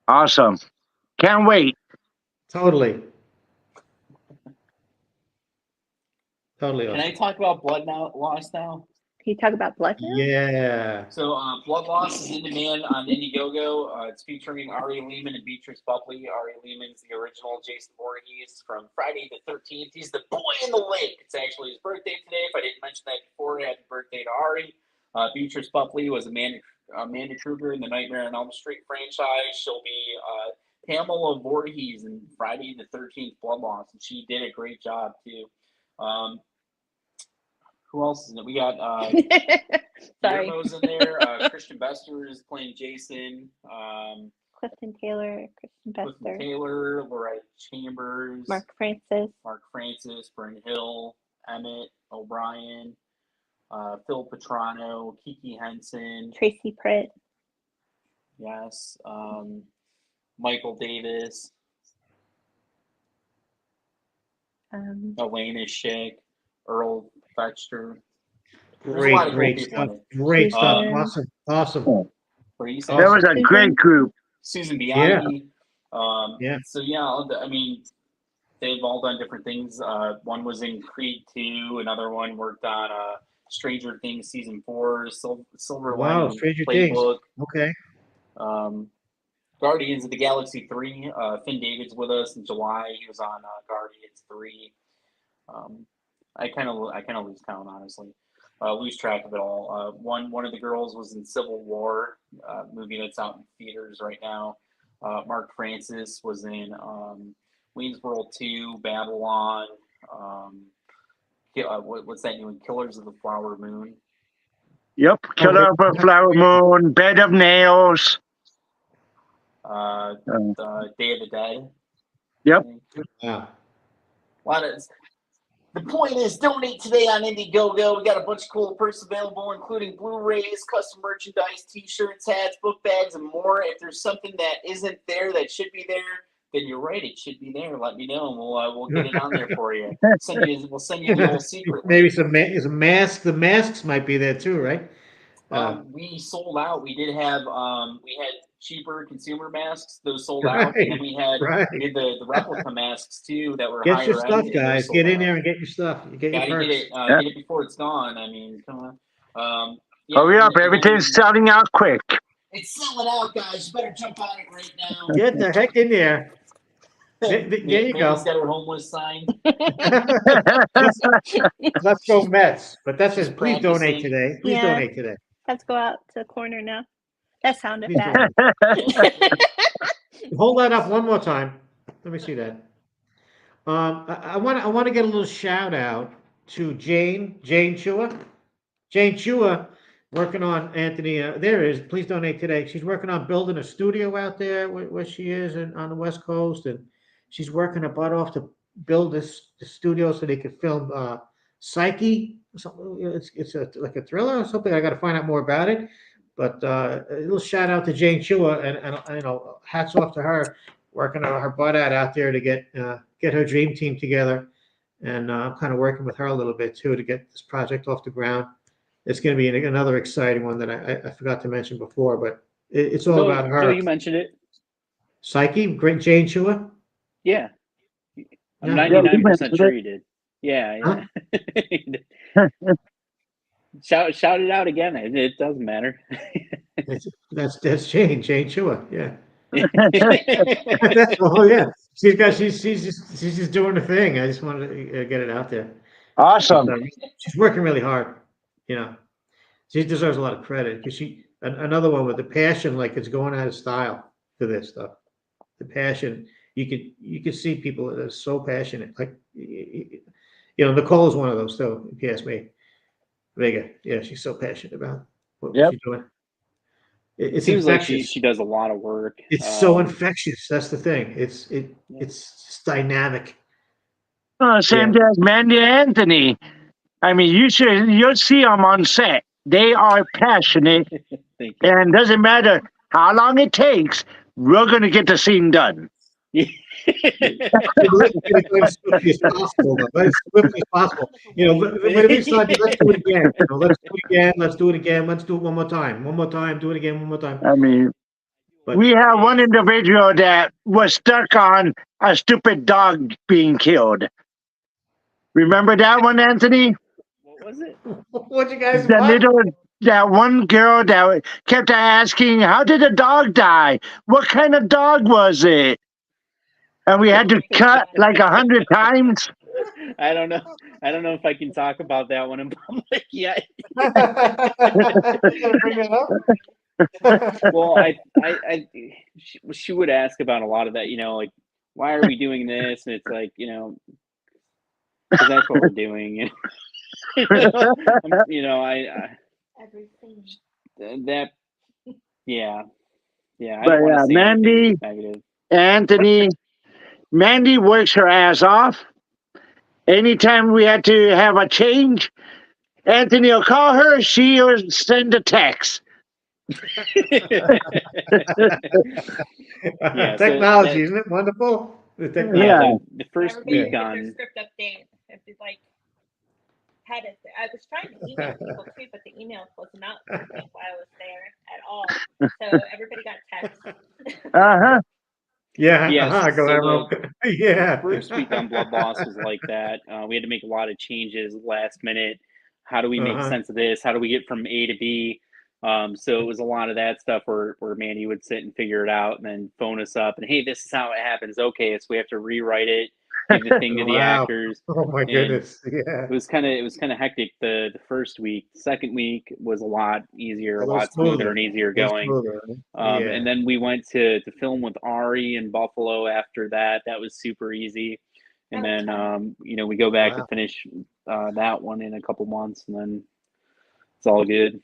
Speaker 5: Awesome. Can't wait.
Speaker 3: Totally.
Speaker 2: Can I talk about Blood Loss now?
Speaker 4: Can you talk about Blood now?
Speaker 3: Yeah.
Speaker 2: So Blood Loss is in demand on Indiegogo. It's featuring Ari Lehman and Beatrice Buckley. Ari Lehman's the original Jason Voorhees from Friday the 13th. He's the boy in the lake. It's actually his birthday today. If I didn't mention that before, happy birthday to Ari. Beatrice Buckley was Amanda Kruger in the Nightmare on Elm Street franchise. She'll be Pamela Voorhees in Friday the 13th Blood Loss, and she did a great job too. Who else is in it? We got Guillermo's in there. Christian Bester is playing Jason.
Speaker 4: Clifton Taylor,
Speaker 2: Clifton Taylor, Loretta Chambers,
Speaker 4: Mark Francis,
Speaker 2: Bryn Hill, Emmett O'Brien, Phil Petrano, Kiki Henson,
Speaker 4: Tracy Pritt.
Speaker 2: Yes. Michael Davis. Elena Schick, Earl Fetcher.
Speaker 3: Great stuff. Awesome.
Speaker 5: That was a great group.
Speaker 2: Susan Bianchi. So I mean, they've all done different things. One was in Creed 2. Another one worked on Stranger Things season 4. Silver Lining
Speaker 3: Stranger
Speaker 2: Playbook.
Speaker 3: Things. Okay.
Speaker 2: Guardians of the Galaxy 3. Finn David's with us in July. He was on Guardians 3. I kind of lose count, honestly. Lose track of it all. One of the girls was in Civil War, movie that's out in theaters right now. Mark Francis was in Wayne's World 2, Babylon. What's that new one? Killers of the Flower Moon.
Speaker 5: Yep, Killer of the Flower Moon, Bed of Nails.
Speaker 2: Day of the Dead.
Speaker 5: Yep.
Speaker 3: Wow.
Speaker 2: The point is, donate today on Indiegogo. We got a bunch of cool perks available, including Blu-rays, custom merchandise, T-shirts, hats, book bags, and more. If there's something that isn't there that should be there, then you're right. It should be there. Let me know, and we'll get it on there for you. We'll send you the whole secret.
Speaker 3: Maybe some mask. The masks might be there too, right?
Speaker 2: We sold out. We did have we had cheaper consumer masks. Those sold out, and then we had the replica masks too that were
Speaker 3: Get
Speaker 2: higher
Speaker 3: your stuff,
Speaker 2: end.
Speaker 3: guys. Get in there and get your stuff. Get your
Speaker 2: Gotta
Speaker 3: perks.
Speaker 2: get it before it's gone. I mean, come on.
Speaker 5: Hurry up! Everything's selling out quick.
Speaker 2: It's selling out, guys. You better jump on it right now.
Speaker 3: Get the heck in there. There you go.
Speaker 2: Got her homeless sign.
Speaker 3: Let's go Mets. But that says, please donate today. Please donate today.
Speaker 4: Let's go out to the corner now. That sounded bad.
Speaker 3: Hold that up one more time. Let me see that. I want to get a little shout out to Jane Chua. Jane Chua working on Anthony. There it is. Please donate today. She's working on building a studio out there where she is on the West Coast, and she's working her butt off to build the studio so they could film Psyche. Something. It's like a thriller or something. I got to find out more about it. But a little shout out to Jane Chua, and you know, hats off to her working her butt out there to get her dream team together. And I'm kind of working with her a little bit too to get this project off the ground. It's going to be another exciting one that I forgot to mention before, but it's all about her.
Speaker 2: So you mentioned it.
Speaker 3: Psyche, great Jane Chua.
Speaker 2: Yeah, I'm 99% sure you did. Yeah.
Speaker 3: Huh?
Speaker 2: Shout it out again. It doesn't matter.
Speaker 3: That's Jane Chua. Yeah. Oh yeah. She's just doing the thing. I just wanted to get it out there.
Speaker 5: Awesome.
Speaker 3: She's working really hard. You know, she deserves a lot of credit because another one with the passion, like it's going out of style for this stuff. The passion, you could see people that are so passionate. Like, you know, Nicole is one of those too. If you ask me, Vega, yeah, she's so passionate about what she's doing. It
Speaker 2: seems infectious. Like she does a lot of work.
Speaker 3: It's so infectious. That's the thing. It's just dynamic.
Speaker 5: Same as Mandy Anthony. I mean, you'll see them on set. They are passionate, and doesn't matter how long it takes. We're going to get the scene done.
Speaker 3: As swiftly as possible. As swiftly as possible. You know, let's do it again. You know, let's do it again. Let's do it again. Let's do it one more time. One more time. Do it again. One more time.
Speaker 5: I mean, we have one individual that was stuck on a stupid dog being killed. Remember that one, Anthony?
Speaker 2: What was it?
Speaker 3: What you guys?
Speaker 5: That one girl that kept asking, "How did the dog die? What kind of dog was it?" And we had to cut like 100 times.
Speaker 2: I don't know if I can talk about that one in public yet. Well, she would ask about a lot of that, you know, like, why are we doing this? And it's like, you know, because that's what we're doing. You know,
Speaker 4: Everything.
Speaker 2: That, yeah.
Speaker 5: But Mandy, Anthony, Mandy works her ass off. Anytime we had to have a change, Anthony will call her. She'll send a text.
Speaker 3: Technology, isn't it wonderful?
Speaker 2: The first week on
Speaker 4: script update. It's like I was trying to email people too, but the emails wasn't out while I was there at all. So everybody got text.
Speaker 3: Yeah. Go ahead. Yeah.
Speaker 2: First week on Blood Loss was like that. We had to make a lot of changes last minute. How do we make sense of this? How do we get from A to B? So it was a lot of that stuff where Mandy would sit and figure it out and then phone us up and, hey, this is how it happens. Okay, so we have to rewrite it, give the thing to the actors.
Speaker 3: Oh my goodness. Yeah.
Speaker 2: It was kind of hectic the first week. The second week was a lot easier, a lot smoother and easier going. And then we went to film with Ari in Buffalo after that. That was super easy. And then you know, we go back to finish that one in a couple months, and then it's all good.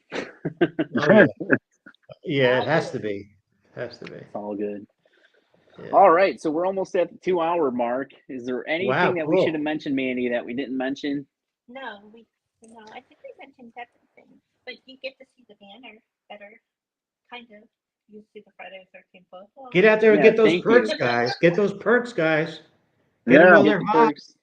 Speaker 3: Yeah, it has to be. It's
Speaker 2: all good. Yeah. All right, so we're almost at the 2-hour mark. Is there anything that we should have mentioned, Mandy, that we didn't mention?
Speaker 4: No, I think we mentioned everything. But you get to see the banner better, kind of. You see the Friday the 13th book.
Speaker 3: Get out there and get those perks, guys. Get those perks, guys. Get
Speaker 2: the perks.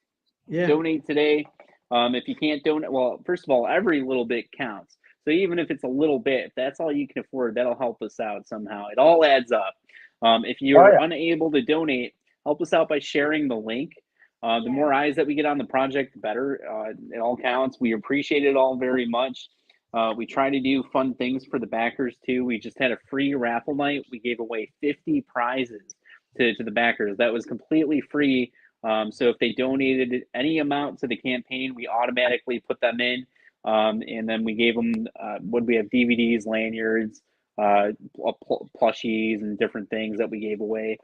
Speaker 2: Yeah. Donate today. If you can't donate, well, first of all, every little bit counts. So even if it's a little bit, if that's all you can afford, that'll help us out somehow. It all adds up. If you're unable to donate, help us out by sharing the link. The more eyes that we get on the project, the better. It all counts. We appreciate it all very much. We try to do fun things for the backers too. We just had a free raffle night. We gave away 50 prizes to the backers. That was completely free. So if they donated any amount to the campaign, we automatically put them in. And then we gave them, what we have, DVDs, lanyards, plushies, and different things that we gave away.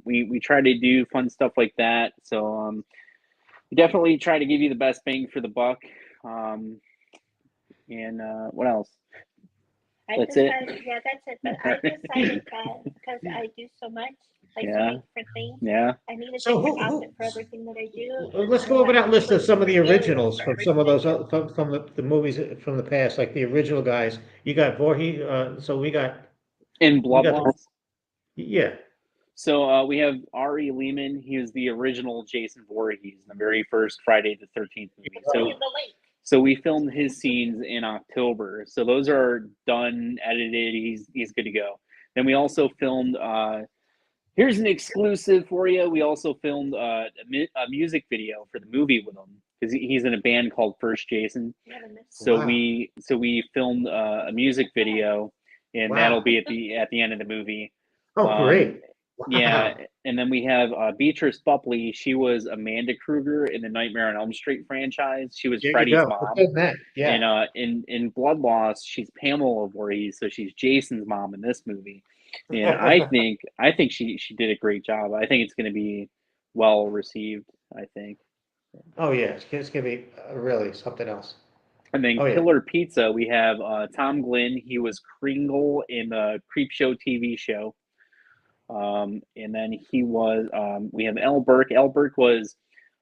Speaker 2: We try to do fun stuff like that. So we definitely try to give you the best bang for the buck. And what else? That's it.
Speaker 4: Yeah, that's it. But I decided that because I do so much, like so many different things.
Speaker 2: Yeah.
Speaker 4: I need a different outfit for everything that I do.
Speaker 3: Let's go over that list of some of the originals from some of those from the movies from the past, like the original guys. You got Voorhees. So we got
Speaker 2: In Blood Loss.
Speaker 3: Yeah.
Speaker 2: So we have Ari Lehman. He was the original Jason Voorhees in the very first Friday the 13th movie. So we filmed his scenes in October. So those are done, edited. He's good to go. Then we also filmed. Here's an exclusive for you. We also filmed a music video for the movie with him because he's in a band called First Jason. So we filmed a music video, and that'll be at the end of the movie.
Speaker 3: Oh, great!
Speaker 2: Wow. Yeah, and then we have Beatrice Bupley. She was Amanda Kruger in the Nightmare on Elm Street franchise. She was Freddy's mom.
Speaker 3: Yeah.
Speaker 2: And in Blood Loss, she's Pamela Voorhees, so she's Jason's mom in this movie. And I think she did a great job. I think it's going to be well received. I think.
Speaker 3: Oh yeah, it's going to be really something else.
Speaker 2: And then Killer Pizza, we have Tom Glynn. He was Kringle in the Creepshow TV show. And then he was. We have El Burke. El Burke was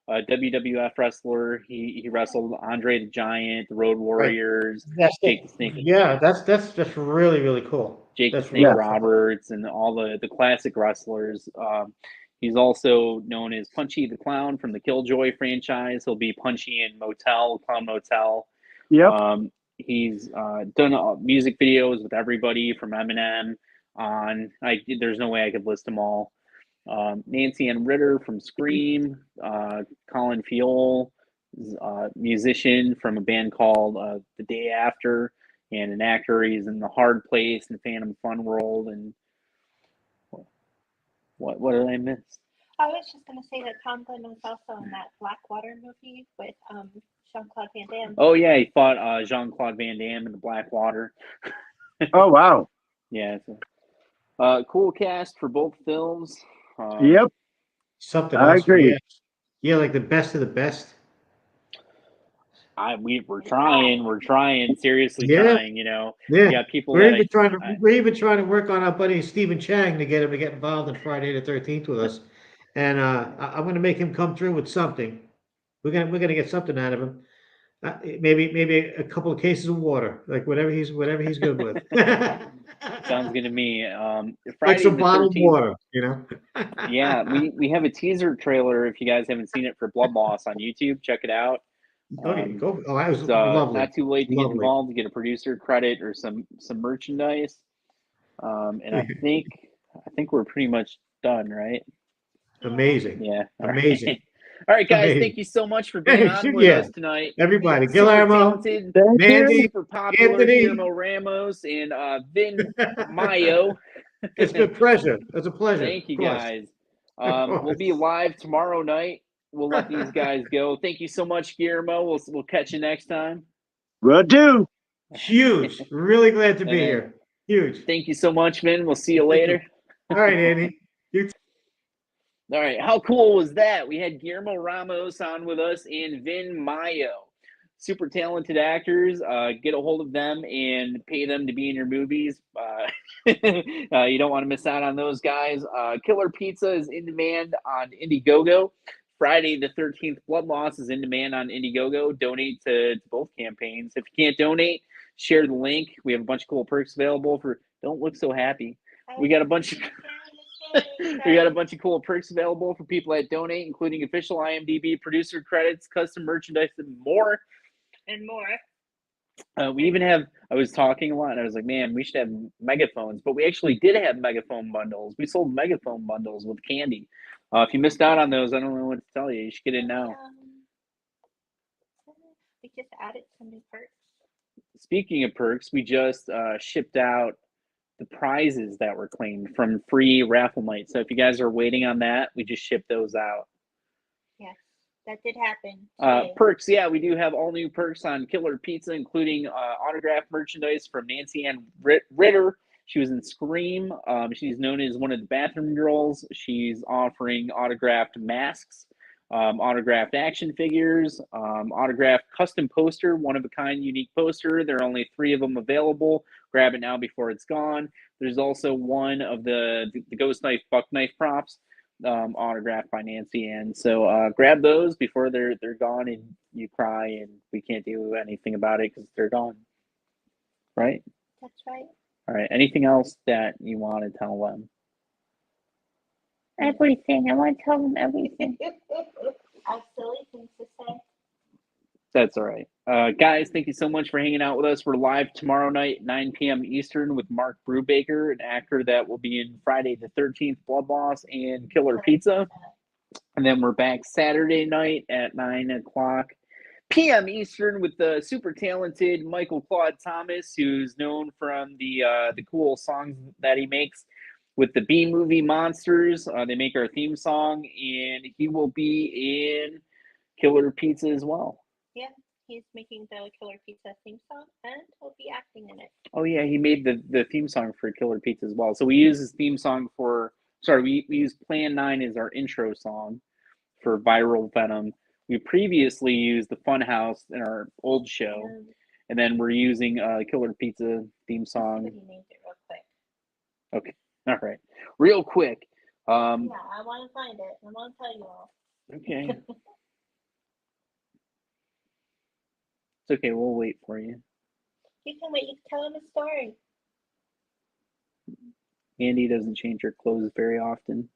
Speaker 2: a WWF wrestler. He wrestled Andre the Giant, the Road Warriors, Jake the Snake.
Speaker 3: Yeah, that's really really cool.
Speaker 2: Jake the Snake Roberts and all the classic wrestlers. He's also known as Punchy the Clown from the Killjoy franchise. He'll be Punchy in Clown Motel.
Speaker 5: Yep.
Speaker 2: He's done music videos with everybody from Eminem on. There's no way I could list them all. Nancy Ann Ritter from Scream. Colin Fiol, musician from a band called The Day After. And an actor, he's in The Hard Place and Phantom Fun World. And what did I miss?
Speaker 4: I was just going to say that Tom Glynn was also in that Blackwater movie with Jean-Claude Van Damme.
Speaker 2: Oh, yeah, he fought Jean-Claude Van Damme in the Blackwater.
Speaker 5: Oh, wow.
Speaker 2: Yeah. So, cool cast for both films.
Speaker 5: Yep.
Speaker 3: Something
Speaker 5: I agree.
Speaker 3: Yeah, like the best of the best.
Speaker 2: We're trying, seriously trying, you know.
Speaker 3: Yeah,
Speaker 2: people.
Speaker 3: We're even trying to work on our buddy Stephen Chang to get him to get involved in Friday the 13th with us, and I'm going to make him come through with something. We're gonna get something out of him. Maybe a couple of cases of water, like whatever he's good with.
Speaker 2: Sounds good to me.
Speaker 3: Like some bottled water, you know.
Speaker 2: Yeah, we have a teaser trailer. If you guys haven't seen it for Blood Loss on YouTube, check it out.
Speaker 3: That was lovely.
Speaker 2: Not too late to get involved, to get a producer credit or some merchandise. And I think we're pretty much done, right?
Speaker 3: Amazing.
Speaker 2: Yeah.
Speaker 3: Amazing.
Speaker 2: Right. All right, guys. Thank you so much for being on with us tonight.
Speaker 3: Everybody, Guillermo,
Speaker 2: Mandy, super popular, Anthony, Guillermo Ramos, and Vin Muoio.
Speaker 3: It's a pleasure. It's a pleasure.
Speaker 2: Thank you, guys. We'll be live tomorrow night. We'll let these guys go. Thank you so much, Guillermo. We'll catch you next time.
Speaker 5: Will do.
Speaker 3: Huge. Really glad to be here. Huge.
Speaker 2: Thank you so much, Vin. We'll see you later.
Speaker 3: All right, Andy.
Speaker 2: All right. How cool was that? We had Guillermo Ramos on with us and Vin Muoio. Super talented actors. Get a hold of them and pay them to be in your movies. You don't want to miss out on those guys. Killer Pizza is in demand on Indiegogo. Friday the 13th, Blood Loss is in demand on Indiegogo. Donate to both campaigns. If you can't donate, share the link. We have a bunch of cool perks available for Don't Look So Happy. We got a bunch of cool perks available for people that donate, including official IMDb producer credits, custom merchandise, and more. We even have, I was talking a lot, and I was like, man, we should have megaphones. But we actually did have megaphone bundles. We sold megaphone bundles with candy. If you missed out on those, I don't know what to tell you. You should get in now.
Speaker 4: We just added some new perks.
Speaker 2: Speaking of perks, we just shipped out the prizes that were claimed from free raffle night. So if you guys are waiting on that, we just shipped those out.
Speaker 4: Yes, that did happen today.
Speaker 2: Perks, yeah, we do have all new perks on Killer Pizza, including autographed merchandise from Nancy Ann Ritter. She was in Scream. She's known as one of the bathroom girls. She's offering autographed masks, autographed action figures, autographed custom poster, one-of-a-kind unique poster. There are only 3 of them available. Grab it now before it's gone. There's also one of the ghost knife, buck knife props, autographed by Nancy Ann. So grab those before they're gone and you cry and we can't do anything about it because they're gone. Right?
Speaker 4: That's right.
Speaker 2: All right. Anything else that you want to tell them?
Speaker 6: Everything. I want to tell them everything.
Speaker 4: I have silly things to say.
Speaker 2: That's all right. Guys, thank you so much for hanging out with us. We're live tomorrow night, 9 p.m. Eastern, with Mark Brubaker, an actor that will be in Friday the 13th, Blood Loss, and Killer Pizza. And then we're back Saturday night at 9 o'clock p.m. Eastern with the super talented Michael Claude Thomas, who's known from the cool songs that he makes with the B-movie Monsters. They make our theme song, and he will be in Killer Pizza as well.
Speaker 4: Yeah, he's making the Killer Pizza theme song, and he'll be acting in it.
Speaker 2: Oh yeah, he made the theme song for Killer Pizza as well. So we use his theme song for. Sorry, we use Plan 9 as our intro song for Viral Venom. We previously used the Funhouse in our old show, and then we're using Killer Pizza theme song.
Speaker 4: Somebody named it real quick.
Speaker 2: Okay, all right, real quick.
Speaker 4: Yeah, I want to find it. I want to tell you all.
Speaker 2: Okay. It's okay, we'll wait for you.
Speaker 4: You can wait. You can tell him a story.
Speaker 2: Andy doesn't change her clothes very often.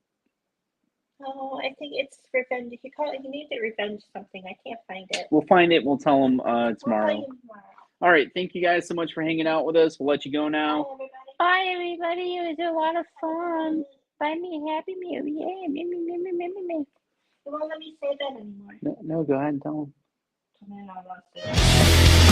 Speaker 4: Oh, I think it's revenge. If you call it, he named it revenge something. I can't find it.
Speaker 2: We'll find it. We'll tell him
Speaker 4: We'll
Speaker 2: tomorrow.
Speaker 4: tell you tomorrow.
Speaker 2: All right. Thank you guys so much for hanging out with us. We'll let you go now.
Speaker 4: Bye, everybody.
Speaker 6: Bye, everybody. It was a lot of fun. Buy me a Happy Meal. Yay. Me.
Speaker 4: You won't let me say that anymore.
Speaker 2: No, go ahead and tell them.
Speaker 4: I don't want to say that.